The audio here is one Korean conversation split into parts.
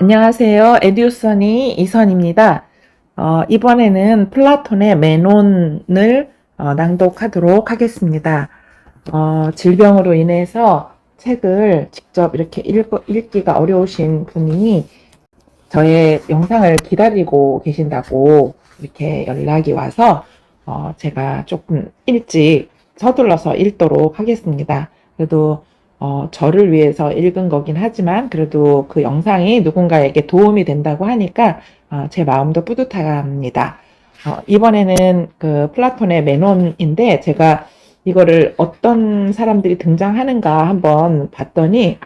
안녕하세요. 에듀서니 이선입니다. 이번에는 플라톤의 메논을 낭독하도록 하겠습니다. 질병으로 인해서 책을 직접 이렇게 읽기가 어려우신 분이 저의 영상을 기다리고 계신다고 이렇게 연락이 와서 제가 조금 일찍 서둘러서 읽도록 하겠습니다. 그래도 저를 위해서 읽은 거긴 하지만 그래도 그 영상이 누군가에게 도움이 된다고 하니까 제 마음도 뿌듯합니다. 이번에는 그 플라톤의 메논인데 제가 이거를 어떤 사람들이 등장하는가 한번 봤더니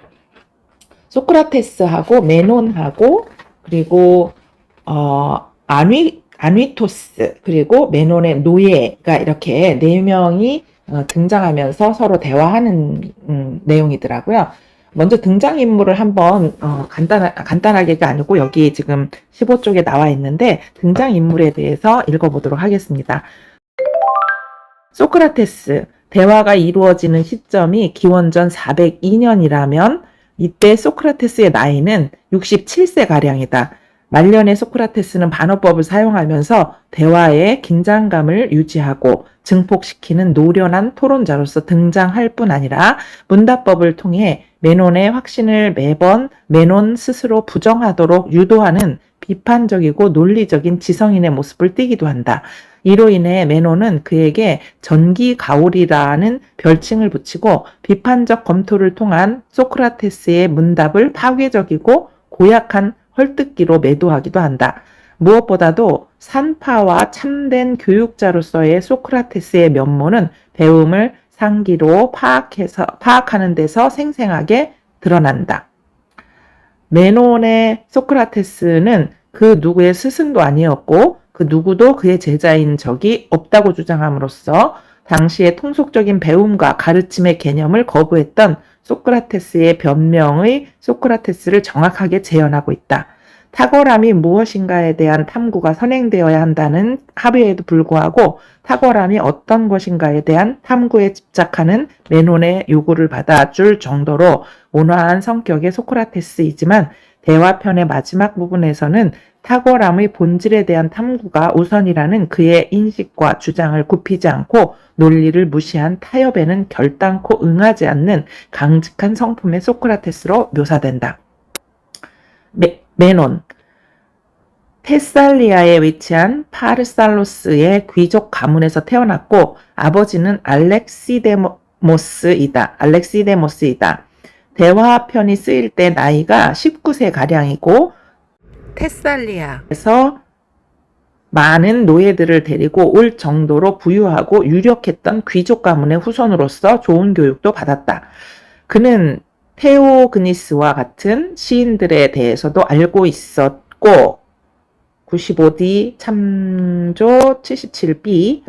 소크라테스하고 메논하고 그리고 아뉘토스 그리고 메논의 노예가 이렇게 네 명이 등장하면서 서로 대화하는 내용이더라고요. 먼저 등장인물을 한번 간단하게가 아니고 여기 지금 15쪽에 나와 있는데 등장인물에 대해서 읽어보도록 하겠습니다. 소크라테스, 대화가 이루어지는 시점이 기원전 402년이라면 이때 소크라테스의 나이는 67세가량이다. 말년의 소크라테스는 반어법을 사용하면서 대화의 긴장감을 유지하고 증폭시키는 노련한 토론자로서 등장할 뿐 아니라 문답법을 통해 메논의 확신을 매번 메논 스스로 부정하도록 유도하는 비판적이고 논리적인 지성인의 모습을 띠기도 한다. 이로 인해 메논은 그에게 전기가오리라는 별칭을 붙이고 비판적 검토를 통한 소크라테스의 문답을 파괴적이고 고약한 헐뜯기로 매도하기도 한다. 무엇보다도 산파와 참된 교육자로서의 소크라테스의 면모는 배움을 상기로 파악하는 데서 생생하게 드러난다. 메논의 소크라테스는 그 누구의 스승도 아니었고 그 누구도 그의 제자인 적이 없다고 주장함으로써 당시의 통속적인 배움과 가르침의 개념을 거부했던 소크라테스의 변명의 소크라테스를 정확하게 재현하고 있다. 탁월함이 무엇인가에 대한 탐구가 선행되어야 한다는 합의에도 불구하고 탁월함이 어떤 것인가에 대한 탐구에 집착하는 메논의 요구를 받아줄 정도로 온화한 성격의 소크라테스이지만 대화편의 마지막 부분에서는 탁월함의 본질에 대한 탐구가 우선이라는 그의 인식과 주장을 굽히지 않고 논리를 무시한 타협에는 결단코 응하지 않는 강직한 성품의 소크라테스로 묘사된다. 메논, 테살리아에 위치한 파르살로스의 귀족 가문에서 태어났고 아버지는 알렉시데모스이다. 대화편이 쓰일 때 나이가 19세가량이고 테살리아에서 많은 노예들을 데리고 올 정도로 부유하고 유력했던 귀족 가문의 후손으로서 좋은 교육도 받았다. 그는 테오그니스와 같은 시인들에 대해서도 알고 있었고 95D 참조 77B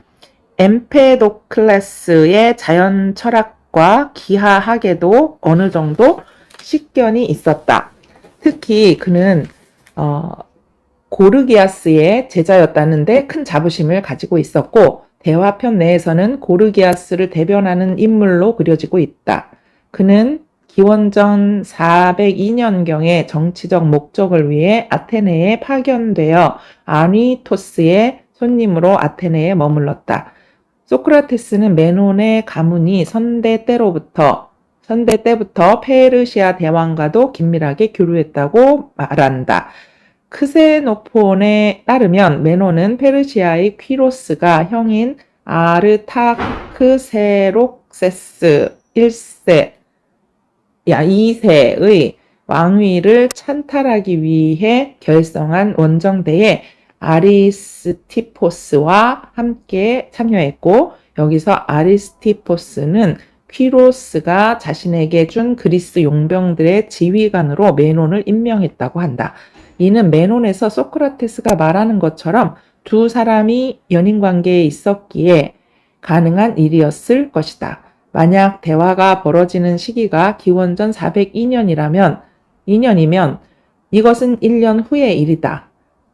엠페도클레스의 자연 철학과 기하학에도 어느 정도 식견이 있었다. 특히 그는 고르기아스의 제자였다는데 큰 자부심을 가지고 있었고 대화편 내에서는 고르기아스를 대변하는 인물로 그려지고 있다. 그는 기원전 402년경에 정치적 목적을 위해 아테네에 파견되어 아뉘토스의 손님으로 아테네에 머물렀다. 소크라테스는 메논의 가문이 선대 때부터 페르시아 대왕과도 긴밀하게 교류했다고 말한다. 크세노폰에 따르면 메논은 페르시아의 퀴로스가 형인 아르타크세록세스 2세의 왕위를 찬탈하기 위해 결성한 원정대에 아리스티포스와 함께 참여했고 여기서 아리스티포스는 퀴로스가 자신에게 준 그리스 용병들의 지휘관으로 메논을 임명했다고 한다. 이는 메논에서 소크라테스가 말하는 것처럼 두 사람이 연인관계에 있었기에 가능한 일이었을 것이다. 만약 대화가 벌어지는 시기가 기원전 402년이면 이것은 1년 후의 일이다.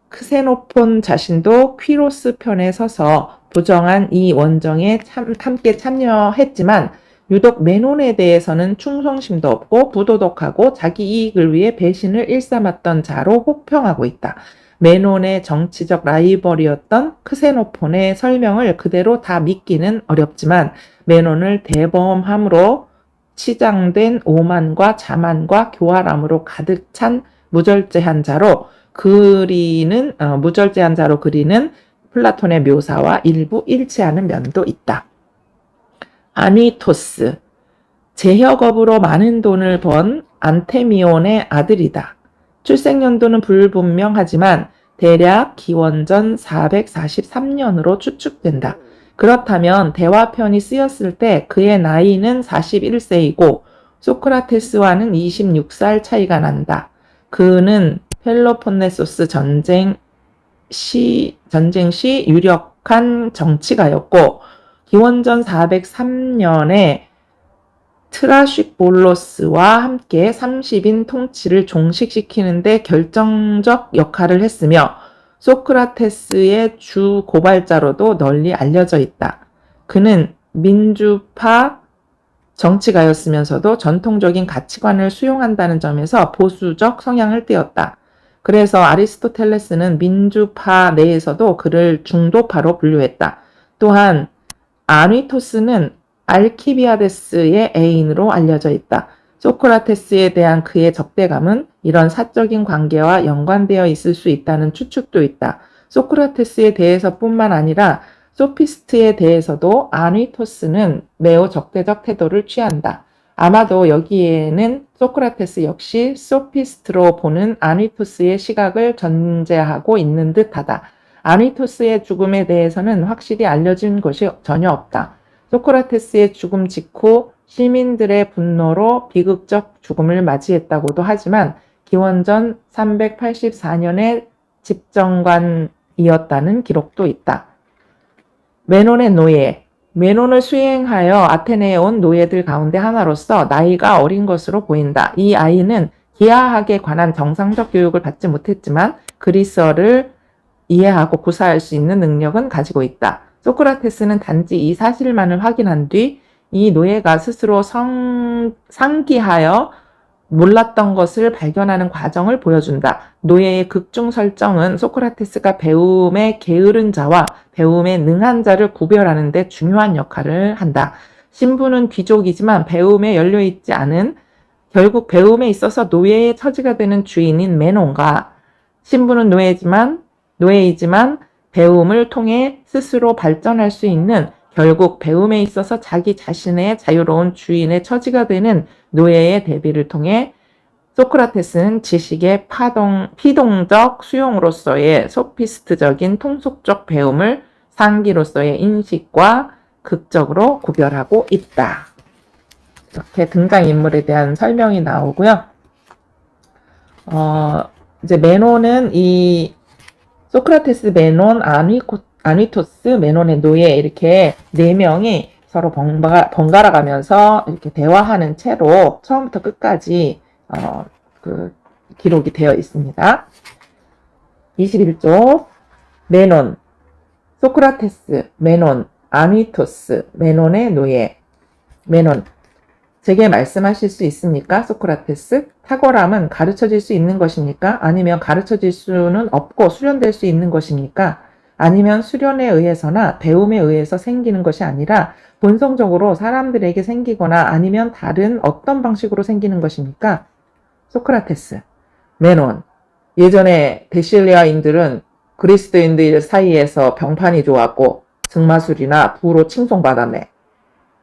크세노폰 자신도 퀴로스 편에 서서 부정한 이 원정에 함께 참여했지만 유독 메논에 대해서는 충성심도 없고 부도덕하고 자기 이익을 위해 배신을 일삼았던 자로 혹평하고 있다. 메논의 정치적 라이벌이었던 크세노폰의 설명을 그대로 다 믿기는 어렵지만 메논을 대범함으로 치장된 오만과 자만과 교활함으로 가득 찬 무절제한 자로 그리는 플라톤의 묘사와 일부 일치하는 면도 있다. 아니토스, 제혁업으로 많은 돈을 번 안테미온의 아들이다. 출생연도는 불분명하지만 대략 기원전 443년으로 추측된다. 그렇다면 대화편이 쓰였을 때 그의 나이는 41세이고 소크라테스와는 26살 차이가 난다. 그는 펠로폰네소스 전쟁 시 유력한 정치가였고 기원전 403년에 트라식볼로스와 함께 30인 통치를 종식시키는데 결정적 역할을 했으며 소크라테스의 주 고발자로도 널리 알려져 있다. 그는 민주파 정치가였으면서도 전통적인 가치관을 수용한다는 점에서 보수적 성향을 띠었다. 그래서 아리스토텔레스는 민주파 내에서도 그를 중도파로 분류했다. 또한 아니토스는 알키비아데스의 애인으로 알려져 있다. 소크라테스에 대한 그의 적대감은 이런 사적인 관계와 연관되어 있을 수 있다는 추측도 있다. 소크라테스에 대해서뿐만 아니라 소피스트에 대해서도 아니토스는 매우 적대적 태도를 취한다. 아마도 여기에는 소크라테스 역시 소피스트로 보는 아니토스의 시각을 전제하고 있는 듯하다. 아니토스의 죽음에 대해서는 확실히 알려진 것이 전혀 없다. 소크라테스의 죽음 직후 시민들의 분노로 비극적 죽음을 맞이했다고도 하지만 기원전 384년에 집정관이었다는 기록도 있다. 메논의 노예, 메논을 수행하여 아테네에 온 노예들 가운데 하나로서 나이가 어린 것으로 보인다. 이 아이는 기하학에 관한 정상적 교육을 받지 못했지만 그리스어를 이해하고 구사할 수 있는 능력은 가지고 있다. 소크라테스는 단지 이 사실만을 확인한 뒤 이 노예가 스스로 상기하여 몰랐던 것을 발견하는 과정을 보여준다. 노예의 극중 설정은 소크라테스가 배움에 게으른 자와 배움에 능한 자를 구별하는 데 중요한 역할을 한다. 신부는 귀족이지만 배움에 열려있지 않은 결국 배움에 있어서 노예의 처지가 되는 주인인 메논과 신부는 노예이지만 배움을 통해 스스로 발전할 수 있는 결국 배움에 있어서 자기 자신의 자유로운 주인의 처지가 되는 노예의 대비를 통해 소크라테스는 지식의 피동적 수용으로서의 소피스트적인 통속적 배움을 상기로서의 인식과 극적으로 구별하고 있다. 이렇게 등장인물에 대한 설명이 나오고요. 이제 메논은 이 소크라테스, 메논, 아니토스, 메논의 노예 이렇게 네 명이 서로 번갈아 가면서 이렇게 대화하는 채로 처음부터 끝까지 기록이 되어 있습니다. 21쪽 메논, 소크라테스, 메논, 아니토스, 메논의 노예. 메논, 제게 말씀하실 수 있습니까? 소크라테스, 탁월함은 가르쳐질 수 있는 것입니까? 아니면 가르쳐질 수는 없고 수련될 수 있는 것입니까? 아니면 수련에 의해서나 배움에 의해서 생기는 것이 아니라 본성적으로 사람들에게 생기거나 아니면 다른 어떤 방식으로 생기는 것입니까? 소크라테스, 메논, 예전에 데실리아인들은 그리스도인들 사이에서 병판이 좋았고 승마술이나 부로 칭송받았네.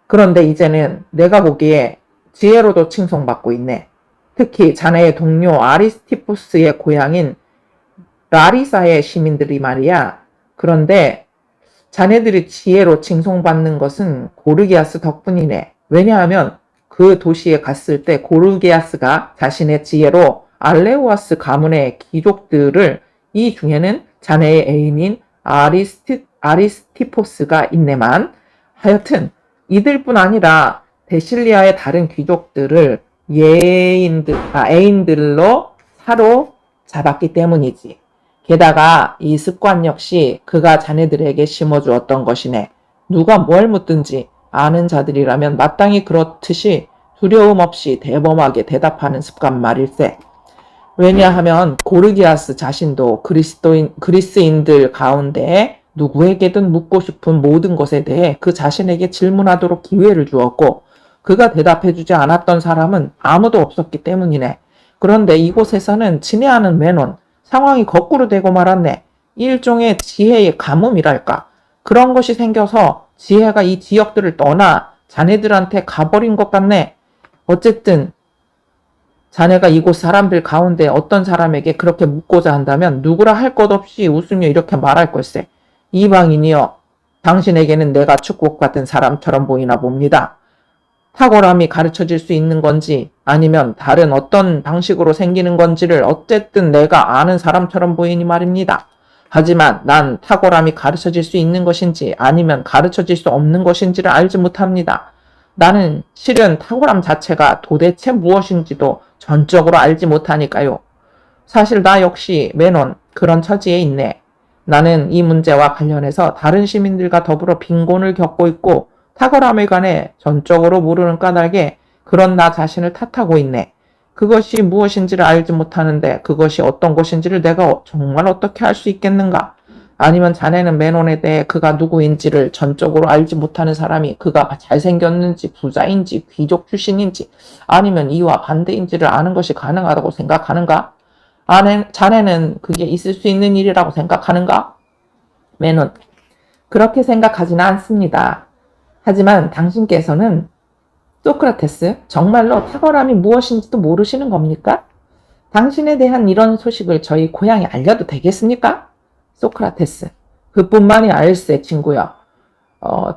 그런데 이제는 내가 보기에 지혜로도 칭송받고 있네. 특히 자네의 동료 아리스티포스의 고향인 라리사의 시민들이 말이야. 그런데 자네들이 지혜로 칭송받는 것은 고르기아스 덕분이네. 왜냐하면 그 도시에 갔을 때 고르기아스가 자신의 지혜로 알레오아스 가문의 귀족들을 이 중에는 자네의 애인인 아리스티포스가 있네만 하여튼 이들뿐 아니라 데실리아의 다른 귀족들을 애인들로 사로잡았기 때문이지. 게다가 이 습관 역시 그가 자네들에게 심어주었던 것이네. 누가 뭘 묻든지 아는 자들이라면 마땅히 그렇듯이 두려움 없이 대범하게 대답하는 습관 말일세. 왜냐하면 고르기아스 자신도 그리스인들 가운데 누구에게든 묻고 싶은 모든 것에 대해 그 자신에게 질문하도록 기회를 주었고 그가 대답해주지 않았던 사람은 아무도 없었기 때문이네. 그런데 이곳에서는 친애하는 매논, 상황이 거꾸로 되고 말았네. 일종의 지혜의 가뭄이랄까. 그런 것이 생겨서 지혜가 이 지역들을 떠나 자네들한테 가버린 것 같네. 어쨌든 자네가 이곳 사람들 가운데 어떤 사람에게 그렇게 묻고자 한다면 누구라 할 것 없이 웃으며 이렇게 말할 걸세. 이방인이여, 당신에게는 내가 축복 같은 사람처럼 보이나 봅니다. 탁월함이 가르쳐질 수 있는 건지 아니면 다른 어떤 방식으로 생기는 건지를 어쨌든 내가 아는 사람처럼 보이니 말입니다. 하지만 난 탁월함이 가르쳐질 수 있는 것인지 아니면 가르쳐질 수 없는 것인지를 알지 못합니다. 나는 실은 탁월함 자체가 도대체 무엇인지도 전적으로 알지 못하니까요. 사실 나 역시 매논 그런 처지에 있네. 나는 이 문제와 관련해서 다른 시민들과 더불어 빈곤을 겪고 있고 탁월함에 관해 전적으로 모르는 까닭에 그런 나 자신을 탓하고 있네. 그것이 무엇인지를 알지 못하는데 그것이 어떤 것인지를 내가 정말 어떻게 알 수 있겠는가? 아니면 자네는 매논에 대해 그가 누구인지를 전적으로 알지 못하는 사람이 그가 잘생겼는지 부자인지 귀족 출신인지 아니면 이와 반대인지를 아는 것이 가능하다고 생각하는가? 자네는 그게 있을 수 있는 일이라고 생각하는가? 매논, 그렇게 생각하지는 않습니다. 하지만 당신께서는 소크라테스, 정말로 탁월함이 무엇인지도 모르시는 겁니까? 당신에 대한 이런 소식을 저희 고향에 알려도 되겠습니까? 소크라테스, 그뿐만이 알세 친구야.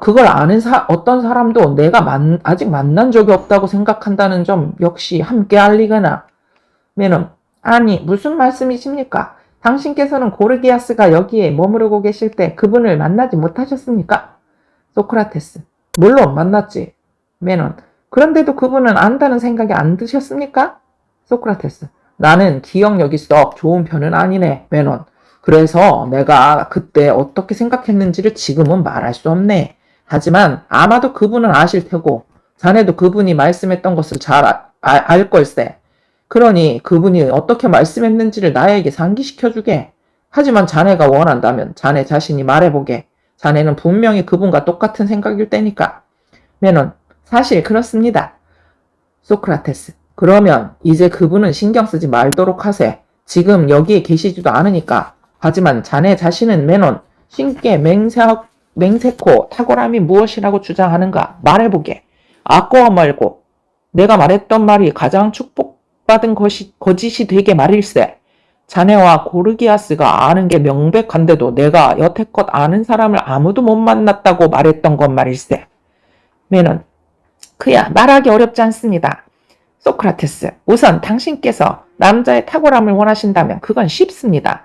그걸 아는 어떤 사람도 내가 아직 만난 적이 없다고 생각한다는 점 역시 함께 알리거나. 매는 아니 무슨 말씀이십니까? 당신께서는 고르기아스가 여기에 머무르고 계실 때 그분을 만나지 못하셨습니까? 소크라테스, 물론 만났지. 매는 그런데도 그분은 안다는 생각이 안 드셨습니까? 소크라테스, 나는 기억력이 썩 좋은 편은 아니네, 매논. 그래서 내가 그때 어떻게 생각했는지를 지금은 말할 수 없네. 하지만 아마도 그분은 아실 테고 자네도 그분이 말씀했던 것을 잘 알 걸세. 그러니 그분이 어떻게 말씀했는지를 나에게 상기시켜주게. 하지만 자네가 원한다면 자네 자신이 말해보게. 자네는 분명히 그분과 똑같은 생각일 테니까. 매논, 사실 그렇습니다. 소크라테스, 그러면 이제 그분은 신경 쓰지 말도록 하세. 지금 여기에 계시지도 않으니까. 하지만 자네 자신은 매논, 신께 맹세코 탁월함이 무엇이라고 주장하는가 말해보게. 아까워 말고 내가 말했던 말이 가장 축복받은 거짓이 되게 말일세. 자네와 고르기아스가 아는 게 명백한데도 내가 여태껏 아는 사람을 아무도 못 만났다고 말했던 것 말일세. 매논, 그야 말하기 어렵지 않습니다. 소크라테스, 우선 당신께서 남자의 탁월함을 원하신다면 그건 쉽습니다.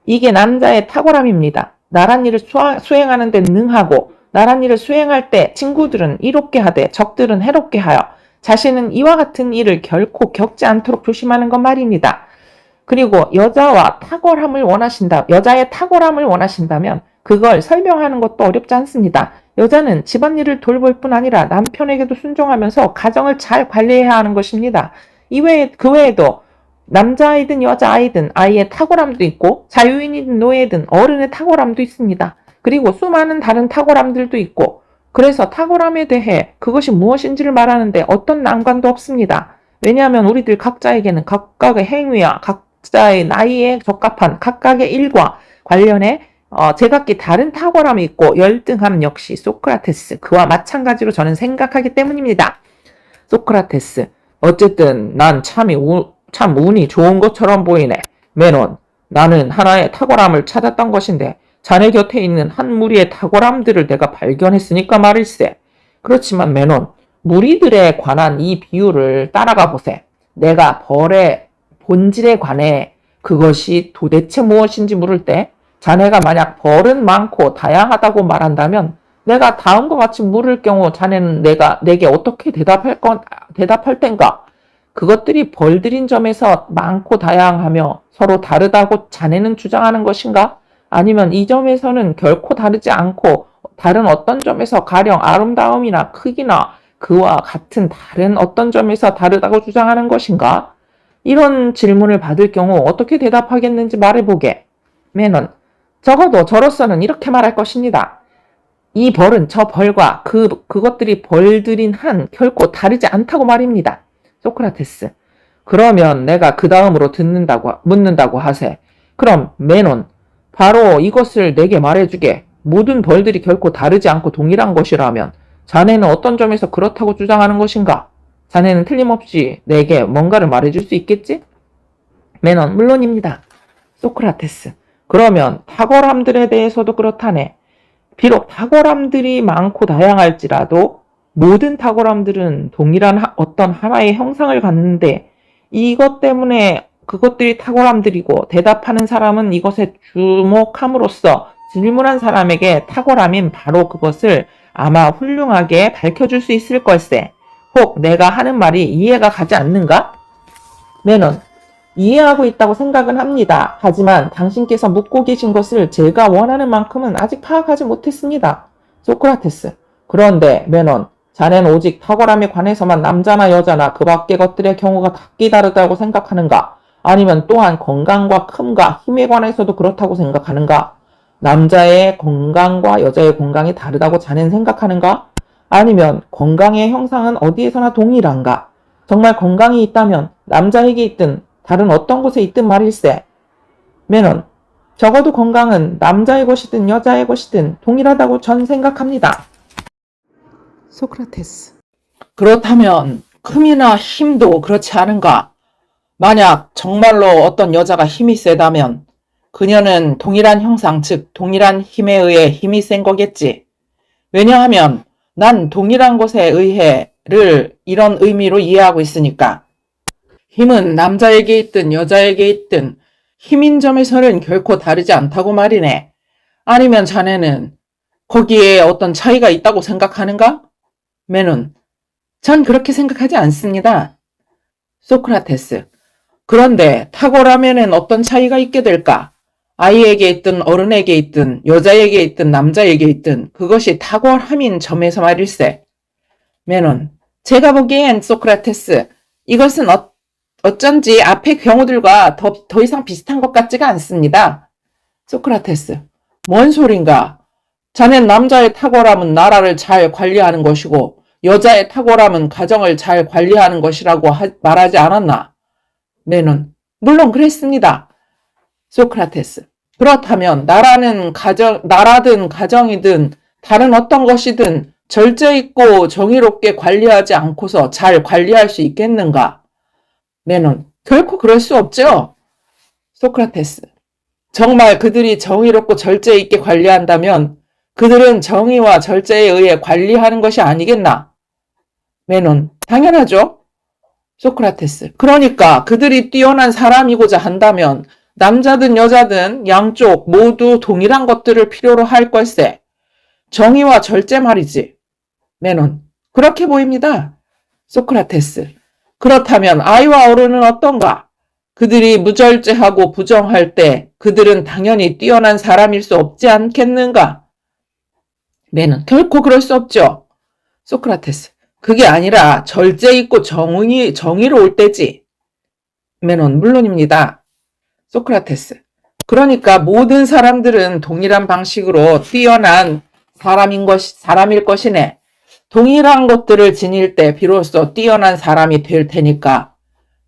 이게 남자의 탁월함입니다. 나란 일을 수행하는 데 능하고 나란 일을 수행할 때 친구들은 이롭게 하되 적들은 해롭게 하여 자신은 이와 같은 일을 결코 겪지 않도록 조심하는 것 말입니다. 그리고 여자의 탁월함을 원하신다면 그걸 설명하는 것도 어렵지 않습니다. 여자는 집안일을 돌볼 뿐 아니라 남편에게도 순종하면서 가정을 잘 관리해야 하는 것입니다. 그 외에도 남자아이든 여자아이든 아이의 탁월함도 있고 자유인이든 노예든 어른의 탁월함도 있습니다. 그리고 수많은 다른 탁월함들도 있고 그래서 탁월함에 대해 그것이 무엇인지를 말하는데 어떤 난관도 없습니다. 왜냐하면 우리들 각자에게는 각각의 행위와 각자의 나이에 적합한 각각의 일과 관련해 제각기 다른 탁월함이 있고 열등함 역시 소크라테스 그와 마찬가지로 저는 생각하기 때문입니다. 소크라테스, 어쨌든 난 참 운이 좋은 것처럼 보이네. 매논, 나는 하나의 탁월함을 찾았던 것인데 자네 곁에 있는 한 무리의 탁월함들을 내가 발견했으니까 말일세. 그렇지만 매논, 무리들에 관한 이 비유를 따라가 보세. 내가 벌의 본질에 관해 그것이 도대체 무엇인지 물을 때 자네가 만약 벌은 많고 다양하다고 말한다면 내가 다음과 같이 물을 경우 자네는 내게 어떻게 대답할 텐가? 그것들이 벌들인 점에서 많고 다양하며 서로 다르다고 자네는 주장하는 것인가? 아니면 이 점에서는 결코 다르지 않고 다른 어떤 점에서 가령 아름다움이나 크기나 그와 같은 다른 어떤 점에서 다르다고 주장하는 것인가? 이런 질문을 받을 경우 어떻게 대답하겠는지 말해보게. 매넌, 적어도 저로서는 이렇게 말할 것입니다. 이 벌은 저 벌과 그것들이 벌들인 한 결코 다르지 않다고 말입니다. 소크라테스, 그러면 내가 그 다음으로 묻는다고 하세. 그럼 매논, 바로 이것을 내게 말해주게. 모든 벌들이 결코 다르지 않고 동일한 것이라면 자네는 어떤 점에서 그렇다고 주장하는 것인가? 자네는 틀림없이 내게 뭔가를 말해줄 수 있겠지? 매논, 물론입니다. 소크라테스, 그러면 탁월함들에 대해서도 그렇다네. 비록 탁월함들이 많고 다양할지라도 모든 탁월함들은 동일한 어떤 하나의 형상을 갖는데 이것 때문에 그것들이 탁월함들이고 대답하는 사람은 이것에 주목함으로써 질문한 사람에게 탁월함인 바로 그것을 아마 훌륭하게 밝혀줄 수 있을 걸세. 혹 내가 하는 말이 이해가 가지 않는가? 매넌, 이해하고 있다고 생각은 합니다. 하지만 당신께서 묻고 계신 것을 제가 원하는 만큼은 아직 파악하지 못했습니다. 소크라테스, 그런데 매넌, 자네는 오직 탁월함에 관해서만 남자나 여자나 그 밖의 것들의 경우가 각기 다르다고 생각하는가? 아니면 또한 건강과 큼과 힘에 관해서도 그렇다고 생각하는가? 남자의 건강과 여자의 건강이 다르다고 자네는 생각하는가? 아니면 건강의 형상은 어디에서나 동일한가? 정말 건강이 있다면 남자에게 있든 다른 어떤 곳에 있든 말일세. 매넌, 적어도 건강은 남자의 것이든 여자의 것이든 동일하다고 전 생각합니다. 소크라테스, 그렇다면 큼이나 힘도 그렇지 않은가? 만약 정말로 어떤 여자가 힘이 세다면 그녀는 동일한 형상, 즉 동일한 힘에 의해 힘이 센 거겠지. 왜냐하면 난 동일한 것에 의해를 이런 의미로 이해하고 있으니까. 힘은 남자에게 있든 여자에게 있든 힘인 점에서는 결코 다르지 않다고 말이네. 아니면 자네는 거기에 어떤 차이가 있다고 생각하는가? 매논, 전 그렇게 생각하지 않습니다. 소크라테스, 그런데 탁월함에는 어떤 차이가 있게 될까? 아이에게 있든 어른에게 있든 여자에게 있든 남자에게 있든 그것이 탁월함인 점에서 말일세. 매논, 제가 보기엔 소크라테스, 이것은 어쩐지 앞의 경우들과 더 이상 비슷한 것 같지가 않습니다. 소크라테스, 뭔 소린가? 자넨 남자의 탁월함은 나라를 잘 관리하는 것이고 여자의 탁월함은 가정을 잘 관리하는 것이라고 말하지 않았나? 매논, 물론 그랬습니다. 소크라테스, 그렇다면 나라든 가정이든 다른 어떤 것이든 절제 있고 정의롭게 관리하지 않고서 잘 관리할 수 있겠는가? 매논, 결코 그럴 수 없죠. 소크라테스, 정말 그들이 정의롭고 절제 있게 관리한다면 그들은 정의와 절제에 의해 관리하는 것이 아니겠나? 매논, 당연하죠. 소크라테스, 그러니까 그들이 뛰어난 사람이고자 한다면 남자든 여자든 양쪽 모두 동일한 것들을 필요로 할 걸세. 정의와 절제 말이지. 매논, 그렇게 보입니다. 소크라테스, 그렇다면 아이와 어른은 어떤가? 그들이 무절제하고 부정할 때 그들은 당연히 뛰어난 사람일 수 없지 않겠는가? 매논, 결코 그럴 수 없죠. 소크라테스, 그게 아니라 절제 있고 정의로울 때지. 매논, 물론입니다. 소크라테스, 그러니까 모든 사람들은 동일한 방식으로 뛰어난 사람일 것이네. 동일한 것들을 지닐 때 비로소 뛰어난 사람이 될 테니까.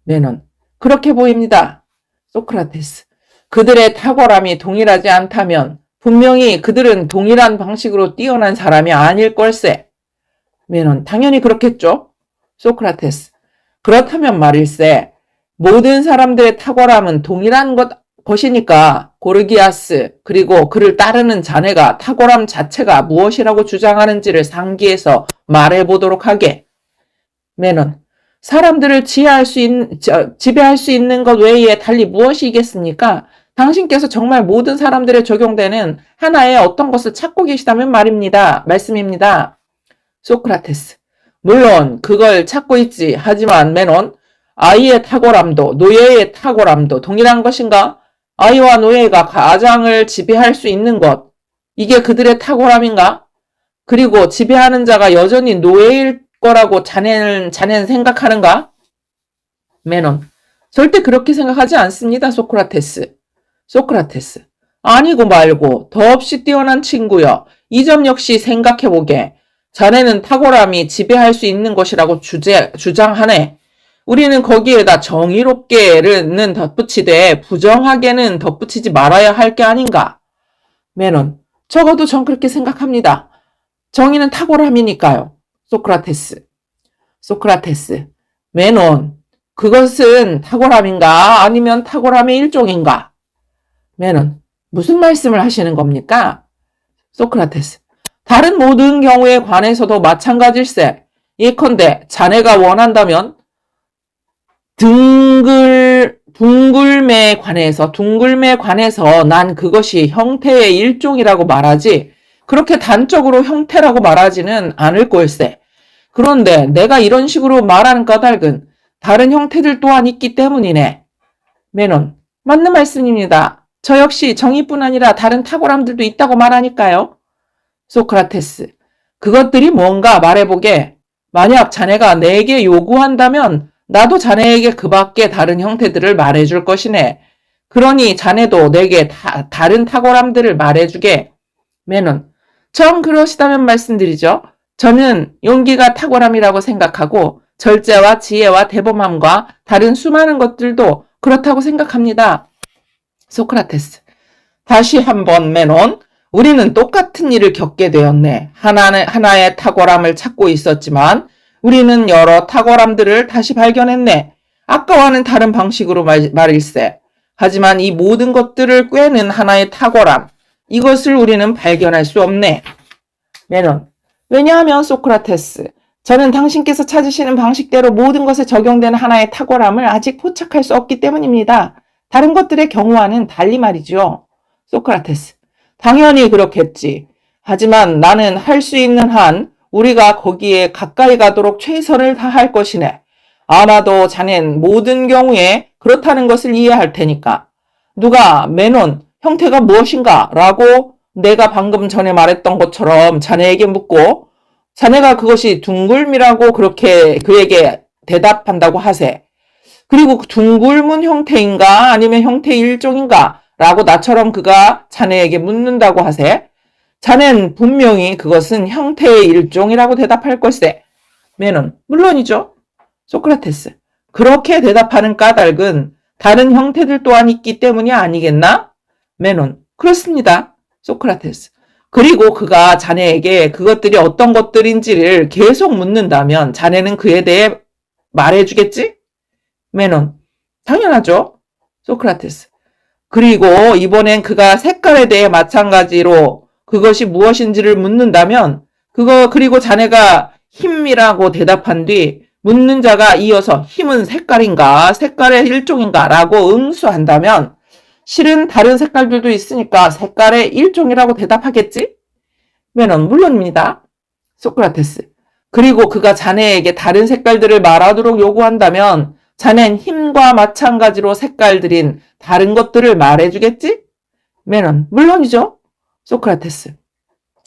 매논, 그렇게 보입니다. 소크라테스, 그들의 탁월함이 동일하지 않다면 분명히 그들은 동일한 방식으로 뛰어난 사람이 아닐 걸세. 매논, 당연히 그렇겠죠. 소크라테스, 그렇다면 말일세. 모든 사람들의 탁월함은 동일한 것이니까 고르기아스 그리고 그를 따르는 자네가 탁월함 자체가 무엇이라고 주장하는지를 상기해서 말해보도록 하게. 매논, 사람들을 지배할 수 있는 것 외에 달리 무엇이겠습니까? 당신께서 정말 모든 사람들에 적용되는 하나의 어떤 것을 찾고 계시다면 말씀입니다. 소크라테스, 물론 그걸 찾고 있지. 하지만 매논, 아이의 탁월함도 노예의 탁월함도 동일한 것인가? 아이와 노예가 가장을 지배할 수 있는 것, 이게 그들의 탁월함인가? 그리고 지배하는 자가 여전히 노예일 거라고 자네는 생각하는가? 메논. 절대 그렇게 생각하지 않습니다, 소크라테스. 소크라테스. 아니고 말고 더없이 뛰어난 친구여. 이 점 역시 생각해보게. 자네는 탁월함이 지배할 수 있는 것이라고 주장하네. 우리는 거기에다 정의롭게는 덧붙이되 부정하게는 덧붙이지 말아야 할 게 아닌가? 메논. 적어도 전 그렇게 생각합니다. 정의는 탁월함이니까요. 소크라테스. 소크라테스. 메논. 그것은 탁월함인가 아니면 탁월함의 일종인가? 메논. 무슨 말씀을 하시는 겁니까? 소크라테스. 다른 모든 경우에 관해서도 마찬가지일세. 예컨대 자네가 원한다면 둥글매에 관해서 난 그것이 형태의 일종이라고 말하지 그렇게 단적으로 형태라고 말하지는 않을 걸세. 그런데 내가 이런 식으로 말하는 까닭은 다른 형태들 또한 있기 때문이네. 메논. 맞는 말씀입니다. 저 역시 정의뿐 아니라 다른 탁월함들도 있다고 말하니까요. 소크라테스. 그것들이 뭔가 말해보게. 만약 자네가 내게 요구한다면 나도 자네에게 그 밖에 다른 형태들을 말해줄 것이네. 그러니 자네도 내게 다른 탁월함들을 말해주게. 메논. 정 그러시다면 말씀드리죠. 저는 용기가 탁월함이라고 생각하고 절제와 지혜와 대범함과 다른 수많은 것들도 그렇다고 생각합니다. 소크라테스. 다시 한번 메논. 우리는 똑같은 일을 겪게 되었네. 하나의 탁월함을 찾고 있었지만 우리는 여러 탁월함들을 다시 발견했네. 아까와는 다른 방식으로 말일세. 하지만 이 모든 것들을 꿰는 하나의 탁월함. 이것을 우리는 발견할 수 없네. 메논. 왜냐하면 소크라테스. 저는 당신께서 찾으시는 방식대로 모든 것에 적용되는 하나의 탁월함을 아직 포착할 수 없기 때문입니다. 다른 것들의 경우와는 달리 말이죠. 소크라테스. 당연히 그렇겠지. 하지만 나는 할 수 있는 한 우리가 거기에 가까이 가도록 최선을 다할 것이네. 아마도 자넨 모든 경우에 그렇다는 것을 이해할 테니까. 누가 메논 형태가 무엇인가? 라고 내가 방금 전에 말했던 것처럼 자네에게 묻고 자네가 그것이 둥글미라고 그렇게 그에게 대답한다고 하세. 그리고 둥글문 형태인가 아니면 형태의 일종인가? 라고 나처럼 그가 자네에게 묻는다고 하세. 자넨 분명히 그것은 형태의 일종이라고 대답할 것이세. 메논. 물론이죠. 소크라테스. 그렇게 대답하는 까닭은 다른 형태들 또한 있기 때문이 아니겠나? 메논. 그렇습니다. 소크라테스. 그리고 그가 자네에게 그것들이 어떤 것들인지를 계속 묻는다면 자네는 그에 대해 말해주겠지? 메논. 당연하죠. 소크라테스. 그리고 이번엔 그가 색깔에 대해 마찬가지로 그것이 무엇인지를 묻는다면 그리고 자네가 힘이라고 대답한 뒤 묻는 자가 이어서 힘은 색깔인가 색깔의 일종인가 라고 응수한다면 실은 다른 색깔들도 있으니까 색깔의 일종이라고 대답하겠지? 메논. 물론입니다. 소크라테스. 그리고 그가 자네에게 다른 색깔들을 말하도록 요구한다면 자넨 힘과 마찬가지로 색깔들인 다른 것들을 말해주겠지? 메논. 물론이죠. 소크라테스.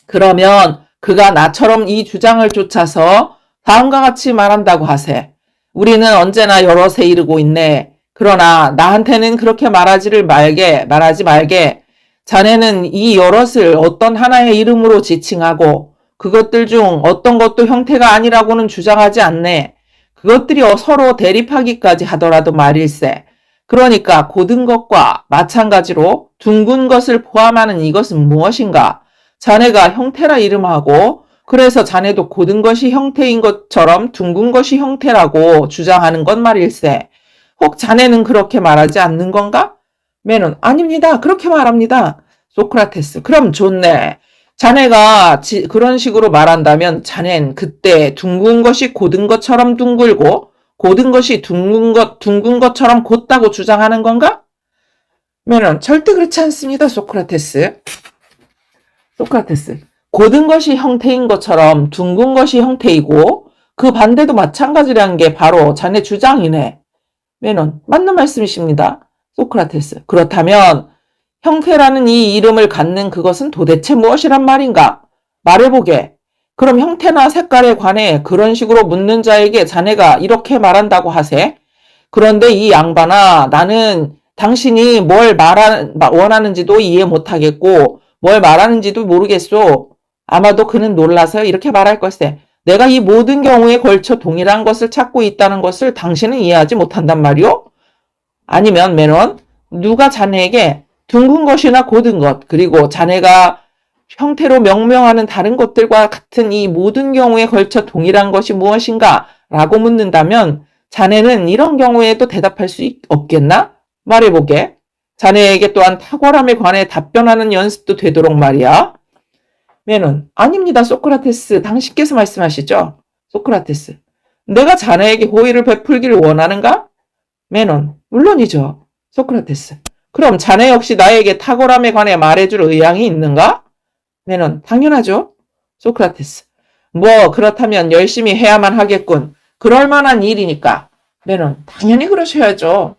그러면 그가 나처럼 이 주장을 쫓아서 다음과 같이 말한다고 하세. 우리는 언제나 여럿에 이르고 있네. 그러나 나한테는 그렇게 말하지 말게. 자네는 이 여럿을 어떤 하나의 이름으로 지칭하고 그것들 중 어떤 것도 형태가 아니라고는 주장하지 않네. 그것들이 서로 대립하기까지 하더라도 말일세. 그러니까 고든 것과 마찬가지로 둥근 것을 포함하는 이것은 무엇인가? 자네가 형태라 이름하고 그래서 자네도 고든 것이 형태인 것처럼 둥근 것이 형태라고 주장하는 것 말일세. 혹 자네는 그렇게 말하지 않는 건가? 메논. 아닙니다. 그렇게 말합니다. 소크라테스. 그럼 좋네. 자네가 그런 식으로 말한다면 자넨 그때 둥근 것이 고든 것처럼 둥글고 고든 것이 둥근 것처럼 곧다고 주장하는 건가? 메논. 절대 그렇지 않습니다. 소크라테스. 소크라테스. 고든 것이 형태인 것처럼 둥근 것이 형태이고 그 반대도 마찬가지라는 게 바로 자네 주장이네. 메논. 맞는 말씀이십니다. 소크라테스. 그렇다면 형태라는 이 이름을 갖는 그것은 도대체 무엇이란 말인가? 말해보게. 그럼 형태나 색깔에 관해 그런 식으로 묻는 자에게 자네가 이렇게 말한다고 하세. 그런데 이 양반아, 나는 당신이 뭘 원하는지도 이해 못하겠고, 뭘 말하는지도 모르겠소. 아마도 그는 놀라서 이렇게 말할 걸세. 내가 이 모든 경우에 걸쳐 동일한 것을 찾고 있다는 것을 당신은 이해하지 못한단 말이오? 아니면 매넌, 누가 자네에게 둥근 것이나 고든 것, 그리고 자네가 형태로 명명하는 다른 것들과 같은 이 모든 경우에 걸쳐 동일한 것이 무엇인가? 라고 묻는다면 자네는 이런 경우에도 대답할 수 없겠나? 말해보게. 자네에게 또한 탁월함에 관해 답변하는 연습도 되도록 말이야. 메논, 아닙니다. 소크라테스. 당신께서 말씀하시죠? 소크라테스, 내가 자네에게 호의를 베풀기를 원하는가? 메논, 물론이죠. 소크라테스, 그럼 자네 역시 나에게 탁월함에 관해 말해줄 의향이 있는가? 메논, 당연하죠. 소크라테스, 뭐 그렇다면 열심히 해야만 하겠군. 그럴 만한 일이니까. 메논, 당연히 그러셔야죠.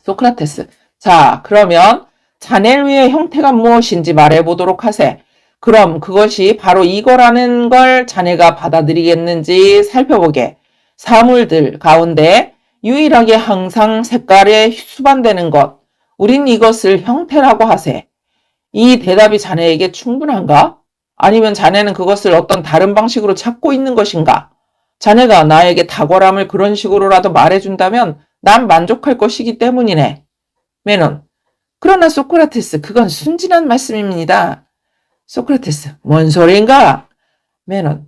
소크라테스, 자, 그러면 자네를 위해 형태가 무엇인지 말해보도록 하세. 그럼 그것이 바로 이거라는 걸 자네가 받아들이겠는지 살펴보게. 사물들 가운데 유일하게 항상 색깔에 수반되는 것, 우린 이것을 형태라고 하세. 이 대답이 자네에게 충분한가? 아니면 자네는 그것을 어떤 다른 방식으로 찾고 있는 것인가? 자네가 나에게 탁월함을 그런 식으로라도 말해준다면 난 만족할 것이기 때문이네. 메논, 그러나 소크라테스, 그건 순진한 말씀입니다. 소크라테스, 뭔 소리인가? 메논,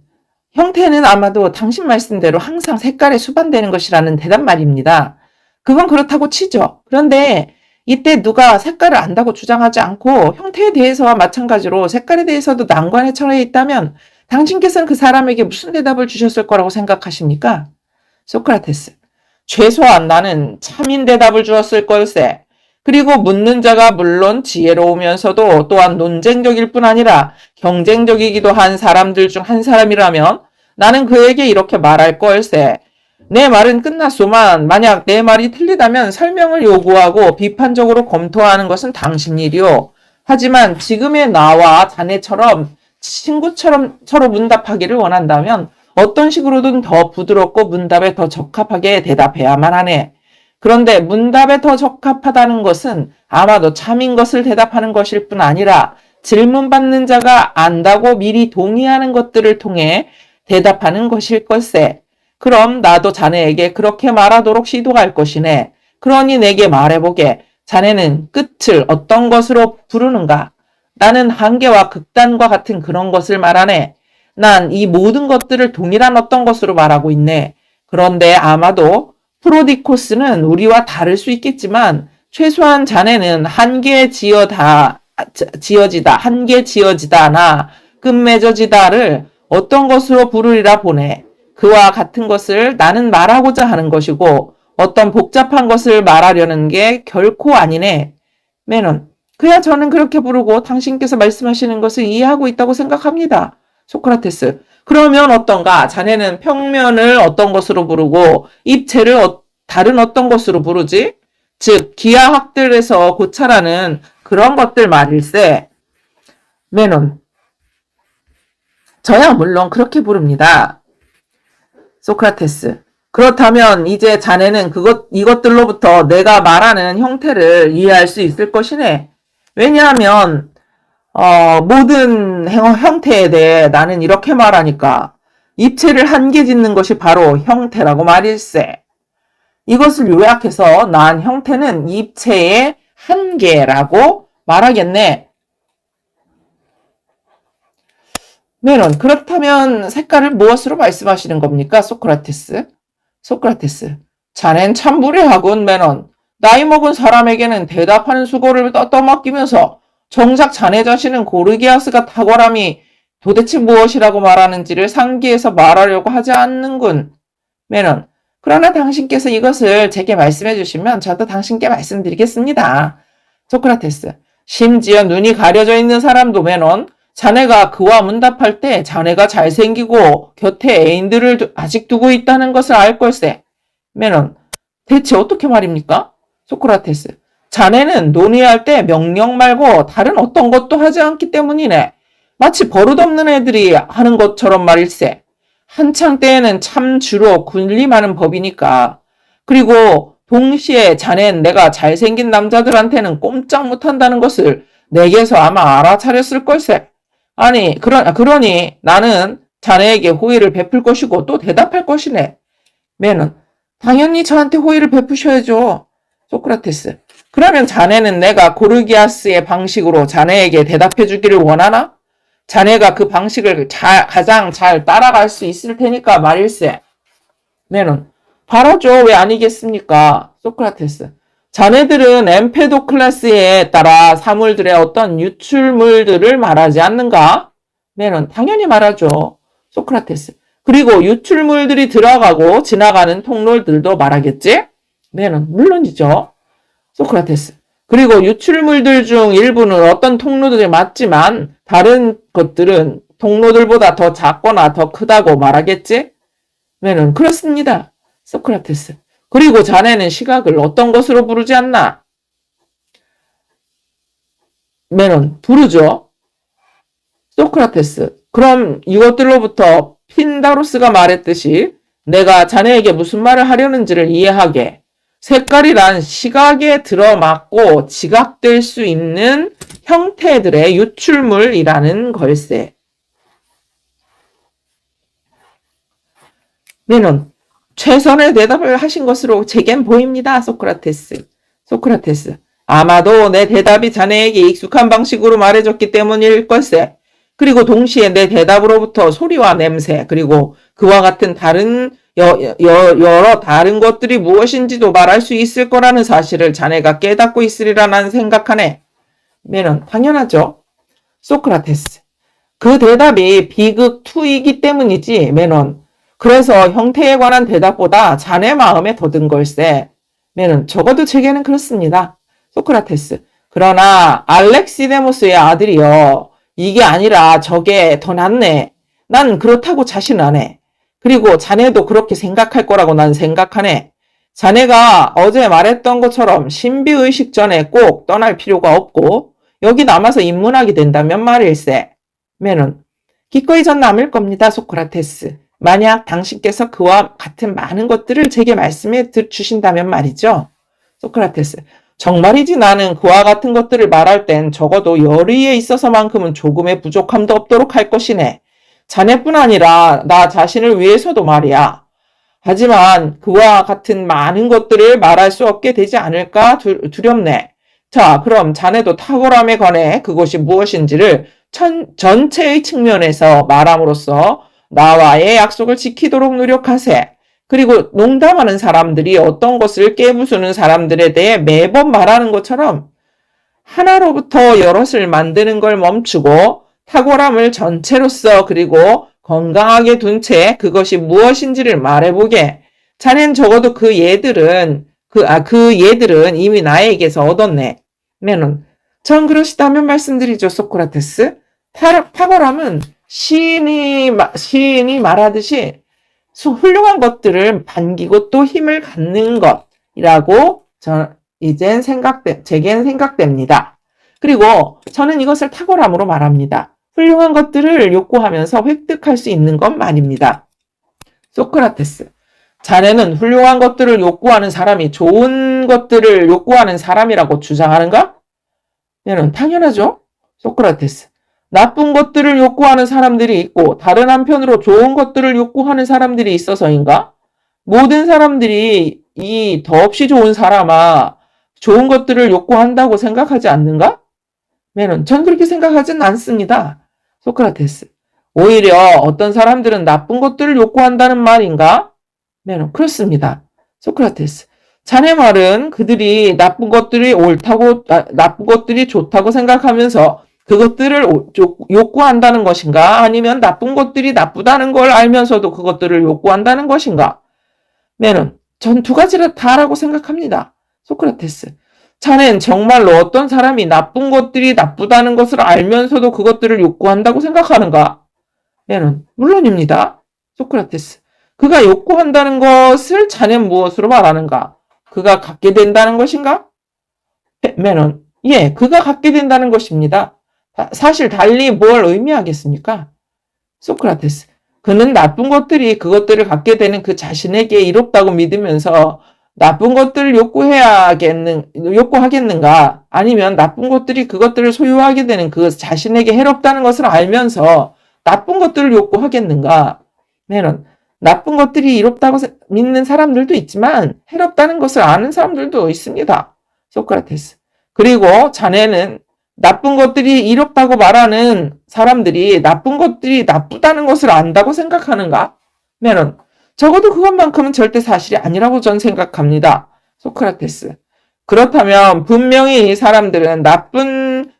형태는 아마도 당신 말씀대로 항상 색깔에 수반되는 것이라는 대답 말입니다. 그건 그렇다고 치죠. 그런데 이때 누가 색깔을 안다고 주장하지 않고 형태에 대해서와 마찬가지로 색깔에 대해서도 난관에 처해 있다면 당신께서는 그 사람에게 무슨 대답을 주셨을 거라고 생각하십니까? 소크라테스, 최소한 나는 참인 대답을 주었을 걸세. 그리고 묻는 자가 물론 지혜로우면서도 또한 논쟁적일 뿐 아니라 경쟁적이기도 한 사람들 중 한 사람이라면 나는 그에게 이렇게 말할 걸세. 내 말은 끝났소만 만약 내 말이 틀리다면 설명을 요구하고 비판적으로 검토하는 것은 당신 일이오. 하지만 지금의 나와 자네처럼 친구처럼 서로 문답하기를 원한다면 어떤 식으로든 더 부드럽고 문답에 더 적합하게 대답해야만 하네. 그런데 문답에 더 적합하다는 것은 아마도 참인 것을 대답하는 것일 뿐 아니라 질문받는 자가 안다고 미리 동의하는 것들을 통해 대답하는 것일 걸세. 그럼 나도 자네에게 그렇게 말하도록 시도할 것이네. 그러니 내게 말해보게. 자네는 끝을 어떤 것으로 부르는가? 나는 한계와 극단과 같은 그런 것을 말하네. 난 이 모든 것들을 동일한 어떤 것으로 말하고 있네. 그런데 아마도 프로디코스는 우리와 다를 수 있겠지만 최소한 자네는 한계 지어지다나 끝맺어지다를 어떤 것으로 부르리라 보네. 그와 같은 것을 나는 말하고자 하는 것이고 어떤 복잡한 것을 말하려는 게 결코 아니네. 메논, 그야 저는 그렇게 부르고 당신께서 말씀하시는 것을 이해하고 있다고 생각합니다. 소크라테스, 그러면 어떤가? 자네는 평면을 어떤 것으로 부르고 입체를 다른 어떤 것으로 부르지? 즉 기하학들에서 고찰하는 그런 것들 말일세. 메논, 저야 물론 그렇게 부릅니다. 소크라테스, 그렇다면 이제 자네는 이것들로부터 내가 말하는 형태를 이해할 수 있을 것이네. 왜냐하면 모든 형태에 대해 나는 이렇게 말하니까 입체를 한계 짓는 것이 바로 형태라고 말일세. 이것을 요약해서 난 형태는 입체의 한계라고 말하겠네. 메논, 그렇다면 색깔을 무엇으로 말씀하시는 겁니까? 소크라테스, 자넨 참 무례하군. 메논, 나이 먹은 사람에게는 대답하는 수고를 떠맡기면서 정작 자네 자신은 고르기아스가 탁월함이 도대체 무엇이라고 말하는지를 상기해서 말하려고 하지 않는군. 메논, 그러나 당신께서 이것을 제게 말씀해 주시면 저도 당신께 말씀드리겠습니다. 소크라테스, 심지어 눈이 가려져 있는 사람도 메논, 자네가 그와 문답할 때 자네가 잘생기고 곁에 애인들을 아직 두고 있다는 것을 알 걸세. 메논, 대체 어떻게 말입니까? 소크라테스, 자네는 논의할 때 명령 말고 다른 어떤 것도 하지 않기 때문이네. 마치 버릇없는 애들이 하는 것처럼 말일세. 한창 때에는 참 주로 군림하는 법이니까. 그리고 동시에 자넨 내가 잘생긴 남자들한테는 꼼짝 못한다는 것을 내게서 아마 알아차렸을 걸세. 아니, 그러니 나는 자네에게 호의를 베풀 것이고 또 대답할 것이네. 매는 당연히 저한테 호의를 베푸셔야죠. 소크라테스. 그러면 자네는 내가 고르기아스의 방식으로 자네에게 대답해 주기를 원하나? 자네가 그 방식을 가장 잘 따라갈 수 있을 테니까 말일세. 매는 바라죠. 왜 아니겠습니까? 소크라테스. 자네들은 엠페도클라스에 따라 사물들의 어떤 유출물들을 말하지 않는가? 매는 당연히 말하죠. 소크라테스. 그리고 유출물들이 들어가고 지나가는 통로들도 말하겠지? 매는 물론이죠. 소크라테스. 그리고 유출물들 중 일부는 어떤 통로들이 맞지만 다른 것들은 통로들보다 더 작거나 더 크다고 말하겠지? 매는 그렇습니다. 소크라테스. 그리고 자네는 시각을 어떤 것으로 부르지 않나? 매는 부르죠. 소크라테스. 그럼 이것들로부터 핀다로스가 말했듯이 내가 자네에게 무슨 말을 하려는지를 이해하게 색깔이란 시각에 들어맞고 지각될 수 있는 형태들의 유출물이라는 걸세. 매는 최선의 대답을 하신 것으로 제겐 보입니다. 소크라테스. 소크라테스. 아마도 내 대답이 자네에게 익숙한 방식으로 말해줬기 때문일 걸세. 그리고 동시에 내 대답으로부터 소리와 냄새, 그리고 그와 같은 다른 여러 다른 것들이 무엇인지도 말할 수 있을 거라는 사실을 자네가 깨닫고 있으리라 난 생각하네. 매는 당연하죠. 소크라테스. 그 대답이 비극2이기 때문이지, 매는. 그래서 형태에 관한 대답보다 자네 마음에 더 든 걸세. 매는 적어도 제게는 그렇습니다. 소크라테스. 그러나 알렉시데모스의 아들이여. 이게 아니라 저게 더 낫네. 난 그렇다고 자신하네. 그리고 자네도 그렇게 생각할 거라고 난 생각하네. 자네가 어제 말했던 것처럼 신비의식 전에 꼭 떠날 필요가 없고 여기 남아서 입문하게 된다면 말일세. 매는 기꺼이 전 남을 겁니다. 소크라테스. 만약 당신께서 그와 같은 많은 것들을 제게 말씀해 주신다면 말이죠. 소크라테스. 정말이지 나는 그와 같은 것들을 말할 땐 적어도 열의에 있어서만큼은 조금의 부족함도 없도록 할 것이네. 자네뿐 아니라 나 자신을 위해서도 말이야. 하지만 그와 같은 많은 것들을 말할 수 없게 되지 않을까 두렵네. 자, 그럼 자네도 탁월함에 관해 그것이 무엇인지를 전체의 측면에서 말함으로써 나와의 약속을 지키도록 노력하세. 그리고 농담하는 사람들이 어떤 것을 깨부수는 사람들에 대해 매번 말하는 것처럼 하나로부터 여럿을 만드는 걸 멈추고 탁월함을 전체로서 그리고 건강하게 둔 채 그것이 무엇인지를 말해보게. 자넨 적어도 그 예들은 이미 나에게서 얻었네. 매는 전 그러시다면 말씀드리죠. 소크라테스. 탁월함은 시인이 말하듯이 훌륭한 것들을 반기고 또 힘을 갖는 것이라고 제겐 생각됩니다. 그리고 저는 이것을 탁월함으로 말합니다. 훌륭한 것들을 욕구하면서 획득할 수 있는 것 말입니다. 소크라테스. 자네는 훌륭한 것들을 욕구하는 사람이 좋은 것들을 욕구하는 사람이라고 주장하는가? 얘는 당연하죠. 소크라테스. 나쁜 것들을 욕구하는 사람들이 있고 다른 한편으로 좋은 것들을 욕구하는 사람들이 있어서인가? 모든 사람들이 이 더없이 좋은 사람아 좋은 것들을 욕구한다고 생각하지 않는가? 매는 전 그렇게 생각하진 않습니다. 소크라테스. 오히려 어떤 사람들은 나쁜 것들을 욕구한다는 말인가? 매는 그렇습니다. 소크라테스. 자네 말은 그들이 나쁜 것들이 좋다고 생각하면서 그것들을 욕구한다는 것인가? 아니면 나쁜 것들이 나쁘다는 걸 알면서도 그것들을 욕구한다는 것인가? 매는 전 두 가지를 다라고 생각합니다. 소크라테스. 자넨 정말로 어떤 사람이 나쁜 것들이 나쁘다는 것을 알면서도 그것들을 욕구한다고 생각하는가? 매는 물론입니다. 소크라테스. 그가 욕구한다는 것을 자넨 무엇으로 말하는가? 그가 갖게 된다는 것인가? 매는 예, 그가 갖게 된다는 것입니다. 사실 달리 뭘 의미하겠습니까? 소크라테스. 그는 나쁜 것들이 그것들을 갖게 되는 그 자신에게 이롭다고 믿으면서 나쁜 것들을 요구하겠는가? 아니면 나쁜 것들이 그것들을 소유하게 되는 그 자신에게 해롭다는 것을 알면서 나쁜 것들을 요구하겠는가? 매는 나쁜 것들이 이롭다고 믿는 사람들도 있지만 해롭다는 것을 아는 사람들도 있습니다. 소크라테스. 그리고 자네는 나쁜 것들이 이롭다고 말하는 사람들이 나쁜 것들이 나쁘다는 것을 안다고 생각하는가? 매는 적어도 그것만큼은 절대 사실이 아니라고 전 생각합니다. 소크라테스. 그렇다면 분명히 이 사람들은 나쁜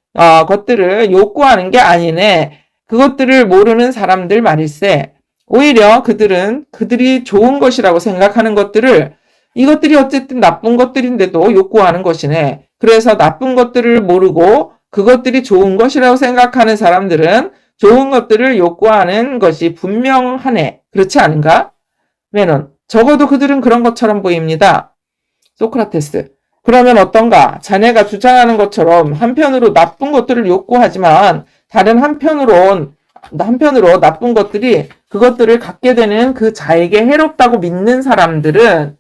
것들을 욕구하는 게 아니네. 그것들을 모르는 사람들 말일세. 오히려 그들이 좋은 것이라고 생각하는 것들을 이것들이 어쨌든 나쁜 것들인데도 욕구하는 것이네. 그래서 나쁜 것들을 모르고 그것들이 좋은 것이라고 생각하는 사람들은 좋은 것들을 욕구하는 것이 분명하네. 그렇지 않은가? 메논. 적어도 그들은 그런 것처럼 보입니다. 소크라테스. 그러면 어떤가? 자네가 주장하는 것처럼 한편으로 나쁜 것들을 욕구하지만 다른 한편으로 나쁜 것들이 그것들을 갖게 되는 그 자에게 해롭다고 믿는 사람들은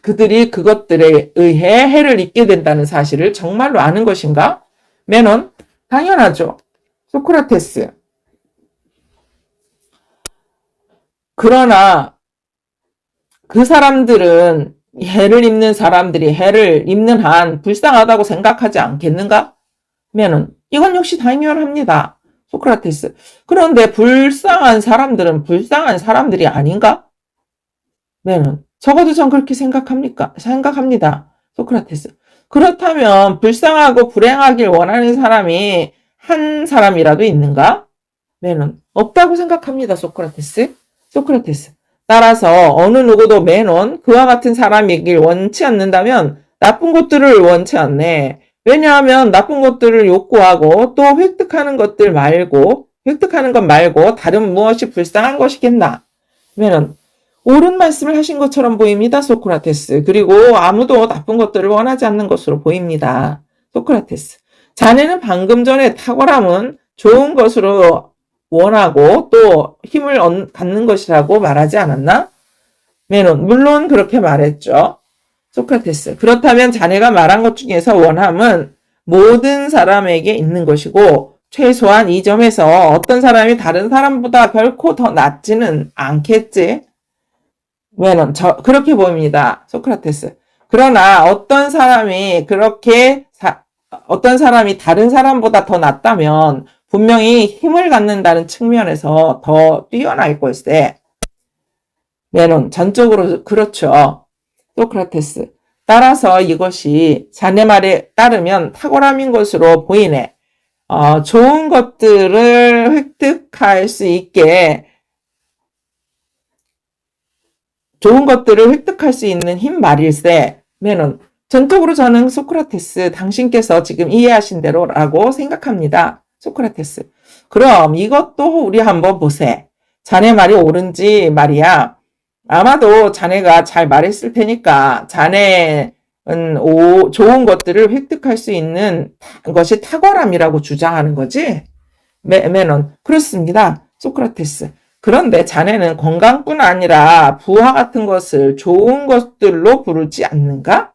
그들이 그것들에 의해 해를 입게 된다는 사실을 정말로 아는 것인가? 메논. 당연하죠. 소크라테스. 그러나 그 사람들은 해를 입는 사람들이 해를 입는 한 불쌍하다고 생각하지 않겠는가? 메논. 이건 역시 당연합니다. 소크라테스. 그런데 불쌍한 사람들은 불쌍한 사람들이 아닌가? 메논. 적어도 전 그렇게 생각합니다. 소크라테스. 그렇다면 불쌍하고 불행하길 원하는 사람이 한 사람이라도 있는가? 메논. 없다고 생각합니다. 소크라테스. 소크라테스. 따라서 어느 누구도 메논 그와 같은 사람이길 원치 않는다면 나쁜 것들을 원치 않네. 왜냐하면 나쁜 것들을 욕구하고 또 획득하는 것 말고 다른 무엇이 불쌍한 것이겠나? 메논. 옳은 말씀을 하신 것처럼 보입니다. 소크라테스. 그리고 아무도 나쁜 것들을 원하지 않는 것으로 보입니다. 소크라테스. 자네는 방금 전에 탁월함은 좋은 것으로 원하고 또 힘을 갖는 것이라고 말하지 않았나? 메논. 물론 그렇게 말했죠. 소크라테스. 그렇다면 자네가 말한 것 중에서 원함은 모든 사람에게 있는 것이고 최소한 이 점에서 어떤 사람이 다른 사람보다 결코 더 낫지는 않겠지? 메논. 그렇게 보입니다. 소크라테스. 그러나 어떤 사람이 다른 사람보다 더 낫다면 분명히 힘을 갖는다는 측면에서 더 뛰어날 걸세. 메논. 전적으로 그렇죠. 소크라테스. 따라서 이것이 자네 말에 따르면 탁월함인 것으로 보이네. 좋은 것들을 획득할 수 있는 힘 말일세. 메논. 전적으로 저는 소크라테스 당신께서 지금 이해하신 대로라고 생각합니다. 소크라테스. 그럼 이것도 우리 한번 보세. 자네 말이 옳은지 말이야. 아마도 자네가 잘 말했을 테니까 자네는 좋은 것들을 획득할 수 있는 것이 탁월함이라고 주장하는 거지? 메논. 그렇습니다. 소크라테스. 그런데 자네는 건강뿐 아니라 부와 같은 것을 좋은 것들로 부르지 않는가?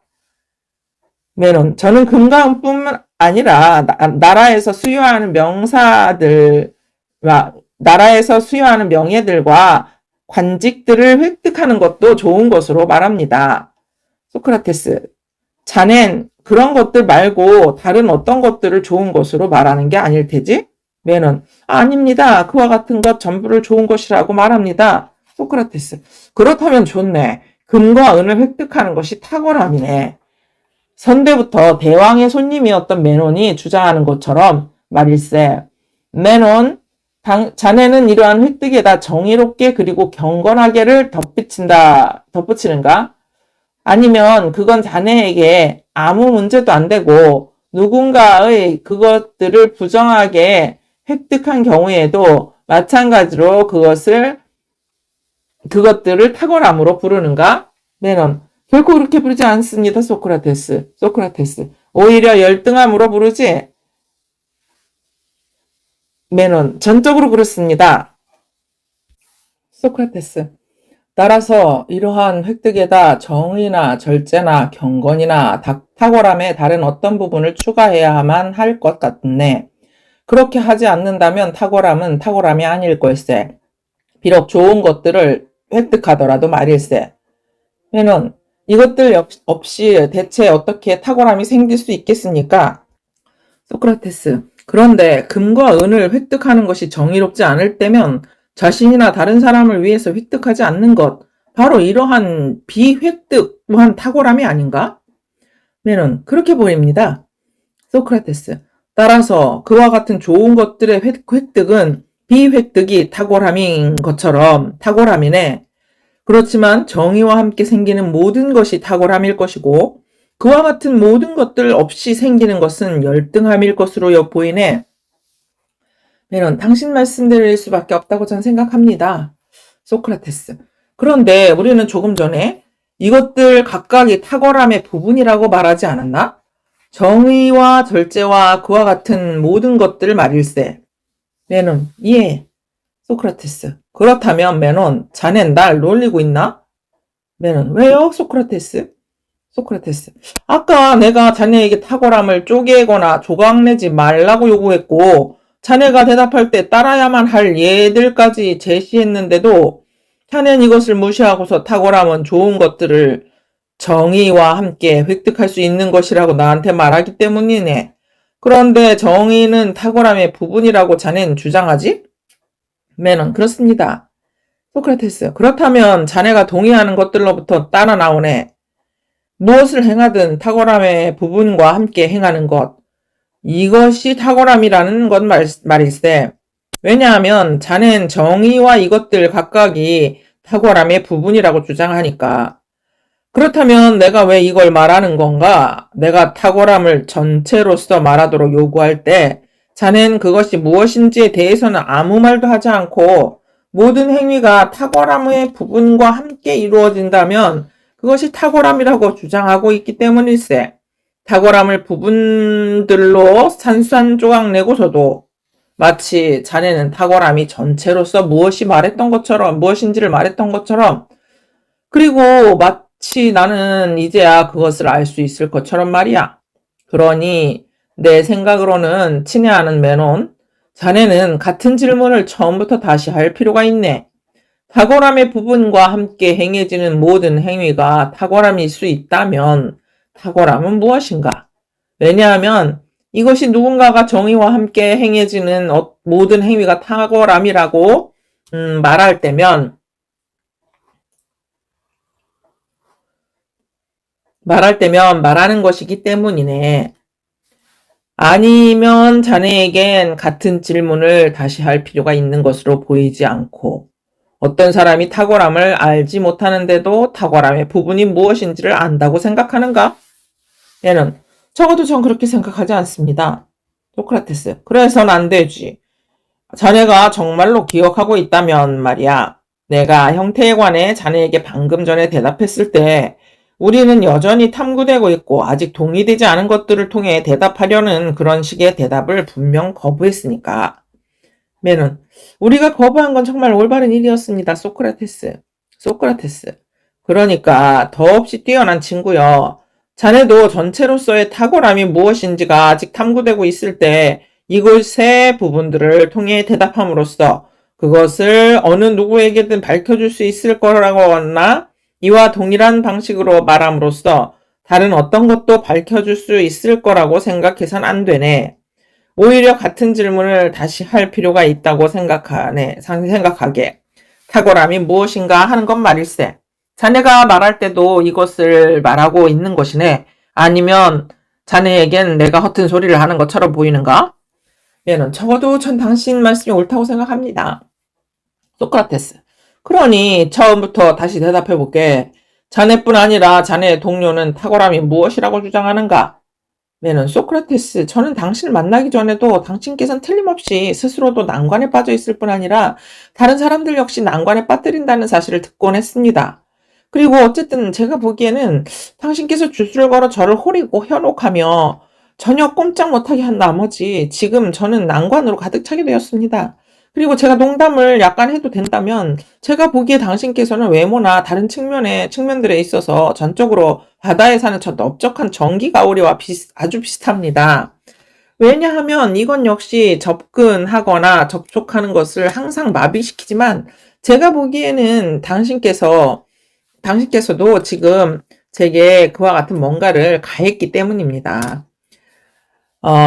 메논. 저는 건강뿐만 아니라 나라에서 수여하는 명예들과 관직들을 획득하는 것도 좋은 것으로 말합니다. 소크라테스. 자넨 그런 것들 말고 다른 어떤 것들을 좋은 것으로 말하는 게 아닐 테지? 메논. 아닙니다. 그와 같은 것 전부를 좋은 것이라고 말합니다. 소크라테스. 그렇다면 좋네. 금과 은을 획득하는 것이 탁월함이네. 선대부터 대왕의 손님이었던 메논이 주장하는 것처럼 말일세. 메논. 자네는 이러한 획득에다 정의롭게 그리고 경건하게를 덧붙이는가? 아니면 그건 자네에게 아무 문제도 안 되고 누군가의 그것들을 부정하게 획득한 경우에도 마찬가지로 그것들을 탁월함으로 부르는가? 메논. 결코 그렇게 부르지 않습니다. 소크라테스. 오히려 열등함으로 부르지. 메논, 전적으로 그렇습니다. 소크라테스. 따라서 이러한 획득에다 정의나 절제나 경건이나 탁월함의 다른 어떤 부분을 추가해야만 할 것 같네. 그렇게 하지 않는다면 탁월함은 탁월함이 아닐 걸세. 비록 좋은 것들을 획득하더라도 말일세. 메논, 이것들 없이 대체 어떻게 탁월함이 생길 수 있겠습니까? 소크라테스. 그런데 금과 은을 획득하는 것이 정의롭지 않을 때면 자신이나 다른 사람을 위해서 획득하지 않는 것, 바로 이러한 비획득 또한 탁월함이 아닌가? 메논, 그렇게 보입니다. 소크라테스. 따라서 그와 같은 좋은 것들의 획득은 비획득이 탁월함인 것처럼 탁월함이네. 그렇지만 정의와 함께 생기는 모든 것이 탁월함일 것이고 그와 같은 모든 것들 없이 생기는 것은 열등함일 것으로 보이네. 메논, 당신 말씀드릴 수밖에 없다고 저는 생각합니다. 소크라테스. 그런데 우리는 조금 전에 이것들 각각이 탁월함의 부분이라고 말하지 않았나? 정의와 절제와 그와 같은 모든 것들 말일세. 메논, 예. 소크라테스. 그렇다면 메논, 자넨 날 놀리고 있나? 메논, 왜요? 소크라테스. 소크라테스. 아까 내가 자네에게 탁월함을 쪼개거나 조각내지 말라고 요구했고 자네가 대답할 때 따라야만 할 예들까지 제시했는데도 자넨 이것을 무시하고서 탁월함은 좋은 것들을 정의와 함께 획득할 수 있는 것이라고 나한테 말하기 때문이네. 그런데 정의는 탁월함의 부분이라고 자넨 주장하지? 메논, 그렇습니다. 소크라테스. 그렇다면 자네가 동의하는 것들로부터 따라 나오네. 무엇을 행하든 탁월함의 부분과 함께 행하는 것. 이것이 탁월함이라는 것 말일세. 왜냐하면 자넨 정의와 이것들 각각이 탁월함의 부분이라고 주장하니까. 그렇다면 내가 왜 이걸 말하는 건가? 내가 탁월함을 전체로서 말하도록 요구할 때 자넨 그것이 무엇인지에 대해서는 아무 말도 하지 않고 모든 행위가 탁월함의 부분과 함께 이루어진다면 그것이 탁월함이라고 주장하고 있기 때문일세. 탁월함을 부분들로 산산조각 내고서도 마치 자네는 탁월함이 전체로서 무엇인지를 말했던 것처럼 그리고 마치 나는 이제야 그것을 알 수 있을 것처럼 말이야. 그러니 내 생각으로는 친애하는 메논, 자네는 같은 질문을 처음부터 다시 할 필요가 있네. 탁월함의 부분과 함께 행해지는 모든 행위가 탁월함일 수 있다면 탁월함은 무엇인가? 왜냐하면 이것이 누군가가 정의와 함께 행해지는 모든 행위가 탁월함이라고 말할 때면 말하는 것이기 때문이네. 아니면 자네에겐 같은 질문을 다시 할 필요가 있는 것으로 보이지 않고 어떤 사람이 탁월함을 알지 못하는데도 탁월함의 부분이 무엇인지를 안다고 생각하는가? 얘는 적어도 전 그렇게 생각하지 않습니다. 소크라테스. 그래서는 안 되지. 자네가 정말로 기억하고 있다면 말이야. 내가 형태에 관해 자네에게 방금 전에 대답했을 때 우리는 여전히 탐구되고 있고 아직 동의되지 않은 것들을 통해 대답하려는 그런 식의 대답을 분명 거부했으니까. 메논, 우리가 거부한 건 정말 올바른 일이었습니다. 소크라테스. 그러니까 더없이 뛰어난 친구여. 자네도 전체로서의 탁월함이 무엇인지가 아직 탐구되고 있을 때 이곳의 부분들을 통해 대답함으로써 그것을 어느 누구에게든 밝혀줄 수 있을 거라거나 이와 동일한 방식으로 말함으로써 다른 어떤 것도 밝혀줄 수 있을 거라고 생각해선 안 되네. 오히려 같은 질문을 다시 할 필요가 있다고 생각하게. 탁월함이 무엇인가 하는 것 말일세. 자네가 말할 때도 이것을 말하고 있는 것이네. 아니면 자네에겐 내가 허튼 소리를 하는 것처럼 보이는가? 얘는 적어도 전 당신 말씀이 옳다고 생각합니다. 소크라테스. 그러니 처음부터 다시 대답해볼게. 자네뿐 아니라 자네의 동료는 탁월함이 무엇이라고 주장하는가? 메논, 소크라테스, 저는 당신을 만나기 전에도 당신께서는 틀림없이 스스로도 난관에 빠져 있을 뿐 아니라 다른 사람들 역시 난관에 빠뜨린다는 사실을 듣곤 했습니다. 그리고 어쨌든 제가 보기에는 당신께서 주술을 걸어 저를 호리고 현혹하며 전혀 꼼짝 못하게 한 나머지 지금 저는 난관으로 가득 차게 되었습니다. 그리고 제가 농담을 약간 해도 된다면 제가 보기에 당신께서는 외모나 다른 측면들에 있어서 전적으로 바다에 사는 저 넓적한 전기가오리와 아주 비슷합니다. 왜냐하면 이건 역시 접근하거나 접촉하는 것을 항상 마비시키지만 제가 보기에는 당신께서도 지금 제게 그와 같은 뭔가를 가했기 때문입니다.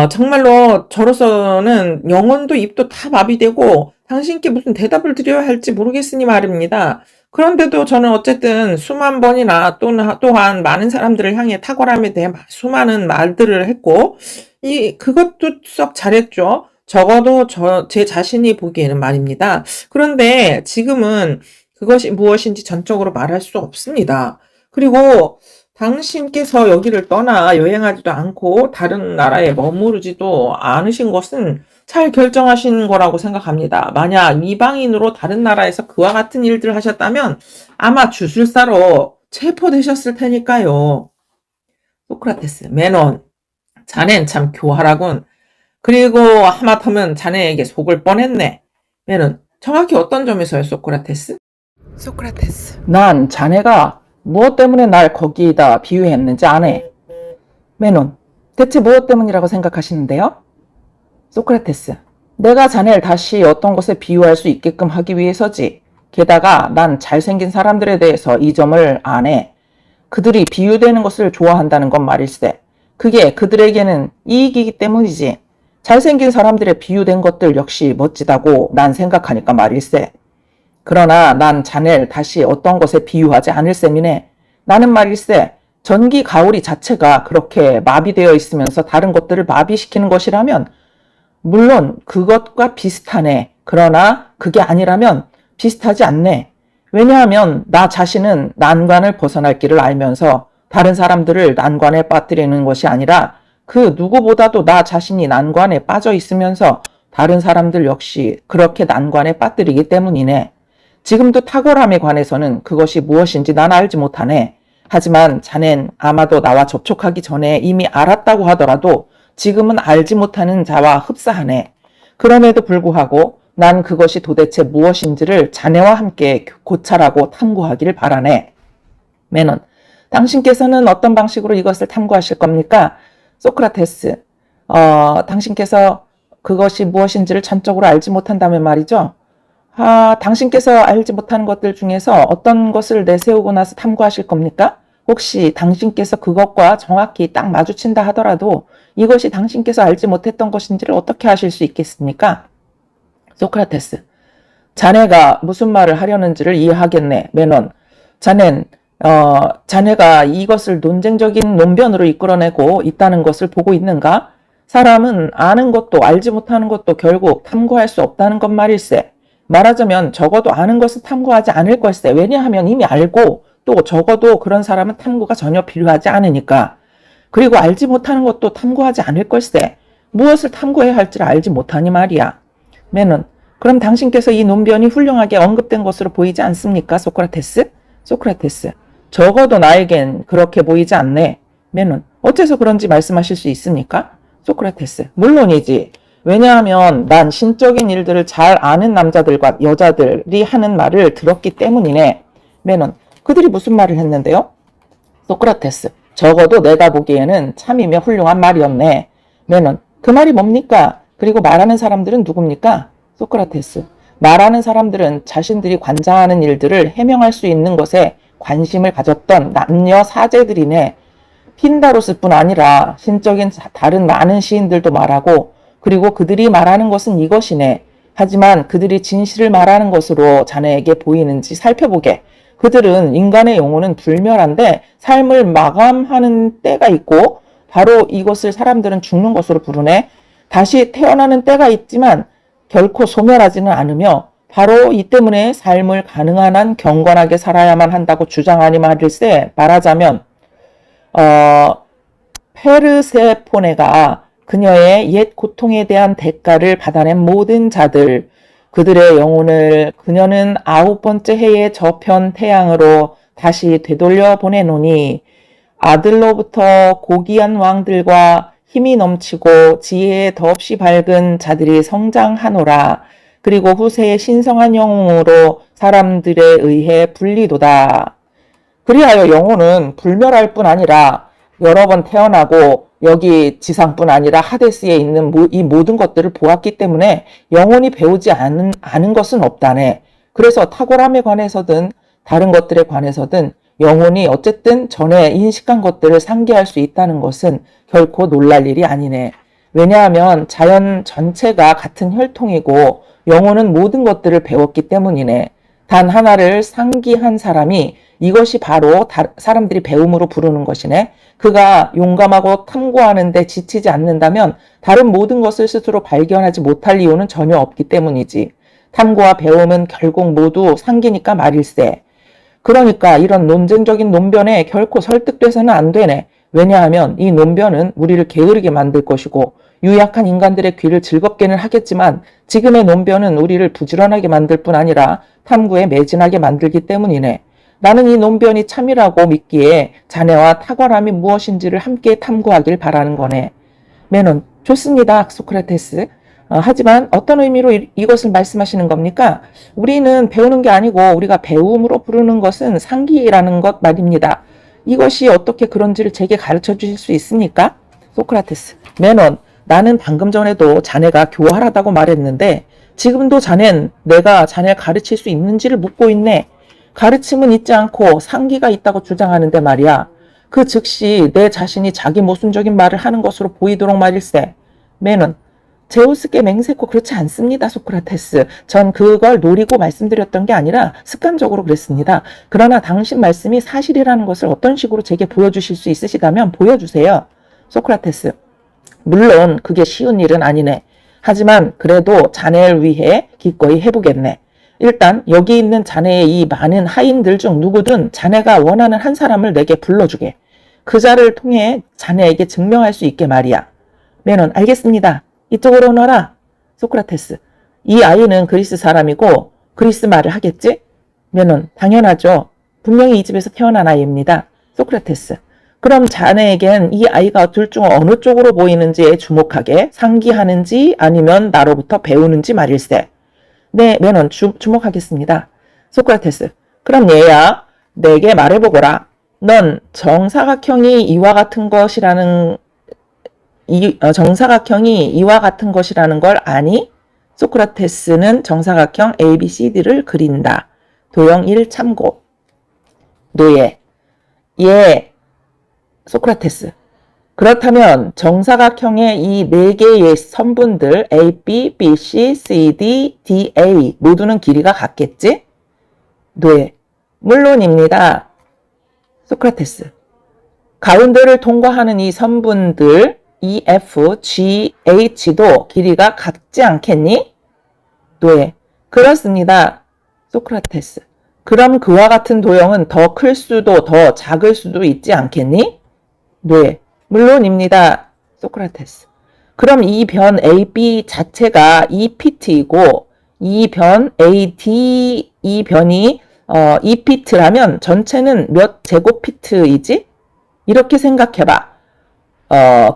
정말로 저로서는 영혼도 입도 다 마비되고 당신께 무슨 대답을 드려야 할지 모르겠으니 말입니다. 그런데도 저는 어쨌든 수만 번이나 또한 많은 사람들을 향해 탁월함에 대해 수많은 말들을 했고, 그것도 썩 잘했죠. 적어도 제 자신이 보기에는 말입니다. 그런데 지금은 그것이 무엇인지 전적으로 말할 수 없습니다. 그리고 당신께서 여기를 떠나 여행하지도 않고 다른 나라에 머무르지도 않으신 것은 잘 결정하신 거라고 생각합니다. 만약 이방인으로 다른 나라에서 그와 같은 일들을 하셨다면 아마 주술사로 체포되셨을 테니까요. 소크라테스, 메논, 자넨 참 교활하군. 그리고 하마터면 자네에게 속을 뻔했네. 메논, 정확히 어떤 점에서요, 소크라테스? 소크라테스, 난 자네가 무엇 때문에 날 거기에다 비유했는지 아네. 메논, 대체 무엇 때문이라고 생각하시는데요? 소크라테스, 내가 자네를 다시 어떤 것에 비유할 수 있게끔 하기 위해서지. 게다가 난 잘생긴 사람들에 대해서 이 점을 아네. 그들이 비유되는 것을 좋아한다는 건 말일세. 그게 그들에게는 이익이기 때문이지. 잘생긴 사람들의 비유된 것들 역시 멋지다고 난 생각하니까 말일세. 그러나 난 자네를 다시 어떤 것에 비유하지 않을 셈이네. 나는 말일세, 전기 가오리 자체가 그렇게 마비되어 있으면서 다른 것들을 마비시키는 것이라면 물론 그것과 비슷하네. 그러나 그게 아니라면 비슷하지 않네. 왜냐하면 나 자신은 난관을 벗어날 길을 알면서 다른 사람들을 난관에 빠뜨리는 것이 아니라 그 누구보다도 나 자신이 난관에 빠져 있으면서 다른 사람들 역시 그렇게 난관에 빠뜨리기 때문이네. 지금도 탁월함에 관해서는 그것이 무엇인지 난 알지 못하네. 하지만 자넨 아마도 나와 접촉하기 전에 이미 알았다고 하더라도 지금은 알지 못하는 자와 흡사하네. 그럼에도 불구하고 난 그것이 도대체 무엇인지를 자네와 함께 고찰하고 탐구하기를 바라네. 메논, 당신께서는 어떤 방식으로 이것을 탐구하실 겁니까? 소크라테스, 당신께서 그것이 무엇인지를 전적으로 알지 못한다면 말이죠. 당신께서 알지 못하는 것들 중에서 어떤 것을 내세우고 나서 탐구하실 겁니까? 혹시 당신께서 그것과 정확히 딱 마주친다 하더라도 이것이 당신께서 알지 못했던 것인지를 어떻게 하실 수 있겠습니까? 소크라테스, 자네가 무슨 말을 하려는지를 이해하겠네. 메논, 자네가 이것을 논쟁적인 논변으로 이끌어내고 있다는 것을 보고 있는가? 사람은 아는 것도 알지 못하는 것도 결국 탐구할 수 없다는 것 말일세. 말하자면 적어도 아는 것은 탐구하지 않을 걸세. 왜냐하면 이미 알고 또 적어도 그런 사람은 탐구가 전혀 필요하지 않으니까. 그리고 알지 못하는 것도 탐구하지 않을 걸세. 무엇을 탐구해야 할지를 알지 못하니 말이야. 메논, 그럼 당신께서 이 논변이 훌륭하게 언급된 것으로 보이지 않습니까? 소크라테스? 소크라테스, 적어도 나에겐 그렇게 보이지 않네. 메논, 어째서 그런지 말씀하실 수 있습니까? 소크라테스, 물론이지. 왜냐하면 난 신적인 일들을 잘 아는 남자들과 여자들이 하는 말을 들었기 때문이네. 메논, 그들이 무슨 말을 했는데요? 소크라테스, 적어도 내가 보기에는 참이며 훌륭한 말이었네. 메논, 그 말이 뭡니까? 그리고 말하는 사람들은 누굽니까? 소크라테스, 말하는 사람들은 자신들이 관장하는 일들을 해명할 수 있는 것에 관심을 가졌던 남녀 사제들이네. 핀다로스뿐 아니라 신적인 다른 많은 시인들도 말하고, 그리고 그들이 말하는 것은 이것이네. 하지만 그들이 진실을 말하는 것으로 자네에게 보이는지 살펴보게. 그들은 인간의 영혼은 불멸한데 삶을 마감하는 때가 있고 바로 이것을 사람들은 죽는 것으로 부르네. 다시 태어나는 때가 있지만 결코 소멸하지는 않으며 바로 이 때문에 삶을 가능한 한 경건하게 살아야만 한다고 주장하니 말일세. 말하자면 페르세포네가 그녀의 옛 고통에 대한 대가를 받아낸 모든 자들, 그들의 영혼을 그녀는 9번째 해의 저편 태양으로 다시 되돌려 보내노니 아들로부터 고귀한 왕들과 힘이 넘치고 지혜에 더없이 밝은 자들이 성장하노라. 그리고 후세에 신성한 영웅으로 사람들에 의해 불리도다. 그리하여 영혼은 불멸할 뿐 아니라 여러 번 태어나고 여기 지상뿐 아니라 하데스에 있는 이 모든 것들을 보았기 때문에 영혼이 배우지 않은 것은 없다네. 그래서 탁월함에 관해서든 다른 것들에 관해서든 영혼이 어쨌든 전에 인식한 것들을 상기할 수 있다는 것은 결코 놀랄 일이 아니네. 왜냐하면 자연 전체가 같은 혈통이고 영혼은 모든 것들을 배웠기 때문이네. 단 하나를 상기한 사람이 이것이 바로 사람들이 배움으로 부르는 것이네. 그가 용감하고 탐구하는데 지치지 않는다면 다른 모든 것을 스스로 발견하지 못할 이유는 전혀 없기 때문이지. 탐구와 배움은 결국 모두 상기니까 말일세. 그러니까 이런 논쟁적인 논변에 결코 설득돼서는 안 되네. 왜냐하면 이 논변은 우리를 게으르게 만들 것이고 유약한 인간들의 귀를 즐겁게는 하겠지만 지금의 논변은 우리를 부지런하게 만들 뿐 아니라 탐구에 매진하게 만들기 때문이네. 나는 이 논변이 참이라고 믿기에 자네와 탁월함이 무엇인지를 함께 탐구하길 바라는 거네. 메논, 좋습니다, 소크라테스. 하지만 어떤 의미로 이것을 말씀하시는 겁니까? 우리는 배우는 게 아니고 우리가 배움으로 부르는 것은 상기라는 것 말입니다. 이것이 어떻게 그런지를 제게 가르쳐 주실 수 있습니까? 소크라테스, 메논, 나는 방금 전에도 자네가 교활하다고 말했는데 지금도 자넨 내가 자네를 가르칠 수 있는지를 묻고 있네. 가르침은 있지 않고 상기가 있다고 주장하는데 말이야. 그 즉시 내 자신이 자기 모순적인 말을 하는 것으로 보이도록 말일세. 메논, 제우스께 맹세코 그렇지 않습니다, 소크라테스. 전 그걸 노리고 말씀드렸던 게 아니라 습관적으로 그랬습니다. 그러나 당신 말씀이 사실이라는 것을 어떤 식으로 제게 보여주실 수 있으시다면 보여주세요. 소크라테스, 물론 그게 쉬운 일은 아니네. 하지만 그래도 자네를 위해 기꺼이 해보겠네. 일단 여기 있는 자네의 이 많은 하인들 중 누구든 자네가 원하는 한 사람을 내게 불러주게. 그 자를 통해 자네에게 증명할 수 있게 말이야. 메논, 알겠습니다. 이쪽으로 오너라. 소크라테스, 이 아이는 그리스 사람이고 그리스 말을 하겠지? 메논, 당연하죠. 분명히 이 집에서 태어난 아이입니다. 소크라테스, 그럼 자네에겐 이 아이가 둘 중 어느 쪽으로 보이는지에 주목하게 상기하는지 아니면 나로부터 배우는지 말일세. 네, 메논, 주목하겠습니다. 소크라테스, 그럼 얘야, 내게 말해보거라. 넌 정사각형이 이와 같은 것이라는 걸 아니? 소크라테스는 정사각형 ABCD를 그린다. 도형 1 참고. 노예, 예. 소크라테스, 그렇다면 정사각형의 이 4개의 선분들 AB, BC, CD, DA 모두는 길이가 같겠지? 노예, 물론입니다. 소크라테스, 가운데를 통과하는 이 선분들 EF, G, H도 길이가 같지 않겠니? 노예, 그렇습니다. 소크라테스, 그럼 그와 같은 도형은 더 클 수도 더 작을 수도 있지 않겠니? 노예, 물론입니다. 소크라테스, 그럼 이 변 AB 자체가 2피트이고 이 변 AD 이 변이 2피트라면 전체는 몇 제곱피트이지? 이렇게 생각해봐.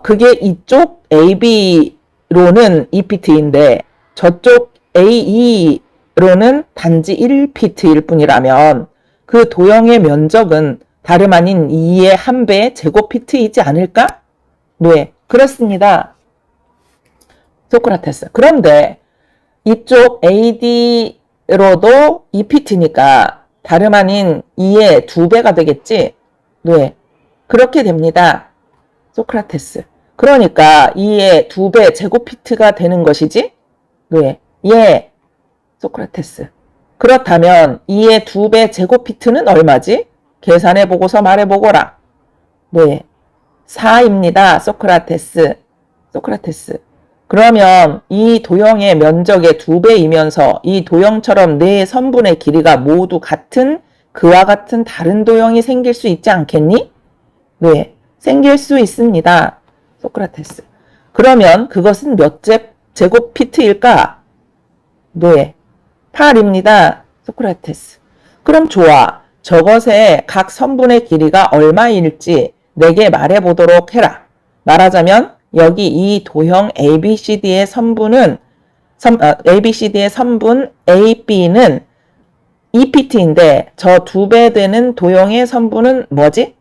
그게 이쪽 AB로는 2피트인데 저쪽 AE로는 단지 1피트일 뿐이라면 그 도형의 면적은 다름 아닌 2의 1배 제곱피트이지 않을까? 네, 그렇습니다. 소크라테스, 그런데 이쪽 AD로도 2피트니까 다름 아닌 2의 2배가 되겠지? 네, 그렇게 됩니다. 소크라테스, 그러니까 2의 2배 제곱피트가 되는 것이지? 네, 예. 소크라테스, 그렇다면 2의 2배 제곱피트는 얼마지? 계산해보고서 말해보거라. 네, 4입니다. 소크라테스. 소크라테스, 그러면 이 도형의 면적의 2배이면서 이 도형처럼 네 선분의 길이가 모두 같은 그와 같은 다른 도형이 생길 수 있지 않겠니? 네, 생길 수 있습니다. 소크라테스, 그러면 그것은 몇 제곱피트일까? 네, 8입니다. 소크라테스, 그럼 좋아. 저것의 각 선분의 길이가 얼마일지 내게 말해보도록 해라. 말하자면 여기 이 도형 ABCD의 선분은 ABCD의 선분 AB는 EPT인데 저 2배 되는 도형의 선분은 뭐지?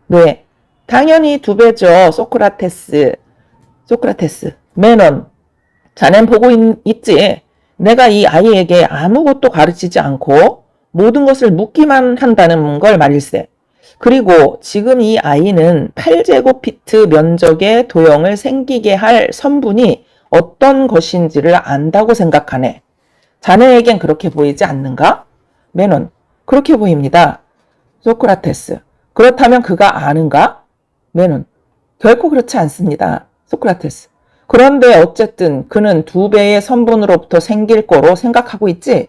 네, 당연히 2배죠. 소크라테스. 메논. 자넨 보고 있지? 내가 이 아이에게 아무것도 가르치지 않고 모든 것을 묻기만 한다는 걸 말일세. 그리고 지금 이 아이는 8제곱피트 면적의 도형을 생기게 할 선분이 어떤 것인지를 안다고 생각하네. 자네에겐 그렇게 보이지 않는가? 메논. 그렇게 보입니다. 소크라테스. 그렇다면 그가 아는가? 메논. 결코 그렇지 않습니다. 소크라테스. 그런데 어쨌든 그는 2배의 선분으로부터 생길 거로 생각하고 있지?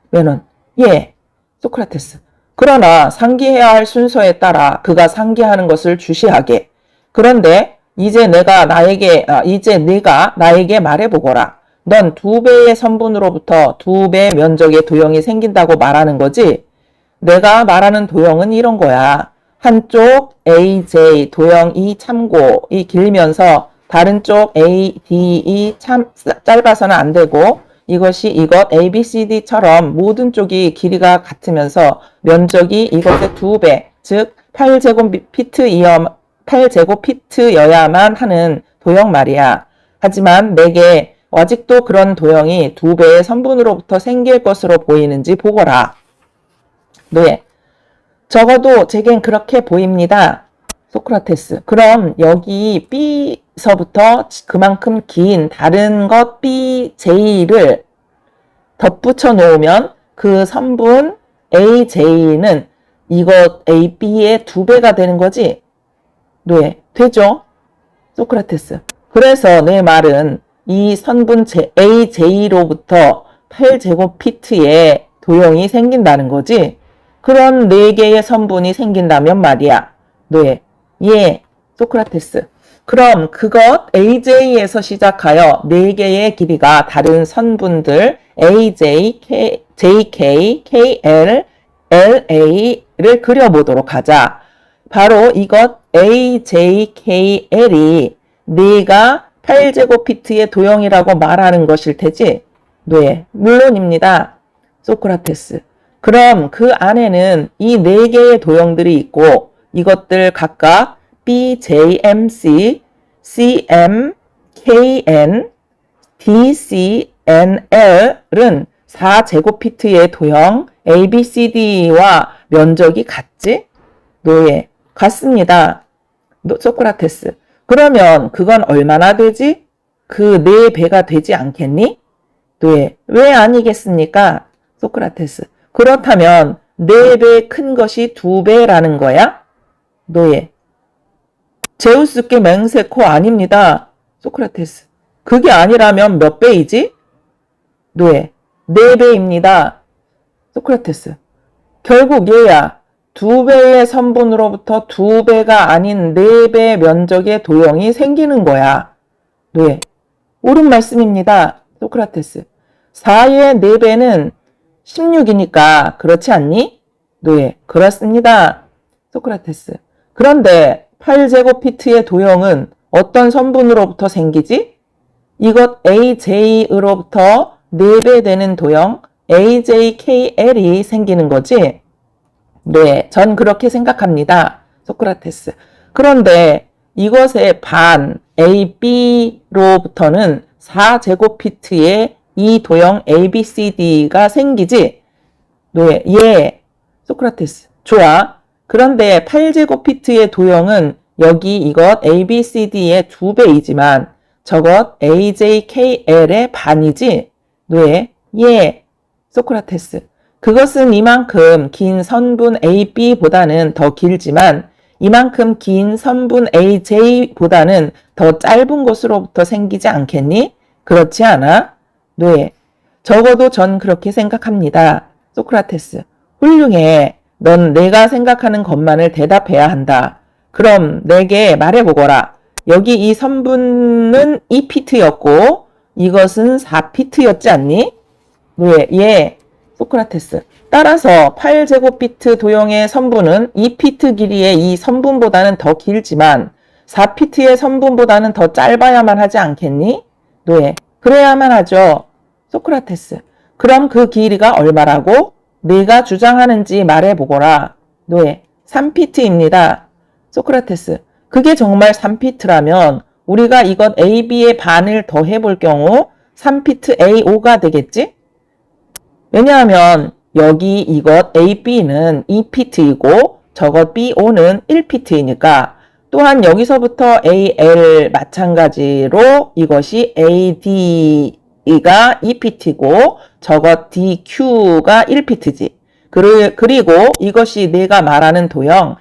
메논. 예. 소크라테스. 그러나 상기해야 할 순서에 따라 그가 상기하는 것을 주시하게. 그런데 이제 네가 나에게 말해보거라. 넌 2배의 선분으로부터 2배 면적의 도형이 생긴다고 말하는 거지? 내가 말하는 도형은 이런 거야. 한쪽 AJ 도형이 참고 이 길면서 다른 쪽 AD이 짧아서는 안 되고 이것 ABCD처럼 모든 쪽이 길이가 같으면서 면적이 이것의 2배, 즉 8제곱피트여야만 하는 도형 말이야. 하지만 내게 아직도 그런 도형이 2배의 선분으로부터 생길 것으로 보이는지 보거라. 네, 적어도 제겐 그렇게 보입니다. 소크라테스. 그럼 여기 B서부터 그만큼 긴 다른 것 BJ를 덧붙여 놓으면 그 선분 AJ는 이것 AB의 2배가 되는 거지? 네, 되죠? 소크라테스. 그래서 내 말은 이 선분 AJ로부터 8제곱피트의 도형이 생긴다는 거지? 그런 4개의 선분이 생긴다면 말이야. 네. 예, 소크라테스. 그럼 그것 AJ에서 시작하여 4개의 길이가 다른 선분들 AJ, JK, KL, LA를 그려보도록 하자. 바로 이것 AJKL이 네가 8제곱피트의 도형이라고 말하는 것일 테지? 네, 물론입니다. 소크라테스. 그럼 그 안에는 이 4개의 도형들이 있고 이것들 각각 BJMC, CM, KN, DCNL은 4제곱피트의 도형 ABCD와 면적이 같지? 네, 같습니다. 소크라테스. 그러면 그건 얼마나 되지? 그 4배가 되지 않겠니? 네, 왜 아니겠습니까? 소크라테스. 그렇다면 4배 큰 것이 2배라는 거야? 네. 제우스께 맹세코 아닙니다. 소크라테스. 그게 아니라면 몇 배이지? 네. 4배입니다. 소크라테스. 결국 얘야. 2배의 선분으로부터 2배가 아닌 4배 면적의 도형이 생기는 거야. 네. 옳은 말씀입니다. 소크라테스. 4의 4배는 16이니까 그렇지 않니? 네. 그렇습니다. 소크라테스. 그런데 8제곱피트의 도형은 어떤 선분으로부터 생기지? 이것 AJ으로부터 4배 되는 도형 AJKL이 생기는 거지? 네, 전 그렇게 생각합니다. 소크라테스. 그런데 이것의 반 AB로부터는 4제곱피트의 이 도형 ABCD가 생기지? 네, 예. 소크라테스. 좋아. 그런데 8제곱피트의 도형은 여기 이것 ABCD의 2배이지만 저것 AJKL의 반이지? 네, 예. 소크라테스. 그것은 이만큼 긴 선분 AB보다는 더 길지만 이만큼 긴 선분 AJ보다는 더 짧은 것으로부터 생기지 않겠니? 그렇지 않아? 네. 적어도 전 그렇게 생각합니다. 소크라테스. 훌륭해. 넌 내가 생각하는 것만을 대답해야 한다. 그럼 내게 말해보거라. 여기 이 선분은 2피트였고 이것은 4피트였지 않니? 네, 예. 소크라테스. 따라서 8제곱피트 도형의 선분은 2피트 길이의 이 선분보다는 더 길지만 4피트의 선분보다는 더 짧아야만 하지 않겠니? 노예. 그래야만 하죠. 소크라테스. 그럼 그 길이가 얼마라고? 네가 주장하는지 말해보거라. 노예. 3피트입니다. 소크라테스. 그게 정말 3피트라면 우리가 이것 AB의 반을 더해볼 경우 3피트 A5가 되겠지? 왜냐하면 여기 이것 AB는 2피트이고 저것 B5는 1피트이니까 또한 여기서부터 AL 마찬가지로 이것이 AD가 2피트고 저것 DQ가 1피트지. 그리고 이것이 내가 말하는 도형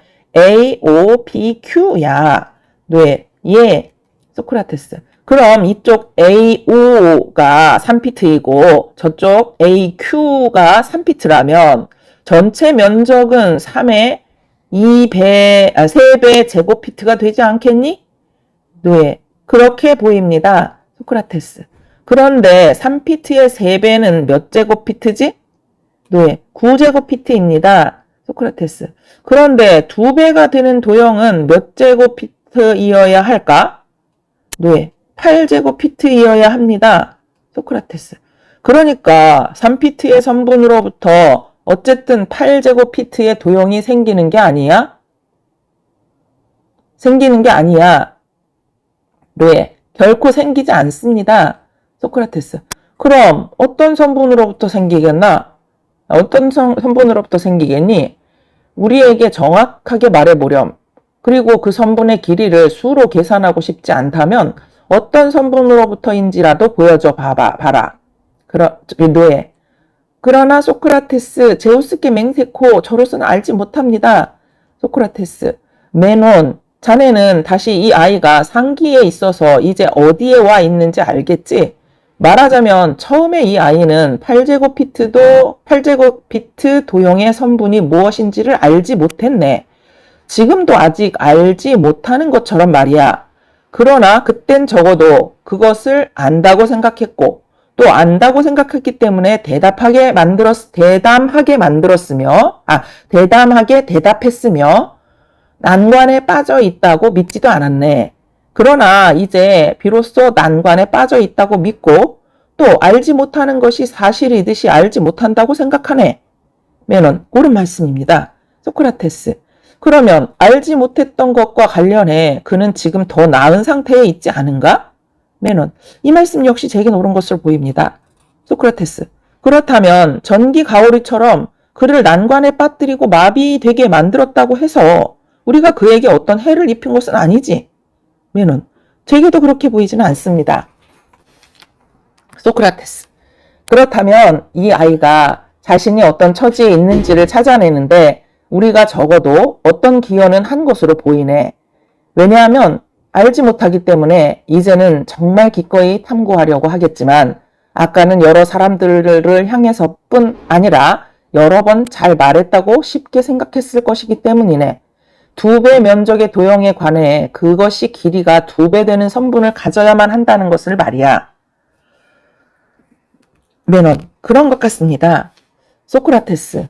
AOPQ야. 네, 예, 소크라테스. 그럼 이쪽 A5가 3피트이고 저쪽 AQ가 3피트라면 전체 면적은 3의 3배 제곱피트가 되지 않겠니? 네, 그렇게 보입니다. 소크라테스. 그런데 3피트의 3배는 몇 제곱피트지? 네, 9제곱피트입니다. 소크라테스. 그런데 2배가 되는 도형은 몇 제곱피트이어야 할까? 네, 8제곱피트이어야 합니다. 소크라테스. 그러니까 3피트의 선분으로부터 어쨌든 8제곱피트의 도형이 생기는 게 아니야? 생기는 게 아니야. 네, 결코 생기지 않습니다. 소크라테스. 그럼 어떤 선분으로부터 생기겠나? 어떤 선분으로부터 생기겠니? 우리에게 정확하게 말해보렴. 그리고 그 선분의 길이를 수로 계산하고 싶지 않다면 어떤 선분으로부터인지라도 보여줘 봐라. 노예. 그러나 소크라테스, 제우스께 맹세코 저로서는 알지 못합니다. 소크라테스, 메논, 자네는 다시 이 아이가 상기에 있어서 이제 어디에 와 있는지 알겠지? 말하자면 처음에 이 아이는 8제곱피트 도형의 선분이 무엇인지를 알지 못했네. 지금도 아직 알지 못하는 것처럼 말이야. 그러나 그땐 적어도 그것을 안다고 생각했고 또 안다고 생각했기 때문에 대담하게 대답했으며 난관에 빠져 있다고 믿지도 않았네. 그러나 이제 비로소 난관에 빠져 있다고 믿고 또 알지 못하는 것이 사실이듯이 알지 못한다고 생각하네. 메논, 옳은 말씀입니다. 소크라테스. 그러면 알지 못했던 것과 관련해 그는 지금 더 나은 상태에 있지 않은가? 메논, 이 말씀 역시 제겐 옳은 것으로 보입니다. 소크라테스. 그렇다면 전기 가오리처럼 그를 난관에 빠뜨리고 마비되게 만들었다고 해서 우리가 그에게 어떤 해를 입힌 것은 아니지. 메논, 제게도 그렇게 보이지는 않습니다. 소크라테스. 그렇다면 이 아이가 자신이 어떤 처지에 있는지를 찾아내는데 우리가 적어도 어떤 기여는 한 것으로 보이네. 왜냐하면 알지 못하기 때문에 이제는 정말 기꺼이 탐구하려고 하겠지만 아까는 여러 사람들을 향해서뿐 아니라 여러 번 잘 말했다고 쉽게 생각했을 것이기 때문이네. 2배 면적의 도형에 관해 그것이 길이가 2배 되는 선분을 가져야만 한다는 것을 말이야. 메논, 그런 것 같습니다. 소크라테스.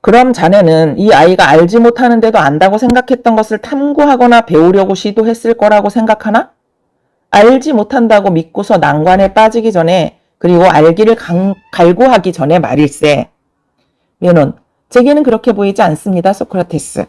그럼 자네는 이 아이가 알지 못하는데도 안다고 생각했던 것을 탐구하거나 배우려고 시도했을 거라고 생각하나? 알지 못한다고 믿고서 난관에 빠지기 전에 그리고 알기를 갈구하기 전에 말일세. 메논, 제게는 그렇게 보이지 않습니다. 소크라테스.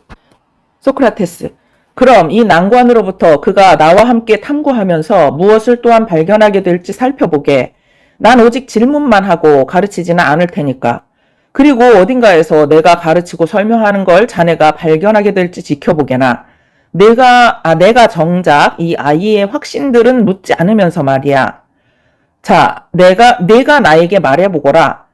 소크라테스. 그럼 이 난관으로부터 그가 나와 함께 탐구하면서 무엇을 또한 발견하게 될지 살펴보게. 난 오직 질문만 하고 가르치지는 않을 테니까. 그리고 어딘가에서 내가 가르치고 설명하는 걸 자네가 발견하게 될지 지켜보게나. 내가 정작 이 아이의 확신들은 묻지 않으면서 말이야. 자, 내가 나에게 말해보거라.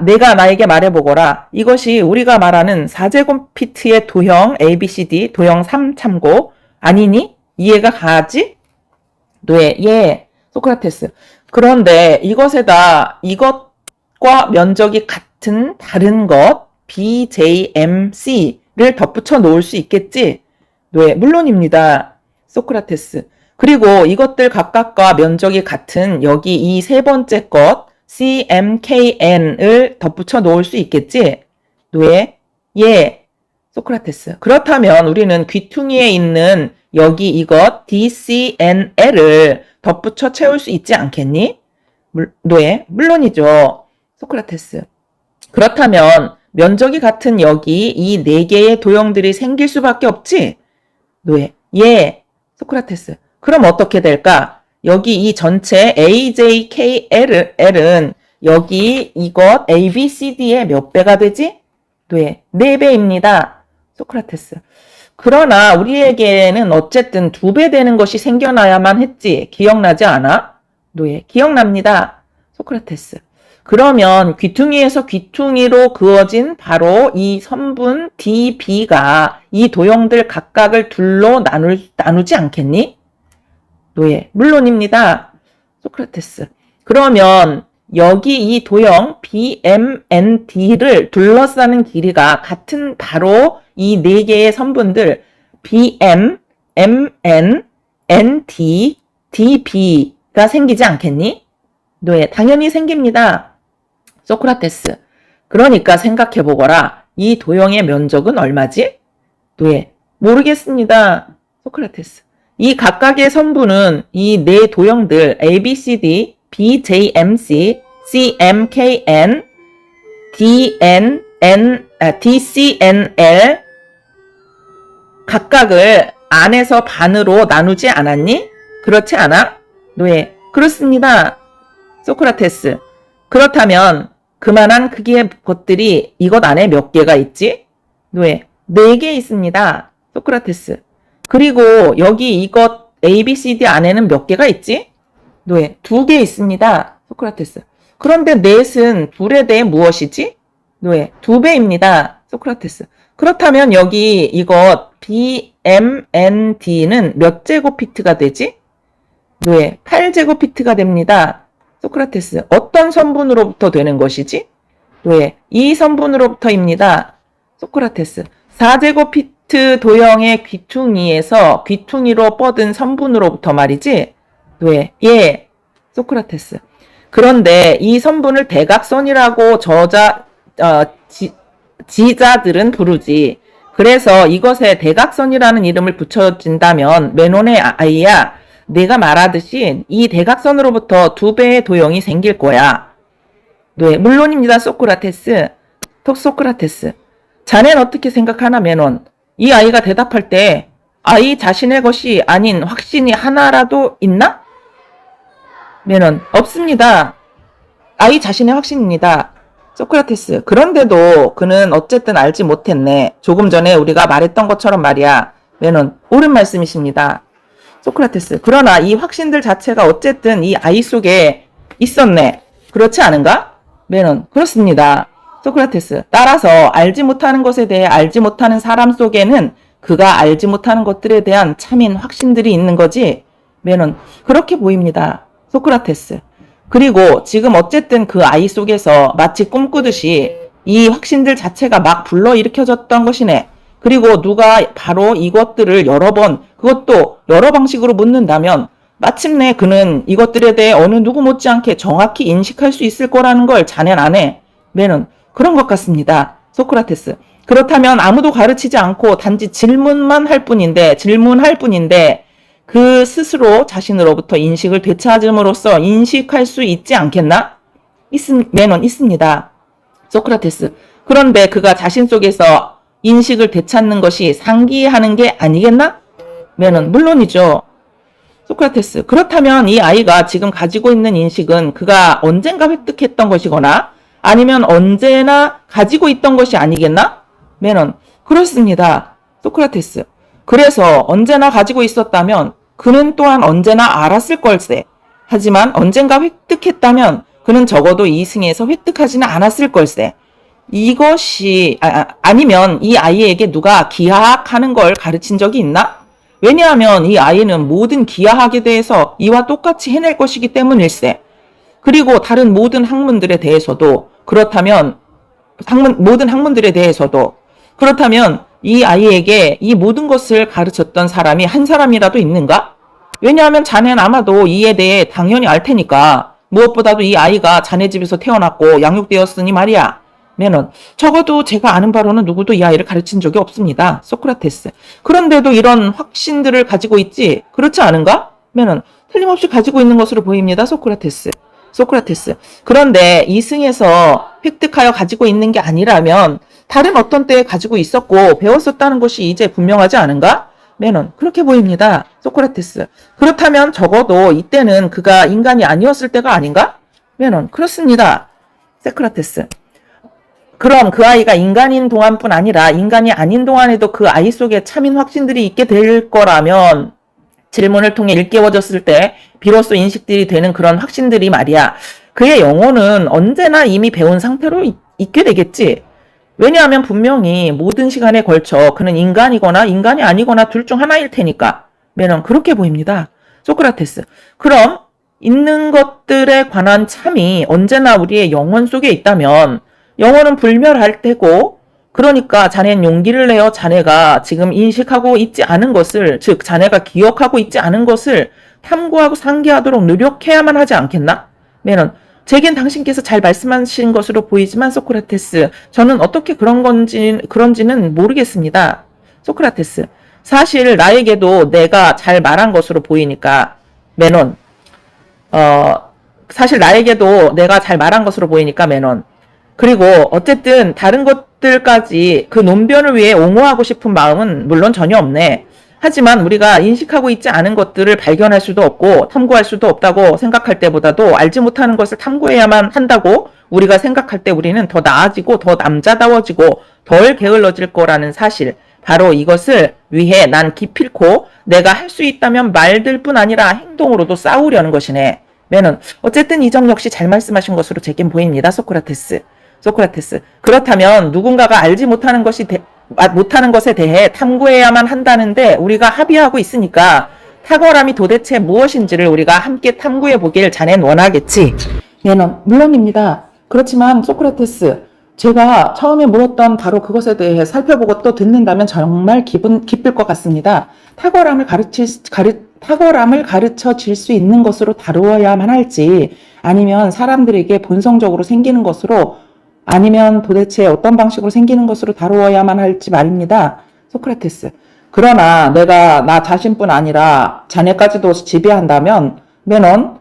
내가 나에게 말해보거라. 이것이 우리가 말하는 4제곱피트의 도형 ABCD 도형 3 참고 아니니? 이해가 가지? 네, 예. 소크라테스. 그런데 이것과 면적이 같은 다른 것 BJMC를 덧붙여 놓을 수 있겠지? 네, 물론입니다. 소크라테스. 그리고 이것들 각각과 면적이 같은 여기 이 세 번째 것 CMKN을 덧붙여 놓을 수 있겠지? 네, 예. 소크라테스. 그렇다면 우리는 귀퉁이에 있는 여기 이것 DCNL을 덧붙여 채울 수 있지 않겠니? 노예, 물론이죠. 소크라테스. 그렇다면 면적이 같은 여기 이 네 개의 도형들이 생길 수밖에 없지? 노예, 예. 소크라테스. 그럼 어떻게 될까? 여기 이 전체 AJKL은 여기 이것 ABCD의 몇 배가 되지? 노예, 4배입니다. 소크라테스. 그러나 우리에게는 어쨌든 2배 되는 것이 생겨나야만 했지. 기억나지 않아? 노예, 기억납니다. 소크라테스. 그러면 귀퉁이에서 귀퉁이로 그어진 바로 이 선분 DB가 이 도형들 각각을 둘로 나누지 않겠니? 노예, 물론입니다. 소크라테스. 그러면 여기 이 도형 BMND를 둘러싸는 길이가 같은 바로 이 네 개의 선분들 BM, MN, ND, DB가 생기지 않겠니? 노예, 당연히 생깁니다. 소크라테스. 그러니까 생각해보거라. 이 도형의 면적은 얼마지? 노예, 모르겠습니다. 소크라테스. 이 각각의 선분은 이 네 도형들 ABCD, BJMC, CMKN, DCNL 각각을 안에서 반으로 나누지 않았니? 그렇지 않아? 노예, 그렇습니다. 소크라테스. 그렇다면 그만한 크기의 것들이 이것 안에 몇 개가 있지? 노예, 4개 있습니다. 소크라테스. 그리고 여기 이것 ABCD 안에는 몇 개가 있지? 노예, 2개 있습니다. 소크라테스. 그런데 넷은 둘에 대해 무엇이지? 노예, 2배입니다. 소크라테스. 그렇다면 여기 이것 BMND는 몇 제곱피트가 되지? 노예, 8제곱피트가 됩니다. 소크라테스. 어떤 선분으로부터 되는 것이지? 노예, 이 선분으로부터입니다. 소크라테스. 4제곱피트 도형의 귀퉁이에서 귀퉁이로 뻗은 선분으로부터 말이지? 노예, 예. 소크라테스. 그런데 이 선분을 대각선이라고 지자들은 부르지. 그래서 이것에 대각선이라는 이름을 붙여진다면 메논의 아이야, 내가 말하듯이 이 대각선으로부터 2배의 도형이 생길 거야. 네, 물론입니다. 소크라테스. 소크라테스. 자넨 어떻게 생각하나, 메논? 이 아이가 대답할 때 아이 자신의 것이 아닌 확신이 하나라도 있나? 메논, 없습니다. 아이 자신의 확신입니다. 소크라테스. 그런데도 그는 어쨌든 알지 못했네. 조금 전에 우리가 말했던 것처럼 말이야. 메논, 옳은 말씀이십니다. 소크라테스. 그러나 이 확신들 자체가 어쨌든 이 아이 속에 있었네. 그렇지 않은가? 메논, 그렇습니다. 소크라테스. 따라서 알지 못하는 것에 대해 알지 못하는 사람 속에는 그가 알지 못하는 것들에 대한 참인 확신들이 있는 거지. 메논, 그렇게 보입니다. 소크라테스. 그리고 지금 어쨌든 그 아이 속에서 마치 꿈꾸듯이 이 확신들 자체가 막 불러일으켜졌던 것이네. 그리고 누가 바로 이것들을 여러 번, 그것도 여러 방식으로 묻는다면 마침내 그는 이것들에 대해 어느 누구 못지않게 정확히 인식할 수 있을 거라는 걸 자넨 안 해. 메논, 그런 것 같습니다. 소크라테스. 그렇다면 아무도 가르치지 않고 단지 질문할 뿐인데 그 스스로 자신으로부터 인식을 되찾음으로써 인식할 수 있지 않겠나? 메논, 있습니다. 소크라테스. 그런데 그가 자신 속에서 인식을 되찾는 것이 상기하는 게 아니겠나? 메논, 물론이죠. 소크라테스. 그렇다면 이 아이가 지금 가지고 있는 인식은 그가 언젠가 획득했던 것이거나 아니면 언제나 가지고 있던 것이 아니겠나? 메논, 그렇습니다. 소크라테스. 그래서 언제나 가지고 있었다면 그는 또한 언제나 알았을 걸세. 하지만 언젠가 획득했다면 그는 적어도 이 승에서 획득하지는 않았을 걸세. 이것이 아니면 이 아이에게 누가 기하학하는 걸 가르친 적이 있나? 왜냐하면 이 아이는 모든 기하학에 대해서 이와 똑같이 해낼 것이기 때문일세. 그리고 다른 모든 학문들에 대해서도 모든 학문들에 대해서도 그렇다면 이 아이에게 이 모든 것을 가르쳤던 사람이 한 사람이라도 있는가? 왜냐하면 자네는 아마도 이에 대해 당연히 알 테니까. 무엇보다도 이 아이가 자네 집에서 태어났고 양육되었으니 말이야. 면은 적어도 제가 아는 바로는 누구도 이 아이를 가르친 적이 없습니다. 소크라테스. 그런데도 이런 확신들을 가지고 있지 그렇지 않은가? 면은 틀림없이 가지고 있는 것으로 보입니다. 소크라테스. 그런데 이승에서 획득하여 가지고 있는 게 아니라면 다른 어떤 때에 가지고 있었고 배웠었다는 것이 이제 분명하지 않은가? 메논 그렇게 보입니다. 소크라테스. 그렇다면 적어도 이때는 그가 인간이 아니었을 때가 아닌가? 메논 그렇습니다. 소크라테스. 그럼 그 아이가 인간인 동안뿐 아니라 인간이 아닌 동안에도 그 아이 속에 참인 확신들이 있게 될 거라면 질문을 통해 일깨워졌을 때 비로소 인식들이 되는 그런 확신들이 말이야. 그의 영혼은 언제나 이미 배운 상태로 있게 되겠지. 왜냐하면 분명히 모든 시간에 걸쳐 그는 인간이거나 인간이 아니거나 둘 중 하나일 테니까. 메논 그렇게 보입니다. 소크라테스. 그럼 있는 것들에 관한 참이 언제나 우리의 영혼 속에 있다면 영혼은 불멸할 테고 그러니까 자네는 용기를 내어 자네가 지금 인식하고 있지 않은 것을 즉 자네가 기억하고 있지 않은 것을 탐구하고 상기하도록 노력해야만 하지 않겠나? 메논 제겐 당신께서 잘 말씀하신 것으로 보이지만 소크라테스 저는 어떻게 그런지는 모르겠습니다. 소크라테스 사실 나에게도 내가 잘 말한 것으로 보이니까 메논 사실 나에게도 내가 잘 말한 것으로 보이니까 메논 그리고 어쨌든 다른 것들까지 그 논변을 위해 옹호하고 싶은 마음은 물론 전혀 없네. 하지만 우리가 인식하고 있지 않은 것들을 발견할 수도 없고 탐구할 수도 없다고 생각할 때보다도 알지 못하는 것을 탐구해야만 한다고 우리가 생각할 때 우리는 더 나아지고 더 남자다워지고 덜 게을러질 거라는 사실. 바로 이것을 위해 난 기필코 내가 할 수 있다면 말들뿐 아니라 행동으로도 싸우려는 것이네. 메논 어쨌든 이 점 역시 잘 말씀하신 것으로 제겐 보입니다. 소크라테스. 그렇다면 누군가가 알지 못하는 것에 대해 탐구해야만 한다는데 우리가 합의하고 있으니까 탁월함이 도대체 무엇인지를 우리가 함께 탐구해 보길 자넨 원하겠지. 메논 물론입니다. 그렇지만 소크라테스 제가 처음에 물었던 바로 그것에 대해 살펴보고 또 듣는다면 정말 기쁠 것 같습니다. 탁월함을 가르쳐 질 수 있는 것으로 다루어야만 할지 아니면 사람들에게 본성적으로 생기는 것으로 아니면 도대체 어떤 방식으로 생기는 것으로 다루어야만 할지 말입니다. 소크라테스. 그러나 내가 나 자신뿐 아니라 자네까지도 지배한다면 메논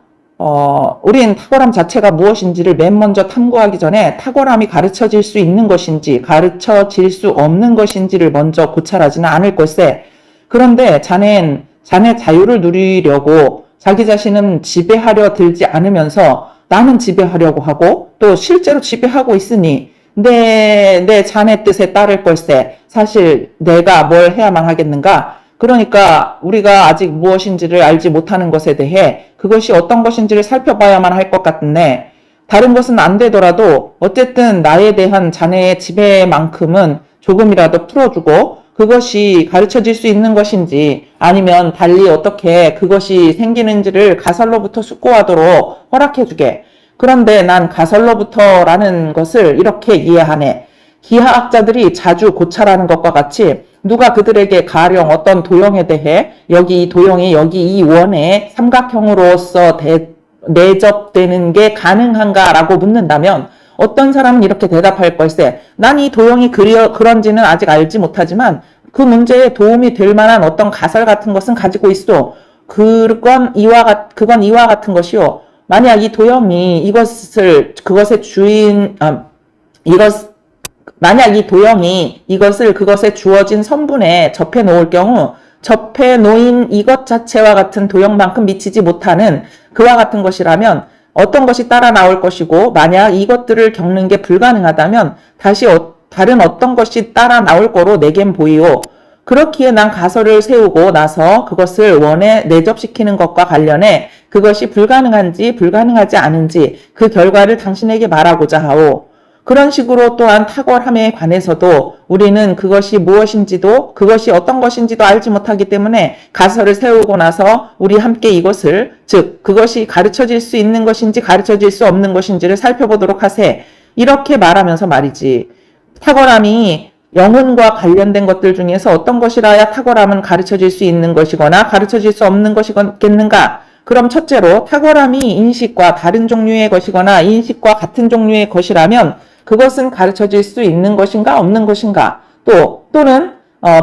우린 탁월함 자체가 무엇인지를 맨 먼저 탐구하기 전에 탁월함이 가르쳐질 수 있는 것인지 가르쳐질 수 없는 것인지를 먼저 고찰하지는 않을 걸세. 그런데 자네 자유를 누리려고 자기 자신은 지배하려 들지 않으면서 나는 지배하려고 하고 또 실제로 지배하고 있으니 내 자네 뜻에 따를 걸세. 사실 내가 뭘 해야만 하겠는가? 그러니까 우리가 아직 무엇인지를 알지 못하는 것에 대해 그것이 어떤 것인지를 살펴봐야만 할 것 같네. 다른 것은 안 되더라도 어쨌든 나에 대한 자네의 지배만큼은 조금이라도 풀어주고 그것이 가르쳐질 수 있는 것인지 아니면 달리 어떻게 그것이 생기는지를 가설로부터 숙고하도록 허락해주게. 그런데 난 가설로부터라는 것을 이렇게 이해하네. 기하학자들이 자주 고찰하는 것과 같이 누가 그들에게 가령 어떤 도형에 대해 여기 이 도형이 여기 이 원의 삼각형으로서 내접되는 게 가능한가라고 묻는다면 어떤 사람은 이렇게 대답할 걸세. 난 이 도형이 그런지는 아직 알지 못하지만 그 문제에 도움이 될 만한 어떤 가설 같은 것은 가지고 있어. 그건 이와 같은 것이요. 만약 이 도형이 만약 이 도형이 이것을 그것에 주어진 선분에 접해 놓을 경우 접해 놓인 이것 자체와 같은 도형만큼 미치지 못하는 그와 같은 것이라면 어떤 것이 따라 나올 것이고 만약 이것들을 겪는 게 불가능하다면 다시 다른 어떤 것이 따라 나올 거로 내겐 보이오. 그렇기에 난 가설을 세우고 나서 그것을 원에 내접시키는 것과 관련해 그것이 불가능한지 불가능하지 않은지 그 결과를 당신에게 말하고자 하오. 그런 식으로 또한 탁월함에 관해서도 우리는 그것이 무엇인지도 그것이 어떤 것인지도 알지 못하기 때문에 가설을 세우고 나서 우리 함께 이것을 즉 그것이 가르쳐질 수 있는 것인지 가르쳐질 수 없는 것인지를 살펴보도록 하세. 이렇게 말하면서 말이지. 탁월함이 영혼과 관련된 것들 중에서 어떤 것이라야 탁월함은 가르쳐질 수 있는 것이거나 가르쳐질 수 없는 것이겠는가? 그럼 첫째로 탁월함이 인식과 다른 종류의 것이거나 인식과 같은 종류의 것이라면 그것은 가르쳐질 수 있는 것인가 없는 것인가, 또는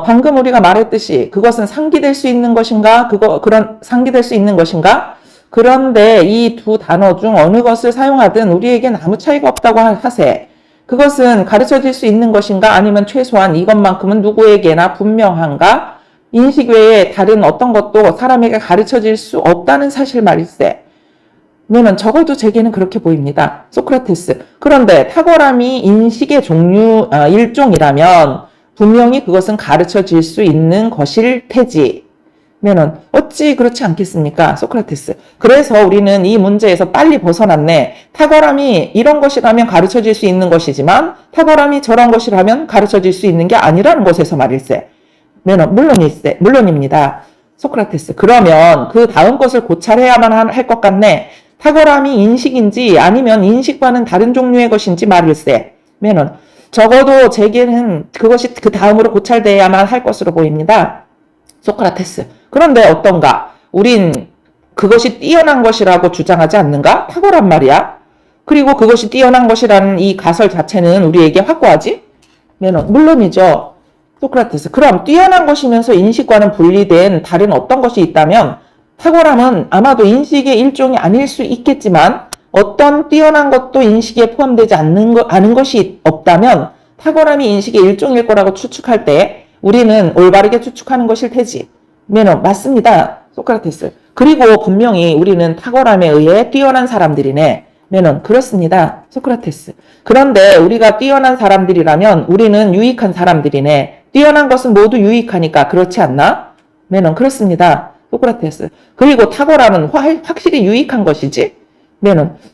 방금 우리가 말했듯이 그것은 상기될 수 있는 것인가, 그런 상기될 수 있는 것인가. 그런데 이 두 단어 중 어느 것을 사용하든 우리에겐 아무 차이가 없다고 하세. 그것은 가르쳐질 수 있는 것인가, 아니면 최소한 이것만큼은 누구에게나 분명한가, 인식 외에 다른 어떤 것도 사람에게 가르쳐질 수 없다는 사실 말일세. 는 적어도 제게는 그렇게 보입니다. 소크라테스. 그런데 탁월함이 인식의 일종이라면 분명히 그것은 가르쳐질 수 있는 것일 테지. 면은 어찌 그렇지 않겠습니까? 소크라테스. 그래서 우리는 이 문제에서 빨리 벗어났네. 탁월함이 이런 것이라면 가르쳐질 수 있는 것이지만 탁월함이 저런 것이라면 가르쳐질 수 있는 게 아니라는 것에서 말일세. 면은 물론입니다. 소크라테스. 그러면 그 다음 것을 고찰해야만 할 것 같네. 탁월함이 인식인지 아니면 인식과는 다른 종류의 것인지 말일세. 면은 적어도 제게는 그것이 그 다음으로 고찰되어야만 할 것으로 보입니다. 소크라테스. 그런데 어떤가? 우린 그것이 뛰어난 것이라고 주장하지 않는가? 탁월한 말이야. 그리고 그것이 뛰어난 것이라는 이 가설 자체는 우리에게 확고하지? 면은 물론이죠. 소크라테스. 그럼 뛰어난 것이면서 인식과는 분리된 다른 어떤 것이 있다면 탁월함은 아마도 인식의 일종이 아닐 수 있겠지만 어떤 뛰어난 것도 인식에 포함되지 않은 것이 없다면 탁월함이 인식의 일종일 거라고 추측할 때 우리는 올바르게 추측하는 것일 테지. 맞습니다. 소크라테스. 그리고 분명히 우리는 탁월함에 의해 뛰어난 사람들이네. 그렇습니다. 소크라테스. 그런데 우리가 뛰어난 사람들이라면 우리는 유익한 사람들이네. 뛰어난 것은 모두 유익하니까 그렇지 않나? 그렇습니다. 소크라테스. 그리고 탁월함은 확실히 유익한 것이지?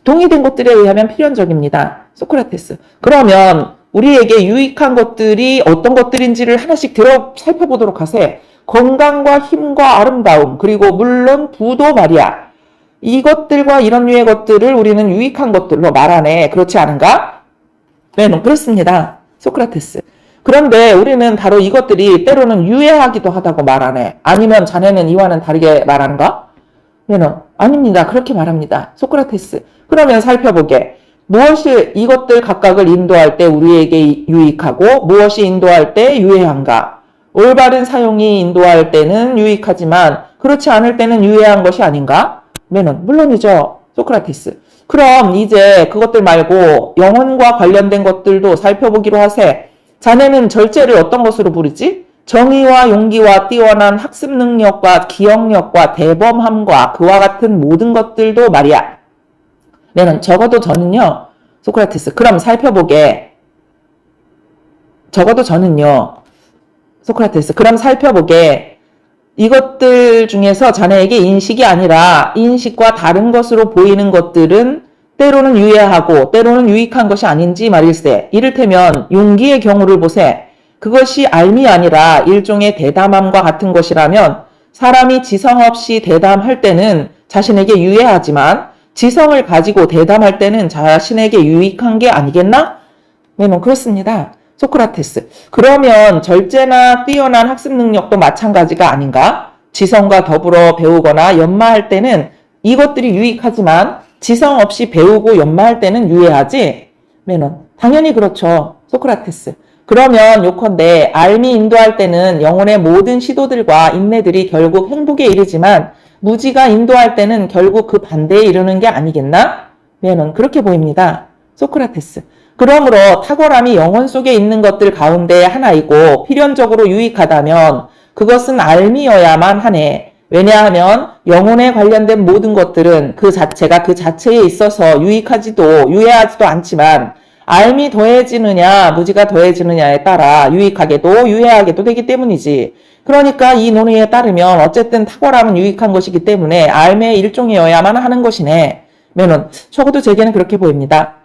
동의된 것들에 의하면 필연적입니다. 소크라테스. 그러면 우리에게 유익한 것들이 어떤 것들인지를 하나씩 살펴보도록 하세. 건강과 힘과 아름다움, 그리고 물론 부도 말이야. 이것들과 이런 류의 것들을 우리는 유익한 것들로 말하네. 그렇지 않은가? 그렇습니다. 소크라테스. 그런데 우리는 바로 이것들이 때로는 유해하기도 하다고 말하네. 아니면 자네는 이와는 다르게 말하는가? 아닙니다. 그렇게 말합니다. 소크라테스. 그러면 살펴보게. 무엇이 이것들 각각을 인도할 때 우리에게 유익하고 무엇이 인도할 때 유해한가? 올바른 사용이 인도할 때는 유익하지만 그렇지 않을 때는 유해한 것이 아닌가? 물론이죠. 소크라테스. 그럼 이제 그것들 말고 영혼과 관련된 것들도 살펴보기로 하세. 자네는 절제를 어떤 것으로 부르지? 정의와 용기와 뛰어난 학습 능력과 기억력과 대범함과 그와 같은 모든 것들도 말이야. 적어도 저는요. 소크라테스. 그럼 살펴보게. 적어도 저는요. 소크라테스. 그럼 살펴보게. 이것들 중에서 자네에게 인식이 아니라 인식과 다른 것으로 보이는 것들은 때로는 유해하고 때로는 유익한 것이 아닌지 말일세. 이를테면 용기의 경우를 보세. 그것이 알미 아니라 일종의 대담함과 같은 것이라면 사람이 지성 없이 대담할 때는 자신에게 유해하지만 지성을 가지고 대담할 때는 자신에게 유익한 게 아니겠나? 그렇습니다. 소크라테스. 그러면 절제나 뛰어난 학습 능력도 마찬가지가 아닌가? 지성과 더불어 배우거나 연마할 때는 이것들이 유익하지만 지성 없이 배우고 연마할 때는 유해하지? 당연히 그렇죠. 소크라테스. 그러면 요컨대 알미 인도할 때는 영혼의 모든 시도들과 인내들이 결국 행복에 이르지만 무지가 인도할 때는 결국 그 반대에 이르는 게 아니겠나? 그렇게 보입니다. 소크라테스. 그러므로 탁월함이 영혼 속에 있는 것들 가운데 하나이고 필연적으로 유익하다면 그것은 알미여야만 하네. 왜냐하면 영혼에 관련된 모든 것들은 그 자체가 그 자체에 있어서 유해하지도 않지만 알미 더해지느냐 무지가 더해지느냐에 따라 유익하게도 유해하게도 되기 때문이지. 그러니까 이 논의에 따르면 어쨌든 탁월함은 유익한 것이기 때문에 알미의 일종이어야만 하는 것이네. 적어도 제게는 그렇게 보입니다.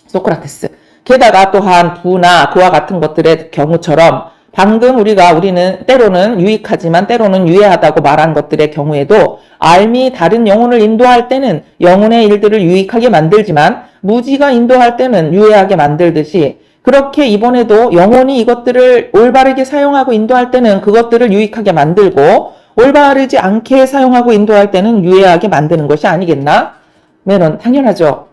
소크라테스. 게다가 또한 부나 그와 같은 것들의 경우처럼 방금 우리는 때로는 유익하지만 때로는 유해하다고 말한 것들의 경우에도 알미 다른 영혼을 인도할 때는 영혼의 일들을 유익하게 만들지만 무지가 인도할 때는 유해하게 만들듯이 그렇게 이번에도 영혼이 이것들을 올바르게 사용하고 인도할 때는 그것들을 유익하게 만들고 올바르지 않게 사용하고 인도할 때는 유해하게 만드는 것이 아니겠나? 당연하죠.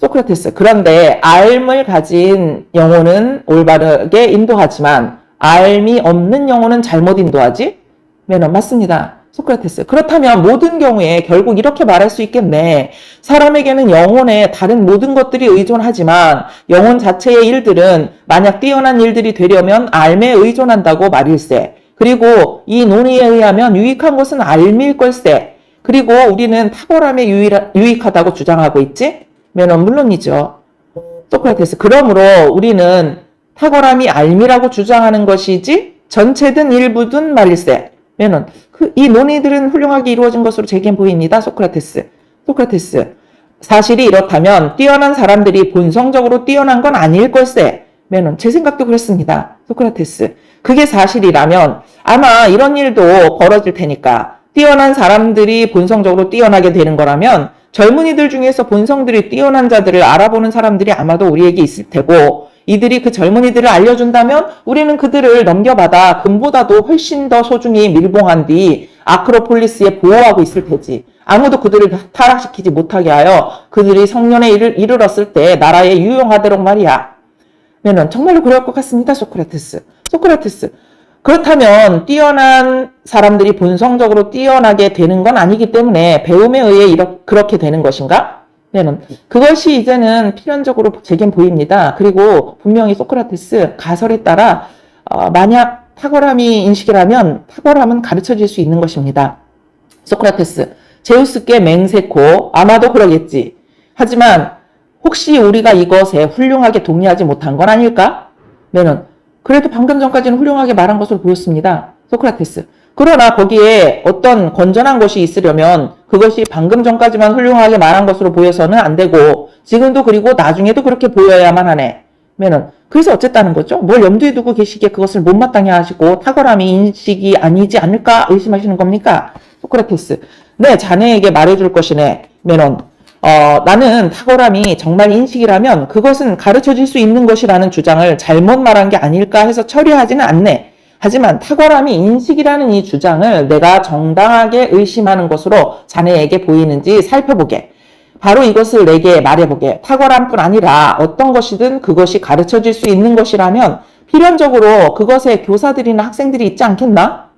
소크라테스. 그런데 알 가진 영혼은 올바르게 인도하지만 알이 없는 영혼은 잘못 인도하지? 메논 맞습니다. 소크라테스. 그렇다면 모든 경우에 결국 이렇게 말할 수 있겠네. 사람에게는 영혼에 다른 모든 것들이 의존하지만 영혼 자체의 일들은 만약 뛰어난 일들이 되려면 알에 의존한다고 말일세. 그리고 이 논의에 의하면 유익한 것은 알밀 걸세. 그리고 우리는 탁월함에 유익하다고 주장하고 있지? 메논 물론이죠. 소크라테스. 그러므로 우리는 탁월함이 알미라고 주장하는 것이지 전체든 일부든 말일세. 메논. 이 논의들은 훌륭하게 이루어진 것으로 제겐 보입니다. 소크라테스. 소크라테스. 사실이 이렇다면 뛰어난 사람들이 본성적으로 뛰어난 건 아닐 걸세. 메논. 제 생각도 그렇습니다. 소크라테스. 그게 사실이라면 아마 이런 일도 벌어질 테니까 뛰어난 사람들이 본성적으로 뛰어나게 되는 거라면 젊은이들 중에서 본성들이 뛰어난 자들을 알아보는 사람들이 아마도 우리에게 있을 테고 이들이 그 젊은이들을 알려준다면 우리는 그들을 넘겨받아 금보다도 훨씬 더 소중히 밀봉한 뒤 아크로폴리스에 보호하고 있을 테지. 아무도 그들을 타락시키지 못하게 하여 그들이 성년에 이르렀을 때 나라에 유용하도록 말이야. 메논. 정말로 그럴 것 같습니다. 소크라테스. 소크라테스. 그렇다면 뛰어난 사람들이 본성적으로 뛰어나게 되는 건 아니기 때문에 배움에 의해 그렇게 되는 것인가? 메논. 그것이 이제는 필연적으로 제겐 보입니다. 그리고 분명히 소크라테스 가설에 따라 만약 탁월함이 인식이라면 탁월함은 가르쳐질 수 있는 것입니다. 소크라테스. 제우스께 맹세코 아마도 그러겠지. 하지만 혹시 우리가 이것에 훌륭하게 동의하지 못한 건 아닐까? 메논. 그래도 방금 전까지는 훌륭하게 말한 것으로 보였습니다. 소크라테스. 그러나 거기에 어떤 건전한 것이 있으려면 그것이 방금 전까지만 훌륭하게 말한 것으로 보여서는 안 되고 지금도 그리고 나중에도 그렇게 보여야만 하네. 메논. 그래서 어쨌다는 거죠? 뭘 염두에 두고 계시기에 그것을 못마땅해 하시고 탁월함이 인식이 아니지 않을까 의심하시는 겁니까? 소크라테스. 네, 자네에게 말해줄 것이네. 메논. 나는 탁월함이 정말 인식이라면 그것은 가르쳐질 수 있는 것이라는 주장을 잘못 말한 게 아닐까 해서 처리하지는 않네. 하지만 탁월함이 인식이라는 이 주장을 내가 정당하게 의심하는 것으로 자네에게 보이는지 살펴보게. 바로 이것을 내게 말해보게. 탁월함뿐 아니라 어떤 것이든 그것이 가르쳐질 수 있는 것이라면 필연적으로 그것에 교사들이나 학생들이 있지 않겠나?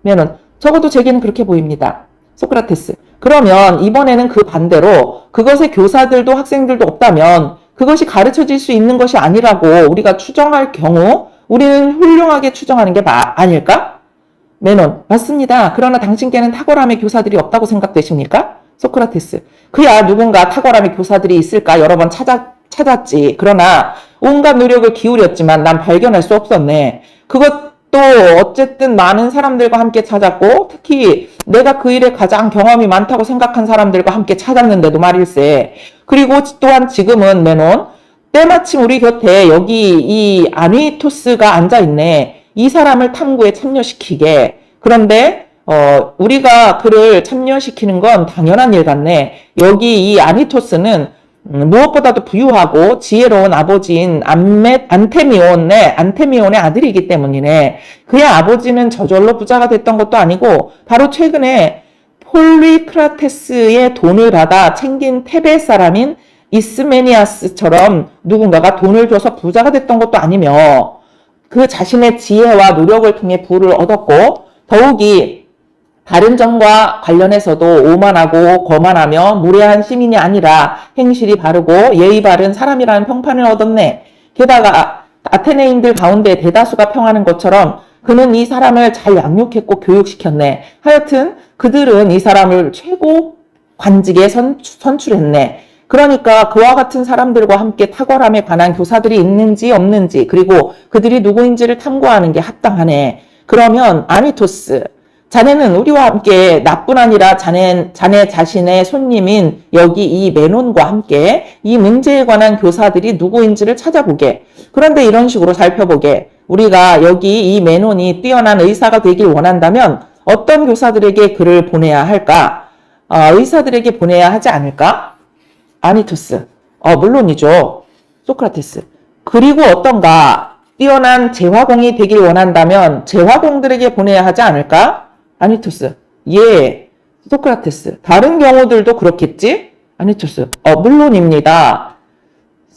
면은 적어도 제게는 그렇게 보입니다. 소크라테스. 그러면 이번에는 그 반대로 그것의 교사들도 학생들도 없다면 그것이 가르쳐질 수 있는 것이 아니라고 우리가 추정할 경우 우리는 훌륭하게 추정하는 게 아닐까? 메논. 맞습니다. 그러나 당신께는 탁월함의 교사들이 없다고 생각되십니까? 소크라테스. 그야 누군가 탁월함의 교사들이 있을까 여러 번 찾았지. 그러나 온갖 노력을 기울였지만 난 발견할 수 없었네. 그것도 어쨌든 많은 사람들과 함께 찾았고 특히 내가 그 일에 가장 경험이 많다고 생각한 사람들과 함께 찾았는데도 말일세. 그리고 또한 지금은 메논. 때마침 우리 곁에 여기 이 아니토스가 앉아있네. 이 사람을 탐구에 참여시키게. 그런데 우리가 그를 참여시키는 건 당연한 일 같네. 여기 이 아니토스는 무엇보다도 부유하고 지혜로운 아버지인 안테미온의 아들이기 때문이네. 그의 아버지는 저절로 부자가 됐던 것도 아니고 바로 최근에 폴리크라테스의 돈을 받아 챙긴 테베 사람인 이스메니아스처럼 누군가가 돈을 줘서 부자가 됐던 것도 아니며 그 자신의 지혜와 노력을 통해 부를 얻었고 더욱이 다른 점과 관련해서도 오만하고 거만하며 무례한 시민이 아니라 행실이 바르고 예의 바른 사람이라는 평판을 얻었네. 게다가 아테네인들 가운데 대다수가 평하는 것처럼 그는 이 사람을 잘 양육했고 교육시켰네. 하여튼 그들은 이 사람을 최고 관직에 선출했네. 그러니까 그와 같은 사람들과 함께 탁월함에 관한 교사들이 있는지 없는지 그리고 그들이 누구인지를 탐구하는 게 합당하네. 그러면 아니토스, 자네는 우리와 함께 나뿐 아니라 자네 자신의 손님인 여기 이 메논과 함께 이 문제에 관한 교사들이 누구인지를 찾아보게. 그런데 이런 식으로 살펴보게. 우리가 여기 이 메논이 뛰어난 의사가 되길 원한다면 어떤 교사들에게 그를 보내야 할까? 의사들에게 보내야 하지 않을까? 아니토스. 물론이죠. 소크라테스. 그리고 어떤가? 뛰어난 재화공이 되길 원한다면 재화공들에게 보내야 하지 않을까? 아니토스. 소크라테스. 다른 경우들도 그렇겠지? 아니토스. 물론입니다.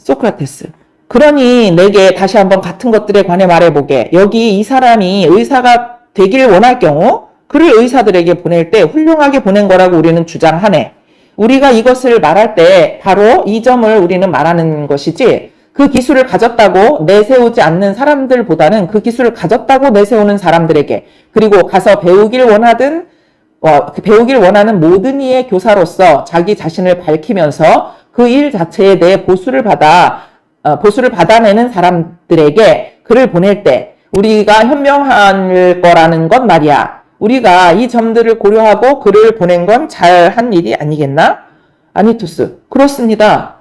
소크라테스. 그러니 내게 다시 한번 같은 것들에 관해 말해보게. 여기 이 사람이 의사가 되길 원할 경우 그를 의사들에게 보낼 때 훌륭하게 보낸 거라고 우리는 주장하네. 우리가 이것을 말할 때 바로 이 점을 우리는 말하는 것이지, 그 기술을 가졌다고 내세우지 않는 사람들보다는 그 기술을 가졌다고 내세우는 사람들에게, 그리고 가서 배우길 원하는 모든 이의 교사로서 자기 자신을 밝히면서 그 일 자체에 대해 보수를 받아내는 사람들에게 그를 보낼 때 우리가 현명할 거라는 것 말이야. 우리가 이 점들을 고려하고 그를 보낸 건 잘한 일이 아니겠나? 아니투스. 그렇습니다.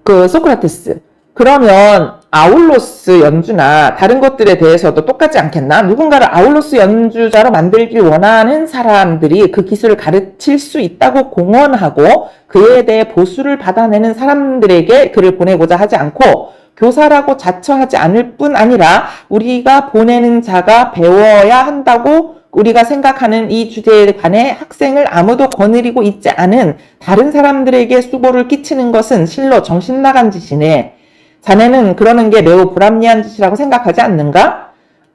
소크라테스. 그러면 아울로스 연주나 다른 것들에 대해서도 똑같지 않겠나? 누군가를 아울로스 연주자로 만들길 원하는 사람들이 그 기술을 가르칠 수 있다고 공언하고 그에 대해 보수를 받아내는 사람들에게 그를 보내고자 하지 않고 교사라고 자처하지 않을 뿐 아니라 우리가 보내는 자가 배워야 한다고 우리가 생각하는 이 주제에 관해 학생을 아무도 거느리고 있지 않은 다른 사람들에게 수고를 끼치는 것은 실로 정신 나간 짓이네. 자네는 그러는 게 매우 불합리한 짓이라고 생각하지 않는가?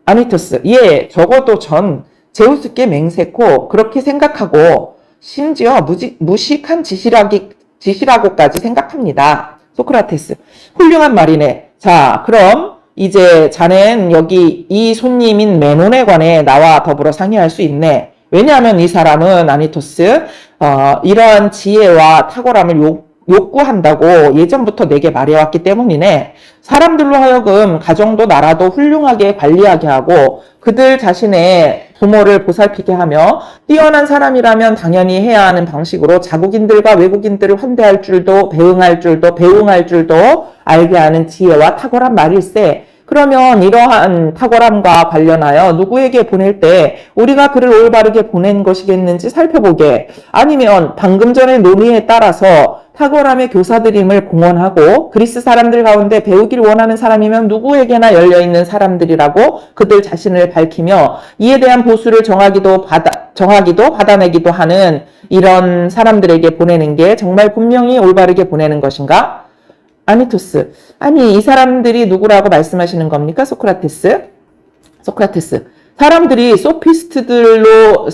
아니토스. 예, 적어도 전 제우스께 맹세코 그렇게 생각하고 심지어 무식한 짓이라고까지 생각합니다. 소크라테스. 훌륭한 말이네. 자, 그럼 이제 자넨 여기 이 손님인 메논에 관해 나와 더불어 상의할 수 있네. 왜냐하면 이 사람은 아니토스 이러한 지혜와 탁월함을 욕구한다고 예전부터 내게 말해왔기 때문이네. 사람들로 하여금 가정도 나라도 훌륭하게 관리하게 하고 그들 자신의 부모를 보살피게 하며 뛰어난 사람이라면 당연히 해야 하는 방식으로 자국인들과 외국인들을 환대할 줄도 배웅할 줄도 알게 하는 지혜와 탁월한 말일세. 그러면 이러한 탁월함과 관련하여 누구에게 보낼 때 우리가 그를 올바르게 보낸 것이겠는지 살펴보게. 아니면 방금 전의 논의에 따라서 탁월함의 교사들임을 공언하고 그리스 사람들 가운데 배우길 원하는 사람이면 누구에게나 열려있는 사람들이라고 그들 자신을 밝히며 이에 대한 보수를 정하기도 받아내기도 하는 이런 사람들에게 보내는 게 정말 분명히 올바르게 보내는 것인가? 아니토스. 아니, 이 사람들이 누구라고 말씀하시는 겁니까? 소크라테스. 사람들이 소피스트들로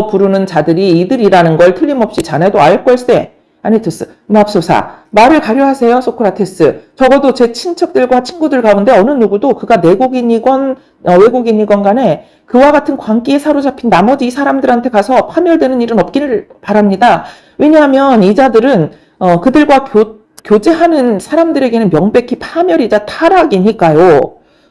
부르는 자들이 이들이라는 걸 틀림없이 자네도 알 걸세. 아니토스. 맙소사. 말을 가려하세요, 소크라테스. 적어도 제 친척들과 친구들 가운데 어느 누구도 그가 내국인이건 외국인이건 간에 그와 같은 광기에 사로잡힌 나머지 이 사람들한테 가서 파멸되는 일은 없기를 바랍니다. 왜냐하면 이 자들은 그들과 교제하는 사람들에게는 명백히 파멸이자 타락이니까요.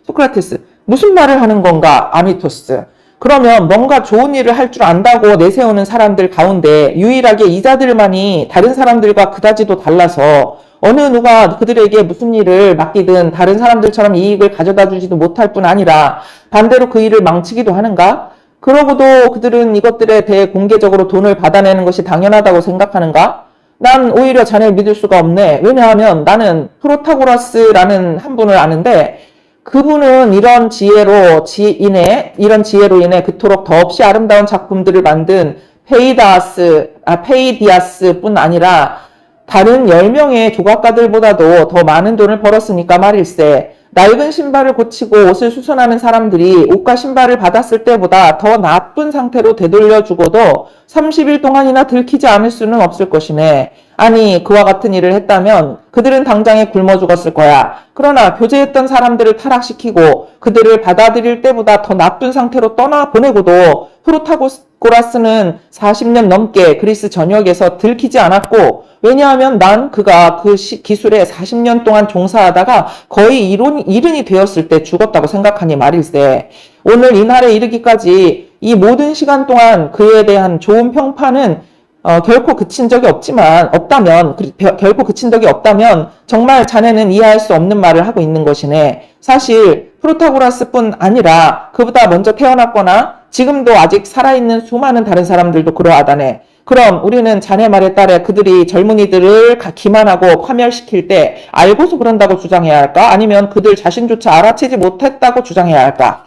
소크라테스. 무슨 말을 하는 건가? 아미토스. 그러면 뭔가 좋은 일을 할 줄 안다고 내세우는 사람들 가운데 유일하게 이 자들만이 다른 사람들과 그다지도 달라서 어느 누가 그들에게 무슨 일을 맡기든 다른 사람들처럼 이익을 가져다 주지도 못할 뿐 아니라 반대로 그 일을 망치기도 하는가? 그러고도 그들은 이것들에 대해 공개적으로 돈을 받아내는 것이 당연하다고 생각하는가? 난 오히려 자네를 믿을 수가 없네. 왜냐하면 나는 프로타고라스라는 한 분을 아는데 그분은 이런 지혜로 인해 그토록 더없이 아름다운 작품들을 만든 페이디아스 뿐 아니라 다른 10명의 조각가들보다도 더 많은 돈을 벌었으니까 말일세. 낡은 신발을 고치고 옷을 수선하는 사람들이 옷과 신발을 받았을 때보다 더 나쁜 상태로 되돌려주고도 30일 동안이나 들키지 않을 수는 없을 것이네. 아니, 그와 같은 일을 했다면 그들은 당장에 굶어 죽었을 거야. 그러나 교제했던 사람들을 타락시키고 그들을 받아들일 때보다 더 나쁜 상태로 떠나보내고도 프로타고라스는 40년 넘게 그리스 전역에서 들키지 않았고, 왜냐하면 난 그가 그 기술에 40년 동안 종사하다가 거의 이른이 되었을 때 죽었다고 생각하니 말일세. 오늘 이날에 이르기까지 이 모든 시간 동안 그에 대한 좋은 평판은 결코 그친 적이 없다면 정말 자네는 이해할 수 없는 말을 하고 있는 것이네. 사실 프로타고라스뿐 아니라 그보다 먼저 태어났거나 지금도 아직 살아있는 수많은 다른 사람들도 그러하다네. 그럼 우리는 자네 말에 따라 그들이 젊은이들을 기만하고 파멸시킬 때 알고서 그런다고 주장해야 할까? 아니면 그들 자신조차 알아채지 못했다고 주장해야 할까?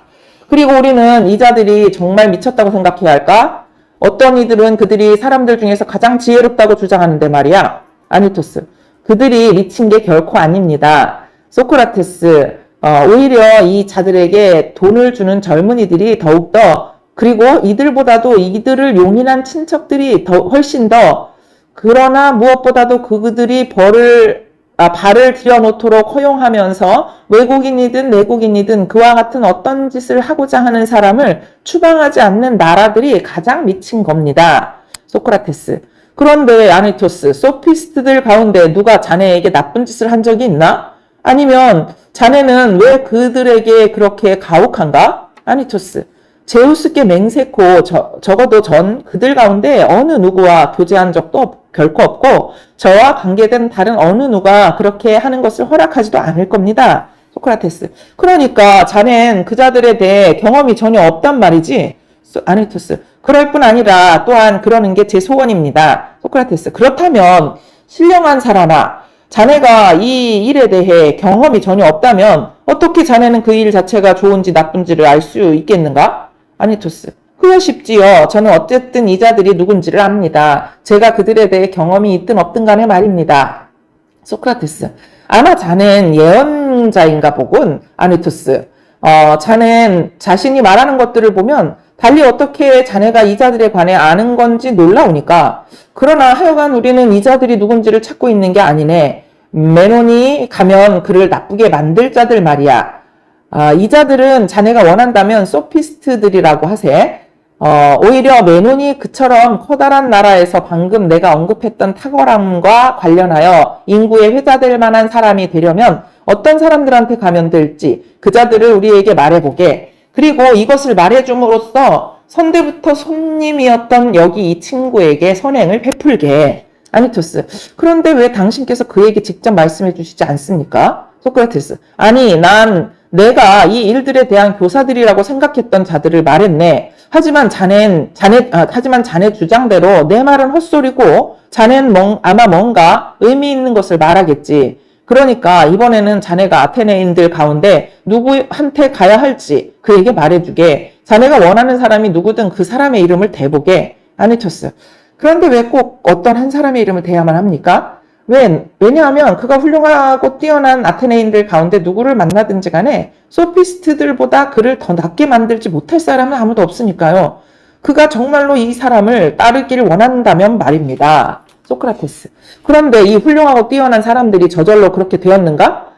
그리고 우리는 이 자들이 정말 미쳤다고 생각해야 할까? 어떤 이들은 그들이 사람들 중에서 가장 지혜롭다고 주장하는데 말이야. 아니토스. 그들이 미친 게 결코 아닙니다. 소크라테스, 오히려 이 자들에게 돈을 주는 젊은이들이 더욱더, 그리고 이들보다도 이들을 용인한 친척들이 훨씬 더, 그러나 무엇보다도 그들이 발을 들여놓도록 허용하면서 외국인이든 내국인이든 그와 같은 어떤 짓을 하고자 하는 사람을 추방하지 않는 나라들이 가장 미친 겁니다. 소크라테스. 그런데 아니토스, 소피스트들 가운데 누가 자네에게 나쁜 짓을 한 적이 있나? 아니면 자네는 왜 그들에게 그렇게 가혹한가? 아니토스. 제우스께 맹세코 적어도 전 그들 가운데 어느 누구와 교제한 적도 결코 없고 저와 관계된 다른 어느 누가 그렇게 하는 것을 허락하지도 않을 겁니다. 소크라테스. 그러니까 자넨 그 자들에 대해 경험이 전혀 없단 말이지. 아니토스. 그럴 뿐 아니라 또한 그러는 게 제 소원입니다. 소크라테스. 그렇다면 신령한 사람아, 자네가 이 일에 대해 경험이 전혀 없다면 어떻게 자네는 그 일 자체가 좋은지 나쁜지를 알 수 있겠는가? 아니토스. 그야 쉽지요. 저는 어쨌든 이 자들이 누군지를 압니다. 제가 그들에 대해 경험이 있든 없든 간에 말입니다. 소크라테스. 아마 자넨 예언자인가 보군. 아니토스. 자넨 자신이 말하는 것들을 보면 달리 어떻게 자네가 이 자들에 관해 아는 건지 놀라우니까. 그러나 하여간 우리는 이 자들이 누군지를 찾고 있는 게 아니네. 메논이 가면 그를 나쁘게 만들 자들 말이야. 이 자들은 자네가 원한다면 소피스트들이라고 하세. 오히려 메논이 그처럼 커다란 나라에서 방금 내가 언급했던 탁월함과 관련하여 인구에 회자될 만한 사람이 되려면 어떤 사람들한테 가면 될지 그 자들을 우리에게 말해보게. 그리고 이것을 말해줌으로써 선대부터 손님이었던 여기 이 친구에게 선행을 베풀게. 아니토스. 그런데 왜 당신께서 그에게 직접 말씀해 주시지 않습니까? 소크라테스. 아니, 내가 이 일들에 대한 교사들이라고 생각했던 자들을 말했네. 하지만 자네 주장대로 내 말은 헛소리고 자넨 아마 뭔가 의미 있는 것을 말하겠지. 그러니까 이번에는 자네가 아테네인들 가운데 누구한테 가야 할지 그에게 말해주게. 자네가 원하는 사람이 누구든 그 사람의 이름을 대보게. 아니토스. 그런데 왜 꼭 어떤 한 사람의 이름을 대야만 합니까? 왜냐하면 그가 훌륭하고 뛰어난 아테네인들 가운데 누구를 만나든지 간에 소피스트들보다 그를 더 낫게 만들지 못할 사람은 아무도 없으니까요. 그가 정말로 이 사람을 따르기를 원한다면 말입니다. 소크라테스. 그런데 이 훌륭하고 뛰어난 사람들이 저절로 그렇게 되었는가?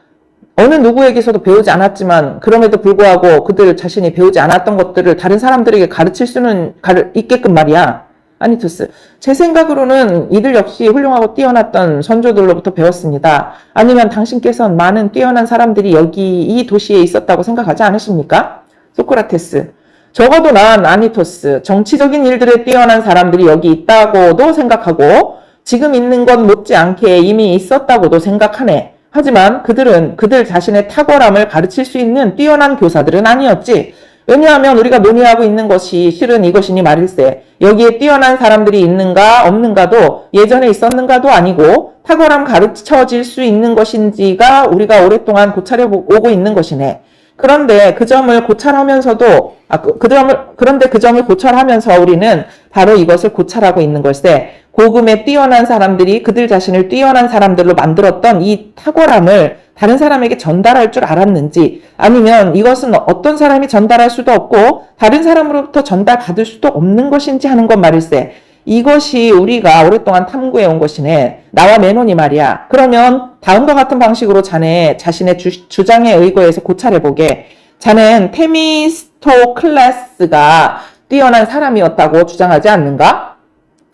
어느 누구에게서도 배우지 않았지만 그럼에도 불구하고 그들 자신이 배우지 않았던 것들을 다른 사람들에게 가르칠 수는 있게끔 말이야. 아니토스. 제 생각으로는 이들 역시 훌륭하고 뛰어났던 선조들로부터 배웠습니다. 아니면 당신께서는 많은 뛰어난 사람들이 여기 이 도시에 있었다고 생각하지 않으십니까? 소크라테스. 적어도 난 아니토스. 정치적인 일들에 뛰어난 사람들이 여기 있다고도 생각하고 지금 있는 것 못지않게 이미 있었다고도 생각하네. 하지만 그들 자신의 탁월함을 가르칠 수 있는 뛰어난 교사들은 아니었지. 왜냐하면 우리가 논의하고 있는 것이 실은 이것이니 말일세. 여기에 뛰어난 사람들이 있는가 없는가도 예전에 있었는가도 아니고 탁월함 가르쳐질 수 있는 것인지가 우리가 오랫동안 고찰해오고 있는 것이네. 그런데 그 점을 고찰하면서도 그런데 그 점을 고찰하면서 우리는 바로 이것을 고찰하고 있는 걸세. 고금에 뛰어난 사람들이 그들 자신을 뛰어난 사람들로 만들었던 이 탁월함을 다른 사람에게 전달할 줄 알았는지 아니면 이것은 어떤 사람이 전달할 수도 없고 다른 사람으로부터 전달받을 수도 없는 것인지 하는 것 말일세. 이것이 우리가 오랫동안 탐구해 온 것이네. 나와 메논이 말이야. 그러면 다음과 같은 방식으로 자네 자신의 주장에 의거해서 고찰해보게. 자네는 테미스토클레스가 뛰어난 사람이었다고 주장하지 않는가?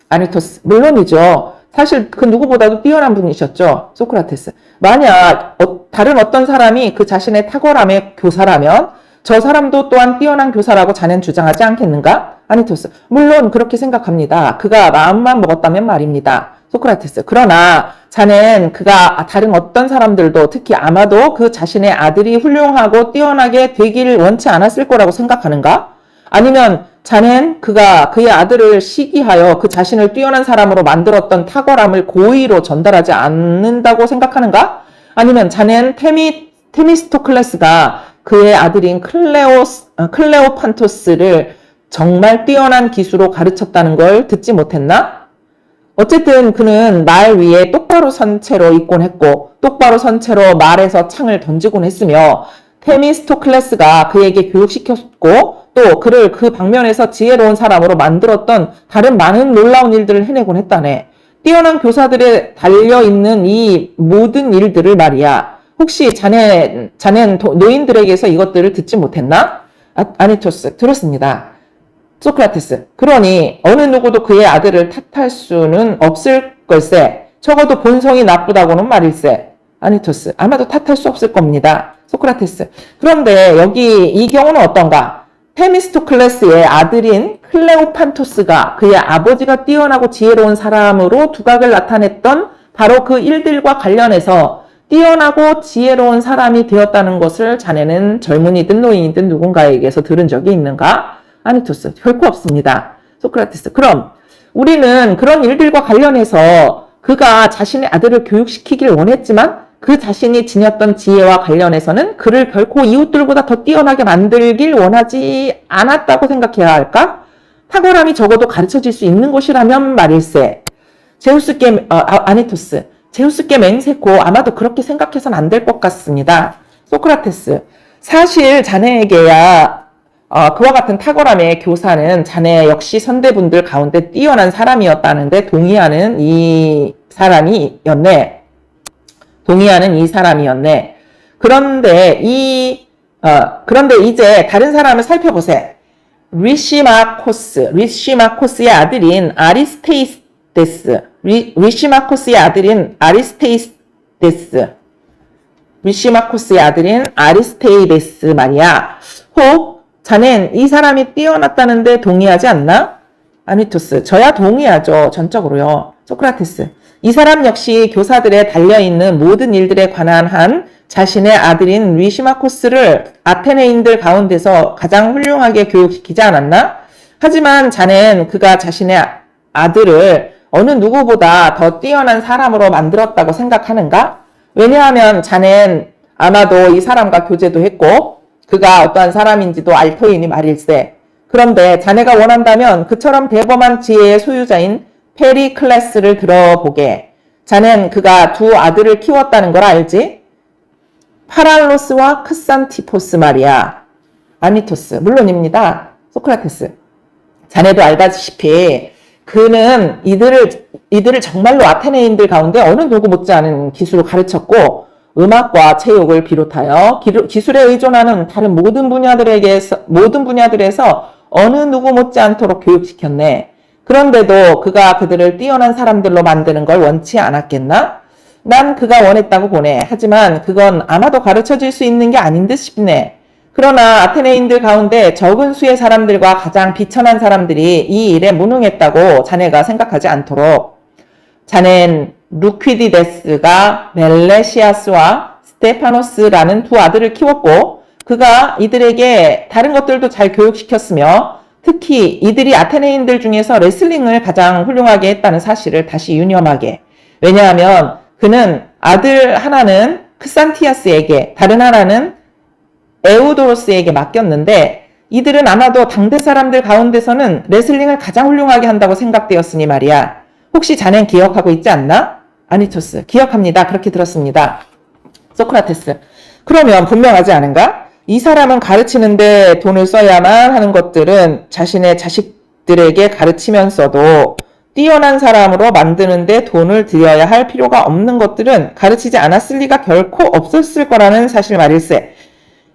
아니토스. 물론이죠. 사실 그 누구보다도 뛰어난 분이셨죠. 소크라테스. 만약 다른 어떤 사람이 그 자신의 탁월함의 교사라면 저 사람도 또한 뛰어난 교사라고 자넨 주장하지 않겠는가? 아니토스. 물론 그렇게 생각합니다. 그가 마음만 먹었다면 말입니다. 소크라테스. 그러나 자넨 그가 다른 어떤 사람들도 특히 아마도 그 자신의 아들이 훌륭하고 뛰어나게 되기를 원치 않았을 거라고 생각하는가? 아니면 자넨 그가 그의 아들을 시기하여 그 자신을 뛰어난 사람으로 만들었던 탁월함을 고의로 전달하지 않는다고 생각하는가? 아니면 자넨 테미스토클레스가 그의 아들인 클레오판토스를 정말 뛰어난 기수로 가르쳤다는 걸 듣지 못했나? 어쨌든 그는 말 위에 똑바로 선 채로 있곤 했고 똑바로 선 채로 말에서 창을 던지곤 했으며 테미스토클레스가 그에게 교육시켰고 또 그를 그 방면에서 지혜로운 사람으로 만들었던 다른 많은 놀라운 일들을 해내곤 했다네. 뛰어난 교사들에 달려있는 이 모든 일들을 말이야. 혹시 자넨 노인들에게서 이것들을 듣지 못했나? 아니토스, 들었습니다. 소크라테스, 그러니 어느 누구도 그의 아들을 탓할 수는 없을 걸세. 적어도 본성이 나쁘다고는 말일세. 아니토스, 아마도 탓할 수 없을 겁니다. 소크라테스, 그런데 여기 이 경우는 어떤가? 테미스토클레스의 아들인 클레오판토스가 그의 아버지가 뛰어나고 지혜로운 사람으로 두각을 나타냈던 바로 그 일들과 관련해서 뛰어나고 지혜로운 사람이 되었다는 것을 자네는 젊은이든 노인이든 누군가에게서 들은 적이 있는가? 아니토스, 결코 없습니다. 소크라테스, 그럼 우리는 그런 일들과 관련해서 그가 자신의 아들을 교육시키길 원했지만 그 자신이 지녔던 지혜와 관련해서는 그를 결코 이웃들보다 더 뛰어나게 만들길 원하지 않았다고 생각해야 할까? 탁월함이 적어도 가르쳐질 수 있는 것이라면 말일세. 아니토스, 제우스께 맹세코 아마도 그렇게 생각해서는 안 될 것 같습니다. 소크라테스, 사실 자네에게야 그와 같은 탁월함의 교사는 자네 역시 선대분들 가운데 뛰어난 사람이었다는데 동의하는 이 사람이었네. 그런데 이제 다른 사람을 살펴보세. 리시마코스의 아들인 아리스테이데스 말이야. 혹 자넨 이 사람이 뛰어났다는데 동의하지 않나? 아니토스, 저야 동의하죠. 전적으로요. 소크라테스, 이 사람 역시 교사들에 달려있는 모든 일들에 관한 한 자신의 아들인 리시마코스를 아테네인들 가운데서 가장 훌륭하게 교육시키지 않았나? 하지만 자넨 그가 자신의 아들을 어느 누구보다 더 뛰어난 사람으로 만들었다고 생각하는가? 왜냐하면 자넨 아마도 이 사람과 교제도 했고 그가 어떠한 사람인지도 알 터이니 말일세. 그런데 자네가 원한다면 그처럼 대범한 지혜의 소유자인 페리클레스를 들어보게. 자넨 그가 두 아들을 키웠다는 걸 알지? 파랄로스와 크산티포스 말이야. 아니토스, 물론입니다. 소크라테스, 자네도 알다시피 그는 이들을 정말로 아테네인들 가운데 어느 누구 못지않은 기술을 가르쳤고 음악과 체육을 비롯하여 기술에 의존하는 다른 모든 분야들에서 어느 누구 못지않도록 교육시켰네. 그런데도 그가 그들을 뛰어난 사람들로 만드는 걸 원치 않았겠나? 난 그가 원했다고 보네. 하지만 그건 아마도 가르쳐질 수 있는 게 아닌 듯 싶네. 그러나 아테네인들 가운데 적은 수의 사람들과 가장 비천한 사람들이 이 일에 무능했다고 자네가 생각하지 않도록. 자넨 루퀴디데스가 멜레시아스와 스테파노스라는 두 아들을 키웠고 그가 이들에게 다른 것들도 잘 교육시켰으며 특히 이들이 아테네인들 중에서 레슬링을 가장 훌륭하게 했다는 사실을 다시 유념하게. 왜냐하면 그는 아들 하나는 크산티아스에게 다른 하나는 에우도로스에게 맡겼는데 이들은 아마도 당대 사람들 가운데서는 레슬링을 가장 훌륭하게 한다고 생각되었으니 말이야. 혹시 자넨 기억하고 있지 않나? 아니토스, 기억합니다. 그렇게 들었습니다. 소크라테스, 그러면 분명하지 않은가? 이 사람은 가르치는데 돈을 써야만 하는 것들은 자신의 자식들에게 가르치면서도 뛰어난 사람으로 만드는데 돈을 들여야 할 필요가 없는 것들은 가르치지 않았을 리가 결코 없었을 거라는 사실 말일세.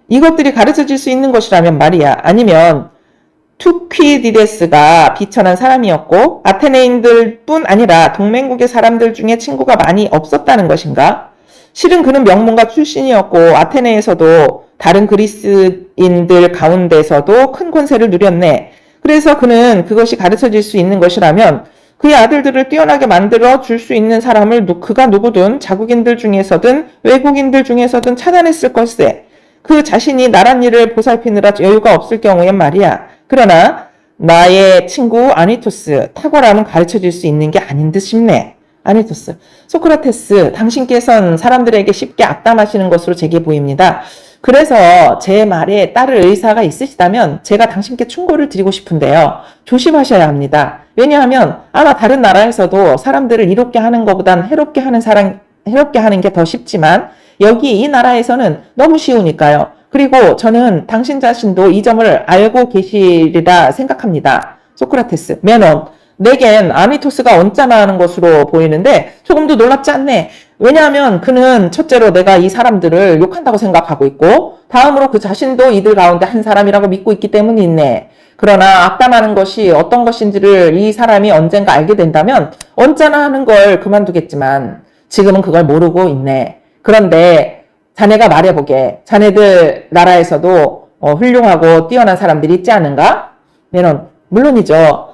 이것들이 가르쳐질 수 있는 것이라면 말이야. 아니면 투퀴디데스가 비천한 사람이었고 아테네인들뿐 아니라 동맹국의 사람들 중에 친구가 많이 없었다는 것인가? 실은 그는 명문가 출신이었고 아테네에서도 다른 그리스인들 가운데서도 큰 권세를 누렸네. 그래서 그는 그것이 가르쳐질 수 있는 것이라면 그의 아들들을 뛰어나게 만들어 줄 수 있는 사람을 그가 누구든 자국인들 중에서든 외국인들 중에서든 찾아냈을 것세. 그 자신이 나란 일을 보살피느라 여유가 없을 경우엔 말이야. 그러나 나의 친구 아니토스, 탁월함은 가르쳐질 수 있는 게 아닌 듯 싶네. 아니토스, 소크라테스, 당신께서는 사람들에게 쉽게 악담하시는 것으로 제게 보입니다. 그래서 제 말에 따를 의사가 있으시다면 제가 당신께 충고를 드리고 싶은데요. 조심하셔야 합니다. 왜냐하면 아마 다른 나라에서도 사람들을 이롭게 하는 것보단 해롭게 하는 게 더 쉽지만 여기 이 나라에서는 너무 쉬우니까요. 그리고 저는 당신 자신도 이 점을 알고 계시리라 생각합니다. 소크라테스, 메논, 내겐 아미토스가 언짢아하는 것으로 보이는데 조금도 놀랍지 않네. 왜냐하면 그는 첫째로 내가 이 사람들을 욕한다고 생각하고 있고 다음으로 그 자신도 이들 가운데 한 사람이라고 믿고 있기 때문이네. 그러나 악담하는 것이 어떤 것인지를 이 사람이 언젠가 알게 된다면 언짢아하는 걸 그만두겠지만 지금은 그걸 모르고 있네. 그런데 자네가 말해보게. 자네들 나라에서도 훌륭하고 뛰어난 사람들이 있지 않은가? 메논, 물론이죠.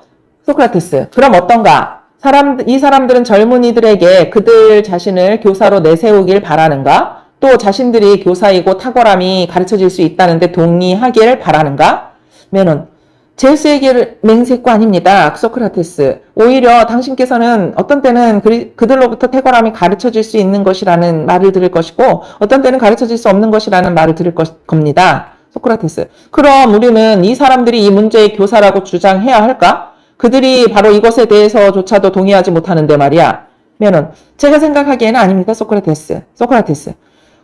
소크라테스, 그럼 어떤가? 이 사람들은 젊은이들에게 그들 자신을 교사로 내세우길 바라는가? 또 자신들이 교사이고 탁월함이 가르쳐질 수 있다는데 동의하길 바라는가? 메논, 제우스에게 맹세코 아닙니다. 소크라테스. 오히려 당신께서는 어떤 때는 그들로부터 탁월함이 가르쳐질 수 있는 것이라는 말을 들을 것이고 어떤 때는 가르쳐질 수 없는 것이라는 말을 들을 겁니다. 소크라테스. 그럼 우리는 이 사람들이 이 문제의 교사라고 주장해야 할까? 그들이 바로 이것에 대해서조차도 동의하지 못하는데 말이야. 메논, 제가 생각하기에는 아닙니다. 소크라테스.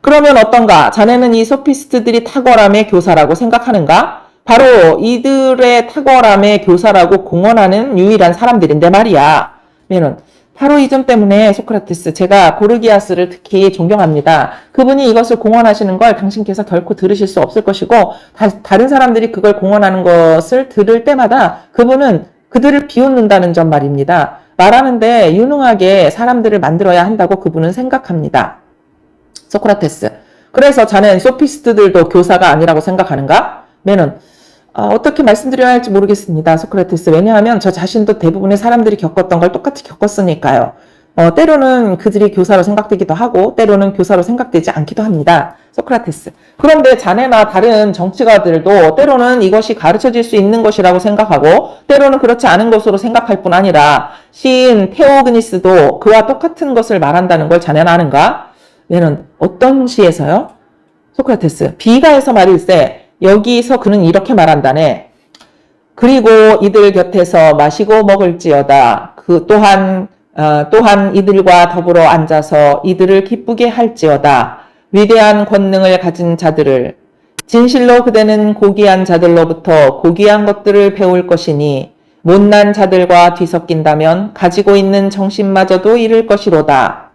그러면 어떤가? 자네는 이 소피스트들이 탁월함의 교사라고 생각하는가? 바로 이들의 탁월함의 교사라고 공언하는 유일한 사람들인데 말이야. 메논, 바로 이 점 때문에 소크라테스, 제가 고르기아스를 특히 존경합니다. 그분이 이것을 공언하시는 걸 당신께서 결코 들으실 수 없을 것이고 다른 사람들이 그걸 공언하는 것을 들을 때마다 그분은 그들을 비웃는다는 점 말입니다. 말하는데 유능하게 사람들을 만들어야 한다고 그분은 생각합니다. 소크라테스, 그래서 자넨 소피스트들도 교사가 아니라고 생각하는가? 메논, 어떻게 말씀드려야 할지 모르겠습니다. 소크라테스, 왜냐하면 저 자신도 대부분의 사람들이 겪었던 걸 똑같이 겪었으니까요. 때로는 그들이 교사로 생각되기도 하고 때로는 교사로 생각되지 않기도 합니다. 소크라테스, 그런데 자네나 다른 정치가들도 때로는 이것이 가르쳐질 수 있는 것이라고 생각하고 때로는 그렇지 않은 것으로 생각할 뿐 아니라 시인 테오그니스도 그와 똑같은 것을 말한다는 걸 자네는 아는가? 얘는 어떤 시에서요? 소크라테스, 비가에서 말일세. 여기서 그는 이렇게 말한다네. 그리고 이들 곁에서 마시고 먹을지어다. 또한 이들과 더불어 앉아서 이들을 기쁘게 할지어다. 위대한 권능을 가진 자들을, 진실로 그대는 고귀한 자들로부터 고귀한 것들을 배울 것이니 못난 자들과 뒤섞인다면 가지고 있는 정신마저도 잃을 것이로다.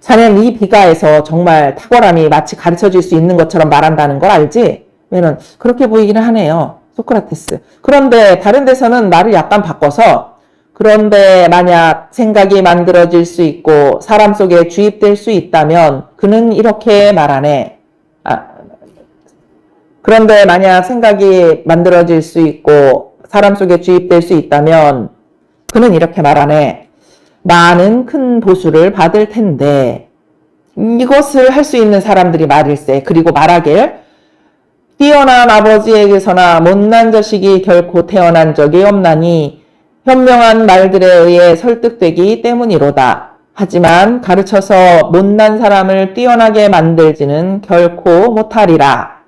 자넨 이 비가에서 정말 탁월함이 마치 가르쳐질 수 있는 것처럼 말한다는 걸 알지? 왜냐면 그렇게 보이기는 하네요. 소크라테스, 그런데 다른 데서는 말을 약간 바꿔서 그런데 만약 생각이 만들어질 수 있고 사람 속에 주입될 수 있다면 그는 이렇게 말하네. 그런데 만약 생각이 만들어질 수 있고 사람 속에 주입될 수 있다면 그는 이렇게 말하네. 나는 큰 보수를 받을 텐데. 이것을 할 수 있는 사람들이 말일세. 그리고 말하길, 뛰어난 아버지에게서나 못난 자식이 결코 태어난 적이 없나니 현명한 말들에 의해 설득되기 때문이로다. 하지만 가르쳐서 못난 사람을 뛰어나게 만들지는 결코 못하리라.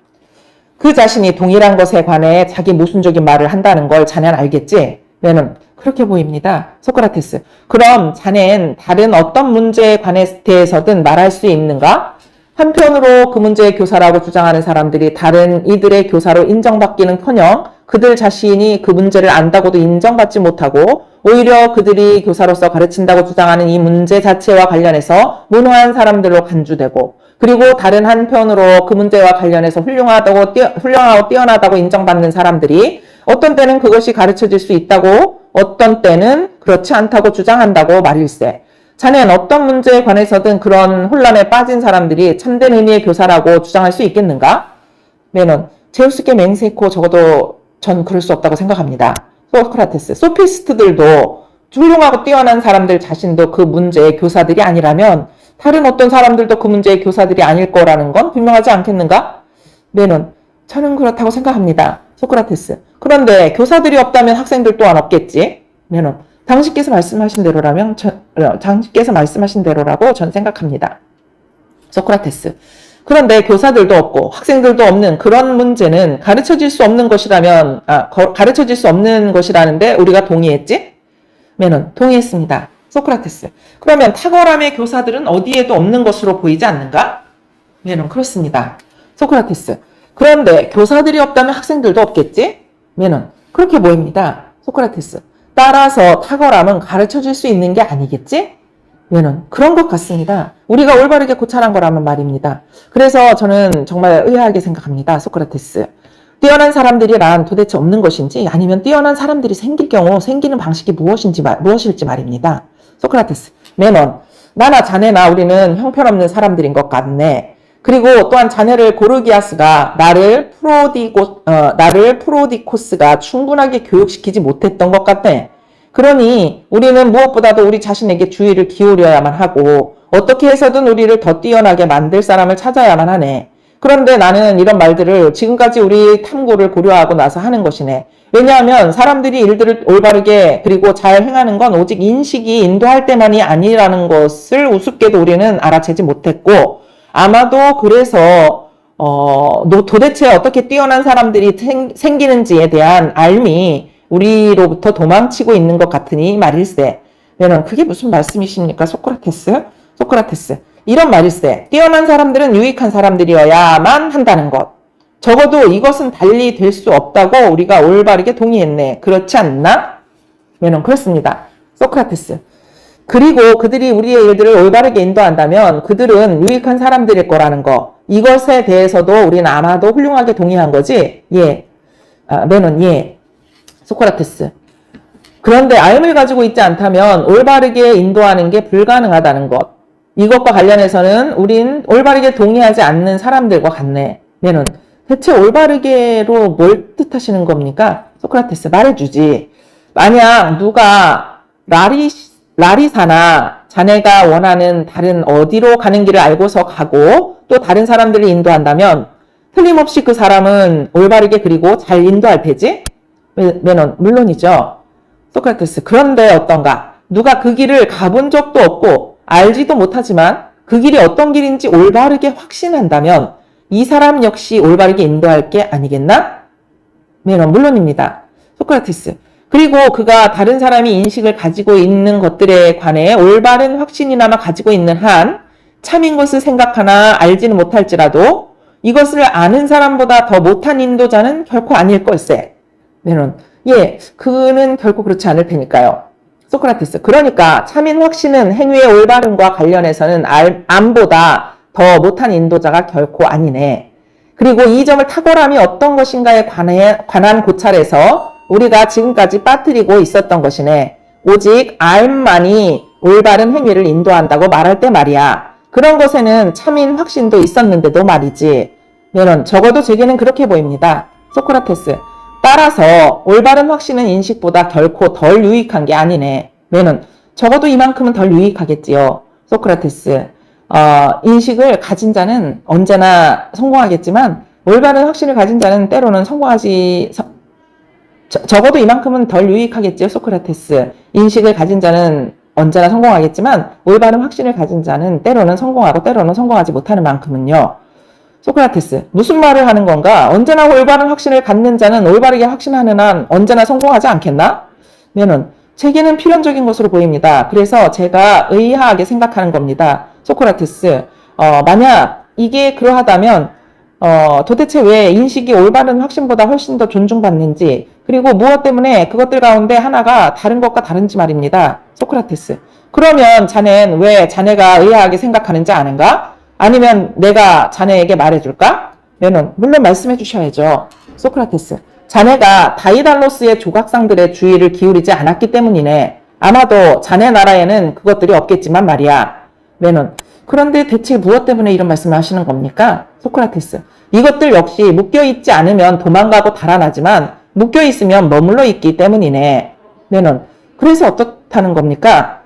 그 자신이 동일한 것에 관해 자기 모순적인 말을 한다는 걸 자네는 알겠지? 왜냐면 그렇게 보입니다. 소크라테스, 그럼 자넨 다른 어떤 문제에 관해 대해서든 말할 수 있는가? 한편으로 그 문제의 교사라고 주장하는 사람들이 다른 이들의 교사로 인정받기는커녕 그들 자신이 그 문제를 안다고도 인정받지 못하고 오히려 그들이 교사로서 가르친다고 주장하는 이 문제 자체와 관련해서 무능한 사람들로 간주되고, 그리고 다른 한편으로 그 문제와 관련해서 훌륭하고 뛰어나다고 인정받는 사람들이 어떤 때는 그것이 가르쳐질 수 있다고 어떤 때는 그렇지 않다고 주장한다고 말일세. 자네는 어떤 문제에 관해서든 그런 혼란에 빠진 사람들이 참된 의미의 교사라고 주장할 수 있겠는가? 메논, 제우스께 맹세코, 적어도 전 그럴 수 없다고 생각합니다. 소크라테스, 소피스트들도 훌륭하고 뛰어난 사람들 자신도 그 문제의 교사들이 아니라면 다른 어떤 사람들도 그 문제의 교사들이 아닐 거라는 건 분명하지 않겠는가? 메논, 저는 그렇다고 생각합니다. 소크라테스, 그런데 교사들이 없다면 학생들 또한 없겠지? 메논, 당신께서 말씀하신 대로라고 전 생각합니다. 소크라테스, 그런데 교사들도 없고 학생들도 없는 그런 문제는 가르쳐질 수 없는 것이라면, 가르쳐질 수 없는 것이라는데 우리가 동의했지? 메논, 동의했습니다. 소크라테스. 그러면 탁월함의 교사들은 어디에도 없는 것으로 보이지 않는가? 메논, 그렇습니다. 소크라테스. 그런데 교사들이 없다면 학생들도 없겠지? 메논, 그렇게 보입니다. 소크라테스. 따라서 탁월함은 가르쳐질 수 있는 게 아니겠지? 메논, 그런 것 같습니다. 우리가 올바르게 고찰한 거라면 말입니다. 그래서 저는 정말 의아하게 생각합니다. 소크라테스. 뛰어난 사람들이란 도대체 없는 것인지 아니면 뛰어난 사람들이 생길 경우 생기는 방식이 무엇일지 말입니다. 소크라테스. 메논, 나나 자네나 우리는 형편없는 사람들인 것 같네. 그리고 또한 자네를 고르기아스가 나를 프로디코스가 충분하게 교육시키지 못했던 것 같네. 그러니 우리는 무엇보다도 우리 자신에게 주의를 기울여야만 하고 어떻게 해서든 우리를 더 뛰어나게 만들 사람을 찾아야만 하네. 그런데 나는 이런 말들을 지금까지 우리 탐구를 고려하고 나서 하는 것이네. 왜냐하면 사람들이 일들을 올바르게 그리고 잘 행하는 건 오직 인식이 인도할 때만이 아니라는 것을 우습게도 우리는 알아채지 못했고 아마도 그래서 도대체 어떻게 뛰어난 사람들이 생기는지에 대한 알미 우리로부터 도망치고 있는 것 같으니 말일세. 여러분, 그게 무슨 말씀이십니까? 소크라테스. 이런 말일세. 뛰어난 사람들은 유익한 사람들이어야만 한다는 것. 적어도 이것은 달리 될 수 없다고 우리가 올바르게 동의했네. 그렇지 않나? 여러분, 그렇습니다. 소크라테스. 그리고 그들이 우리의 일들을 올바르게 인도한다면 그들은 유익한 사람들일 거라는 거. 이것에 대해서도 우리는 아마도 훌륭하게 동의한 거지? 예. 메논, 예. 소크라테스. 그런데 알을 가지고 있지 않다면 올바르게 인도하는 게 불가능하다는 것. 이것과 관련해서는 우린 올바르게 동의하지 않는 사람들과 같네. 메논, 대체 올바르게로 뭘 뜻하시는 겁니까? 소크라테스, 말해주지. 만약 누가 라리사나 자네가 원하는 다른 어디로 가는 길을 알고서 가고 또 다른 사람들을 인도한다면 틀림없이 그 사람은 올바르게 그리고 잘 인도할 테지? 메논, 물론이죠. 소크라테스, 그런데 어떤가? 누가 그 길을 가본 적도 없고 알지도 못하지만 그 길이 어떤 길인지 올바르게 확신한다면 이 사람 역시 올바르게 인도할 게 아니겠나? 메논, 물론입니다. 소크라테스, 그리고 그가 다른 사람이 인식을 가지고 있는 것들에 관해 올바른 확신이나마 가지고 있는 한 참인 것을 생각하나 알지는 못할지라도 이것을 아는 사람보다 더 못한 인도자는 결코 아닐 걸세. 메논, 예, 그는 결코 그렇지 않을 테니까요. 소크라테스, 그러니까 참인 확신은 행위의 올바름과 관련해서는 암보다 더 못한 인도자가 결코 아니네. 그리고 이 점을 탁월함이 어떤 것인가에 관한 고찰에서 우리가 지금까지 빠뜨리고 있었던 것이네. 오직 암만이 올바른 행위를 인도한다고 말할 때 말이야. 그런 것에는 참인 확신도 있었는데도 말이지. 메논, 적어도 제게는 그렇게 보입니다. 소크라테스, 따라서 올바른 확신은 인식보다 결코 덜 유익한 게 아니네. 메논, 적어도 이만큼은 덜 유익하겠지요. 소크라테스, 인식을 가진 자는 언제나 성공하겠지만 올바른 확신을 가진 자는 때로는 적어도 이만큼은 덜 유익하겠지요. 소크라테스, 인식을 가진 자는 언제나 성공하겠지만 올바른 확신을 가진 자는 때로는 성공하고 때로는 성공하지 못하는 만큼은요. 소크라테스, 무슨 말을 하는 건가? 언제나 올바른 확신을 갖는 자는 올바르게 확신하는 한 언제나 성공하지 않겠나? 메논, 제게는 필연적인 것으로 보입니다. 그래서 제가 의아하게 생각하는 겁니다. 소크라테스, 만약 이게 그러하다면 도대체 왜 인식이 올바른 확신보다 훨씬 더 존중받는지, 그리고 무엇 때문에 그것들 가운데 하나가 다른 것과 다른지 말입니다. 소크라테스, 그러면 자넨 왜 자네가 의아하게 생각하는지 아는가? 아니면 내가 자네에게 말해줄까? 메논, 물론 말씀해 주셔야죠. 소크라테스, 자네가 다이달로스의 조각상들의 주의를 기울이지 않았기 때문이네. 아마도 자네 나라에는 그것들이 없겠지만 말이야. 메논, 그런데 대체 무엇 때문에 이런 말씀을 하시는 겁니까? 소크라테스, 이것들 역시 묶여있지 않으면 도망가고 달아나지만 묶여있으면 머물러 있기 때문이네. 메논, 그래서 어떻다는 겁니까?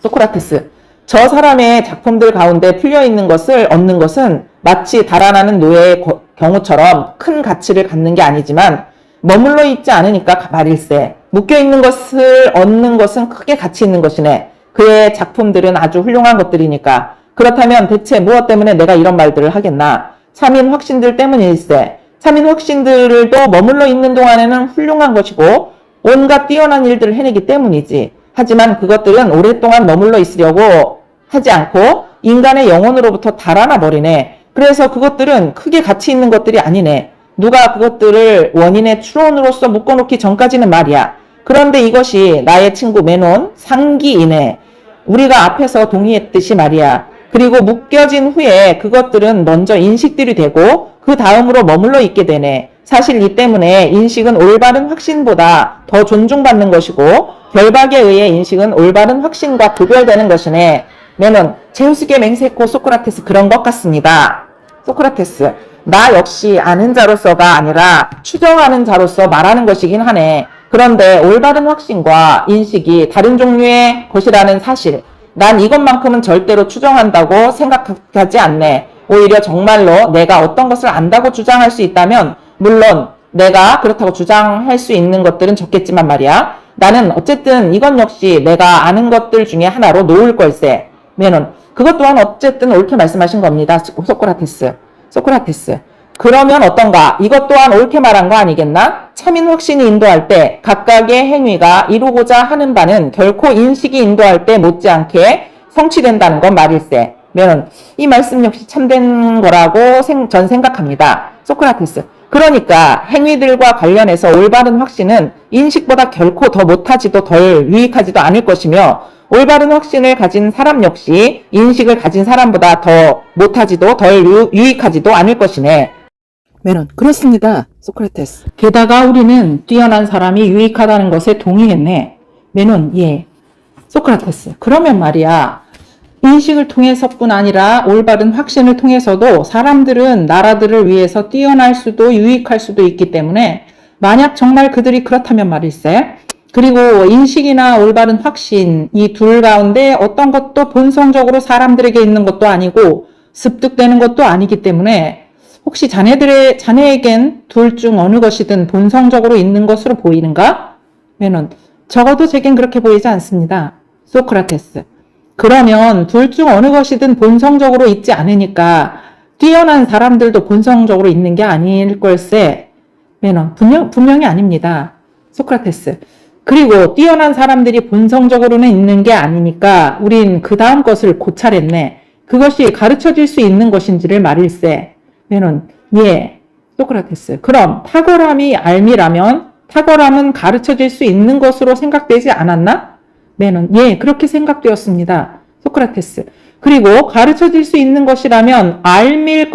소크라테스, 저 사람의 작품들 가운데 풀려있는 것을 얻는 것은 마치 달아나는 노예의 경우처럼 큰 가치를 갖는 게 아니지만 머물러 있지 않으니까 말일세. 묶여있는 것을 얻는 것은 크게 가치 있는 것이네. 그의 작품들은 아주 훌륭한 것들이니까. 그렇다면 대체 무엇 때문에 내가 이런 말들을 하겠나? 참인 확신들 때문일세. 참인 확신들도 머물러 있는 동안에는 훌륭한 것이고 온갖 뛰어난 일들을 해내기 때문이지. 하지만 그것들은 오랫동안 머물러 있으려고 하지 않고 인간의 영혼으로부터 달아나 버리네. 그래서 그것들은 크게 가치 있는 것들이 아니네. 누가 그것들을 원인의 추론으로서 묶어놓기 전까지는 말이야. 그런데 이것이 나의 친구 메논 상기이네. 우리가 앞에서 동의했듯이 말이야. 그리고 묶여진 후에 그것들은 먼저 인식들이 되고 그 다음으로 머물러 있게 되네. 사실 이 때문에 인식은 올바른 확신보다 더 존중받는 것이고 결박에 의해 인식은 올바른 확신과 구별되는 것이네. 메논, 제우스계 맹세코 소크라테스 그런 것 같습니다. 소크라테스, 나 역시 아는 자로서가 아니라 추정하는 자로서 말하는 것이긴 하네. 그런데 올바른 확신과 인식이 다른 종류의 것이라는 사실, 난 이것만큼은 절대로 추정한다고 생각하지 않네. 오히려 정말로 내가 어떤 것을 안다고 주장할 수 있다면, 물론 내가 그렇다고 주장할 수 있는 것들은 적겠지만 말이야. 나는 어쨌든 이건 역시 내가 아는 것들 중에 하나로 놓을 걸세. 메논, 그것 또한 어쨌든 옳게 말씀하신 겁니다. 소크라테스. 그러면 어떤가? 이것 또한 옳게 말한 거 아니겠나? 참인 확신이 인도할 때 각각의 행위가 이루고자 하는 바는 결코 인식이 인도할 때 못지않게 성취된다는 건 말일세. 메논, 이 말씀 역시 참된 거라고 전 생각합니다. 소크라테스, 그러니까 행위들과 관련해서 올바른 확신은 인식보다 결코 더 못하지도 덜 유익하지도 않을 것이며 올바른 확신을 가진 사람 역시 인식을 가진 사람보다 더 못하지도 덜 유익하지도 않을 것이네. 메논, 그렇습니다. 소크라테스. 게다가 우리는 뛰어난 사람이 유익하다는 것에 동의했네. 메논, 예. 소크라테스, 그러면 말이야. 인식을 통해서뿐 아니라 올바른 확신을 통해서도 사람들은 나라들을 위해서 뛰어날 수도 유익할 수도 있기 때문에 만약 정말 그들이 그렇다면 말일세. 그리고 인식이나 올바른 확신 이 둘 가운데 어떤 것도 본성적으로 사람들에게 있는 것도 아니고 습득되는 것도 아니기 때문에 혹시 자네에겐 둘 중 어느 것이든 본성적으로 있는 것으로 보이는가? 메논, 적어도 제겐 그렇게 보이지 않습니다. 소크라테스, 그러면 둘 중 어느 것이든 본성적으로 있지 않으니까 뛰어난 사람들도 본성적으로 있는 게 아닐 걸세. 메논, 분명히 아닙니다. 소크라테스, 그리고 뛰어난 사람들이 본성적으로는 있는 게 아니니까 우린 그 다음 것을 고찰했네. 그것이 가르쳐질 수 있는 것인지를 말일세. 메논, 예. 소크라테스, 그럼 탁월함이 알미라면 탁월함은 가르쳐질 수 있는 것으로 생각되지 않았나? 메논, 예, 그렇게 생각되었습니다. 소크라테스, 그리고 가르쳐질 수 있는 것이라면 알밀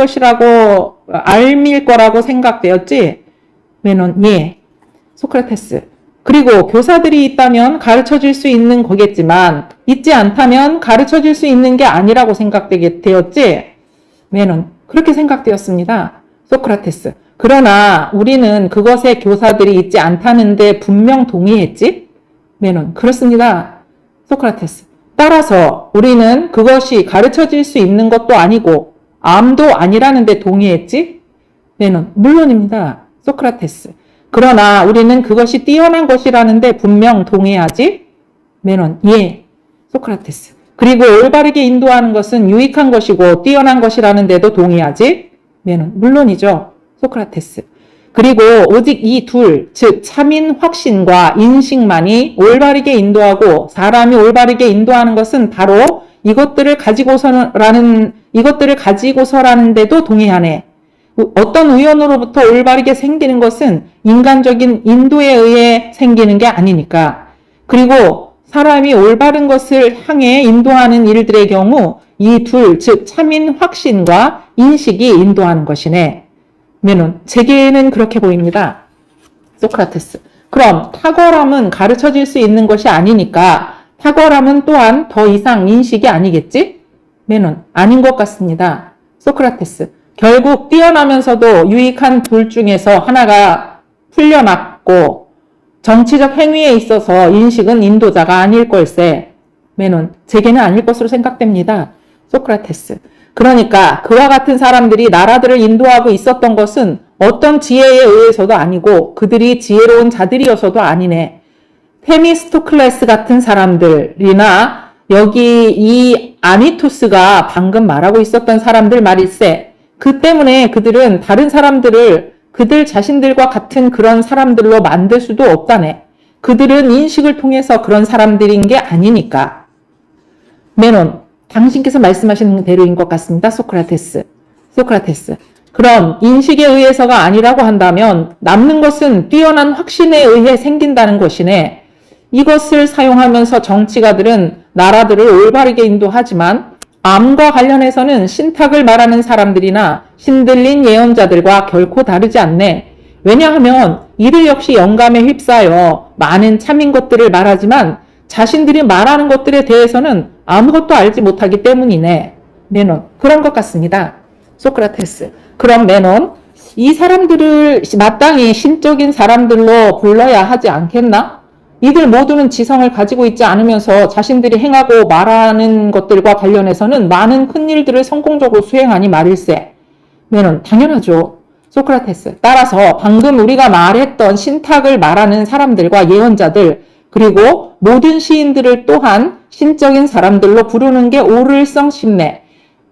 거라고 생각되었지? 메논, 예. 소크라테스, 그리고 교사들이 있다면 가르쳐질 수 있는 거겠지만 있지 않다면 가르쳐질 수 있는 게 아니라고 생각되었지? 메논, 그렇게 생각되었습니다. 소크라테스, 그러나 우리는 그것에 교사들이 있지 않다는데 분명 동의했지? 메논, 그렇습니다. 소크라테스, 따라서 우리는 그것이 가르쳐질 수 있는 것도 아니고 암도 아니라는데 동의했지? 메논, 물론입니다. 소크라테스, 그러나 우리는 그것이 뛰어난 것이라는데 분명 동의하지? 메논, 예. 소크라테스, 그리고 올바르게 인도하는 것은 유익한 것이고 뛰어난 것이라는데도 동의하지? 메논, 물론이죠. 소크라테스, 그리고 오직 이 둘, 즉 참인 확신과 인식만이 올바르게 인도하고 사람이 올바르게 인도하는 것은 바로 이것들을 가지고서라는데도 동의하네. 어떤 우연으로부터 올바르게 생기는 것은 인간적인 인도에 의해 생기는 게 아니니까. 그리고 사람이 올바른 것을 향해 인도하는 일들의 경우 이 둘, 즉 참인 확신과 인식이 인도하는 것이네. 메논, 제게는 그렇게 보입니다. 소크라테스, 그럼 탁월함은 가르쳐질 수 있는 것이 아니니까 탁월함은 또한 더 이상 인식이 아니겠지? 메논, 아닌 것 같습니다. 소크라테스, 결국 뛰어나면서도 유익한 둘 중에서 하나가 풀려났고 정치적 행위에 있어서 인식은 인도자가 아닐 걸세. 메논, 제게는 아닐 것으로 생각됩니다. 소크라테스, 그러니까 그와 같은 사람들이 나라들을 인도하고 있었던 것은 어떤 지혜에 의해서도 아니고 그들이 지혜로운 자들이어서도 아니네. 테미스토클레스 같은 사람들이나 여기 이 아니토스가 방금 말하고 있었던 사람들 말일세. 그 때문에 그들은 다른 사람들을 그들 자신들과 같은 그런 사람들로 만들 수도 없다네. 그들은 인식을 통해서 그런 사람들인 게 아니니까. 메논, 당신께서 말씀하시는 대로인 것 같습니다. 소크라테스. 그럼 인식에 의해서가 아니라고 한다면 남는 것은 뛰어난 확신에 의해 생긴다는 것이네. 이것을 사용하면서 정치가들은 나라들을 올바르게 인도하지만 암과 관련해서는 신탁을 말하는 사람들이나 신들린 예언자들과 결코 다르지 않네. 왜냐하면 이들 역시 영감에 휩싸여 많은 참인 것들을 말하지만 자신들이 말하는 것들에 대해서는 아무것도 알지 못하기 때문이네. 메논, 그런 것 같습니다. 소크라테스, 그럼 메논, 이 사람들을 마땅히 신적인 사람들로 불러야 하지 않겠나? 이들 모두는 지성을 가지고 있지 않으면서 자신들이 행하고 말하는 것들과 관련해서는 많은 큰 일들을 성공적으로 수행하니 말일세. 메논, 당연하죠. 소크라테스, 따라서 방금 우리가 말했던 신탁을 말하는 사람들과 예언자들, 그리고 모든 시인들을 또한 신적인 사람들로 부르는 게 옳을성 싶네.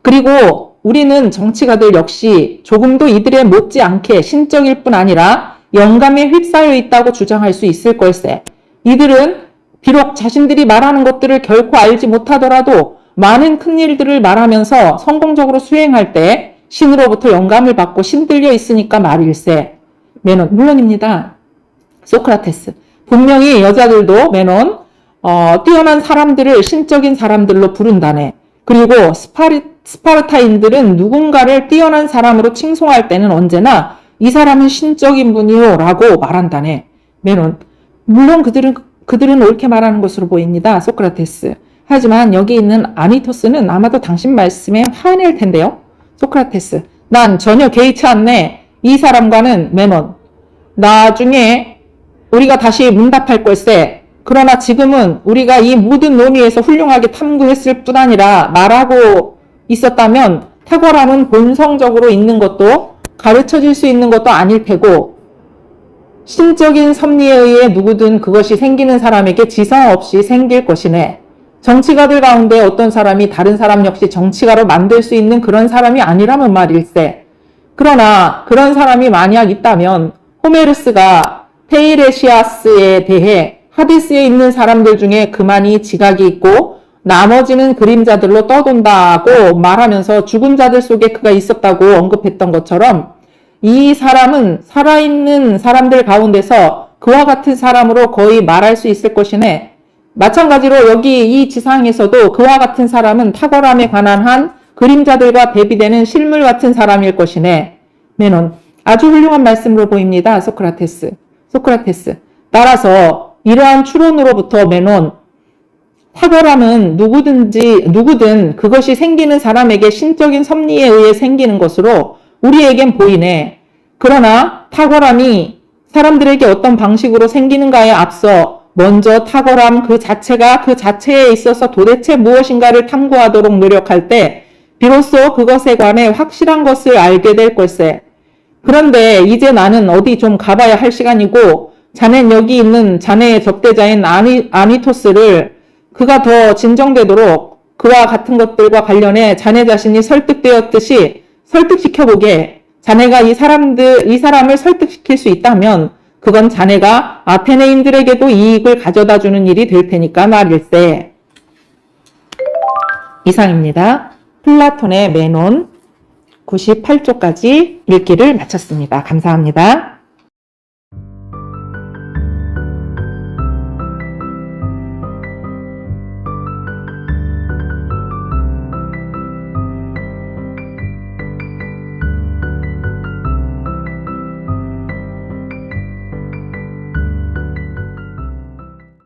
그리고 우리는 정치가들 역시 조금도 이들에 못지않게 신적일 뿐 아니라 영감에 휩싸여 있다고 주장할 수 있을 걸세. 이들은 비록 자신들이 말하는 것들을 결코 알지 못하더라도 많은 큰 일들을 말하면서 성공적으로 수행할 때 신으로부터 영감을 받고 신들려 있으니까 말일세. 메논, 물론입니다. 소크라테스, 분명히 여자들도 메논, 뛰어난 사람들을 신적인 사람들로 부른다네. 그리고 스파르타인들은 누군가를 뛰어난 사람으로 칭송할 때는 언제나 이 사람은 신적인 분이요 라고 말한다네. 메논, 물론 그들은 옳게 말하는 것으로 보입니다. 소크라테스, 하지만 여기 있는 아니토스는 아마도 당신 말씀에 화낼 텐데요. 소크라테스, 난 전혀 개의치 않네. 이 사람과는 메논, 나중에 우리가 다시 문답할 걸세. 그러나 지금은 우리가 이 모든 논의에서 훌륭하게 탐구했을 뿐 아니라 말하고 있었다면 탁월함은 본성적으로 있는 것도 가르쳐질 수 있는 것도 아닐 테고 신적인 섭리에 의해 누구든 그것이 생기는 사람에게 지성 없이 생길 것이네. 정치가들 가운데 어떤 사람이 다른 사람 역시 정치가로 만들 수 있는 그런 사람이 아니라면 말일세. 그러나 그런 사람이 만약 있다면 호메르스가 테이레시아스에 대해 하디스에 있는 사람들 중에 그만이 지각이 있고 나머지는 그림자들로 떠돈다고 말하면서 죽은 자들 속에 그가 있었다고 언급했던 것처럼 이 사람은 살아있는 사람들 가운데서 그와 같은 사람으로 거의 말할 수 있을 것이네. 마찬가지로 여기 이 지상에서도 그와 같은 사람은 탁월함에 관한 한 그림자들과 대비되는 실물 같은 사람일 것이네. 메논, 아주 훌륭한 말씀으로 보입니다. 소크라테스, 따라서 이러한 추론으로부터 메논, 탁월함은 누구든 그것이 생기는 사람에게 신적인 섭리에 의해 생기는 것으로 우리에겐 보이네. 그러나 탁월함이 사람들에게 어떤 방식으로 생기는가에 앞서 먼저 탁월함 그 자체가 그 자체에 있어서 도대체 무엇인가를 탐구하도록 노력할 때 비로소 그것에 관해 확실한 것을 알게 될 걸세. 그런데 이제 나는 어디 좀 가봐야 할 시간이고 자넨 여기 있는 자네의 적대자인 아니토스를 그가 더 진정되도록 그와 같은 것들과 관련해 자네 자신이 설득되었듯이 설득시켜보게. 자네가 이 사람을 설득시킬 수 있다면 그건 자네가 아테네인들에게도 이익을 가져다주는 일이 될 테니까 말일세. 이상입니다. 플라톤의 메논 98쪽까지 읽기를 마쳤습니다. 감사합니다.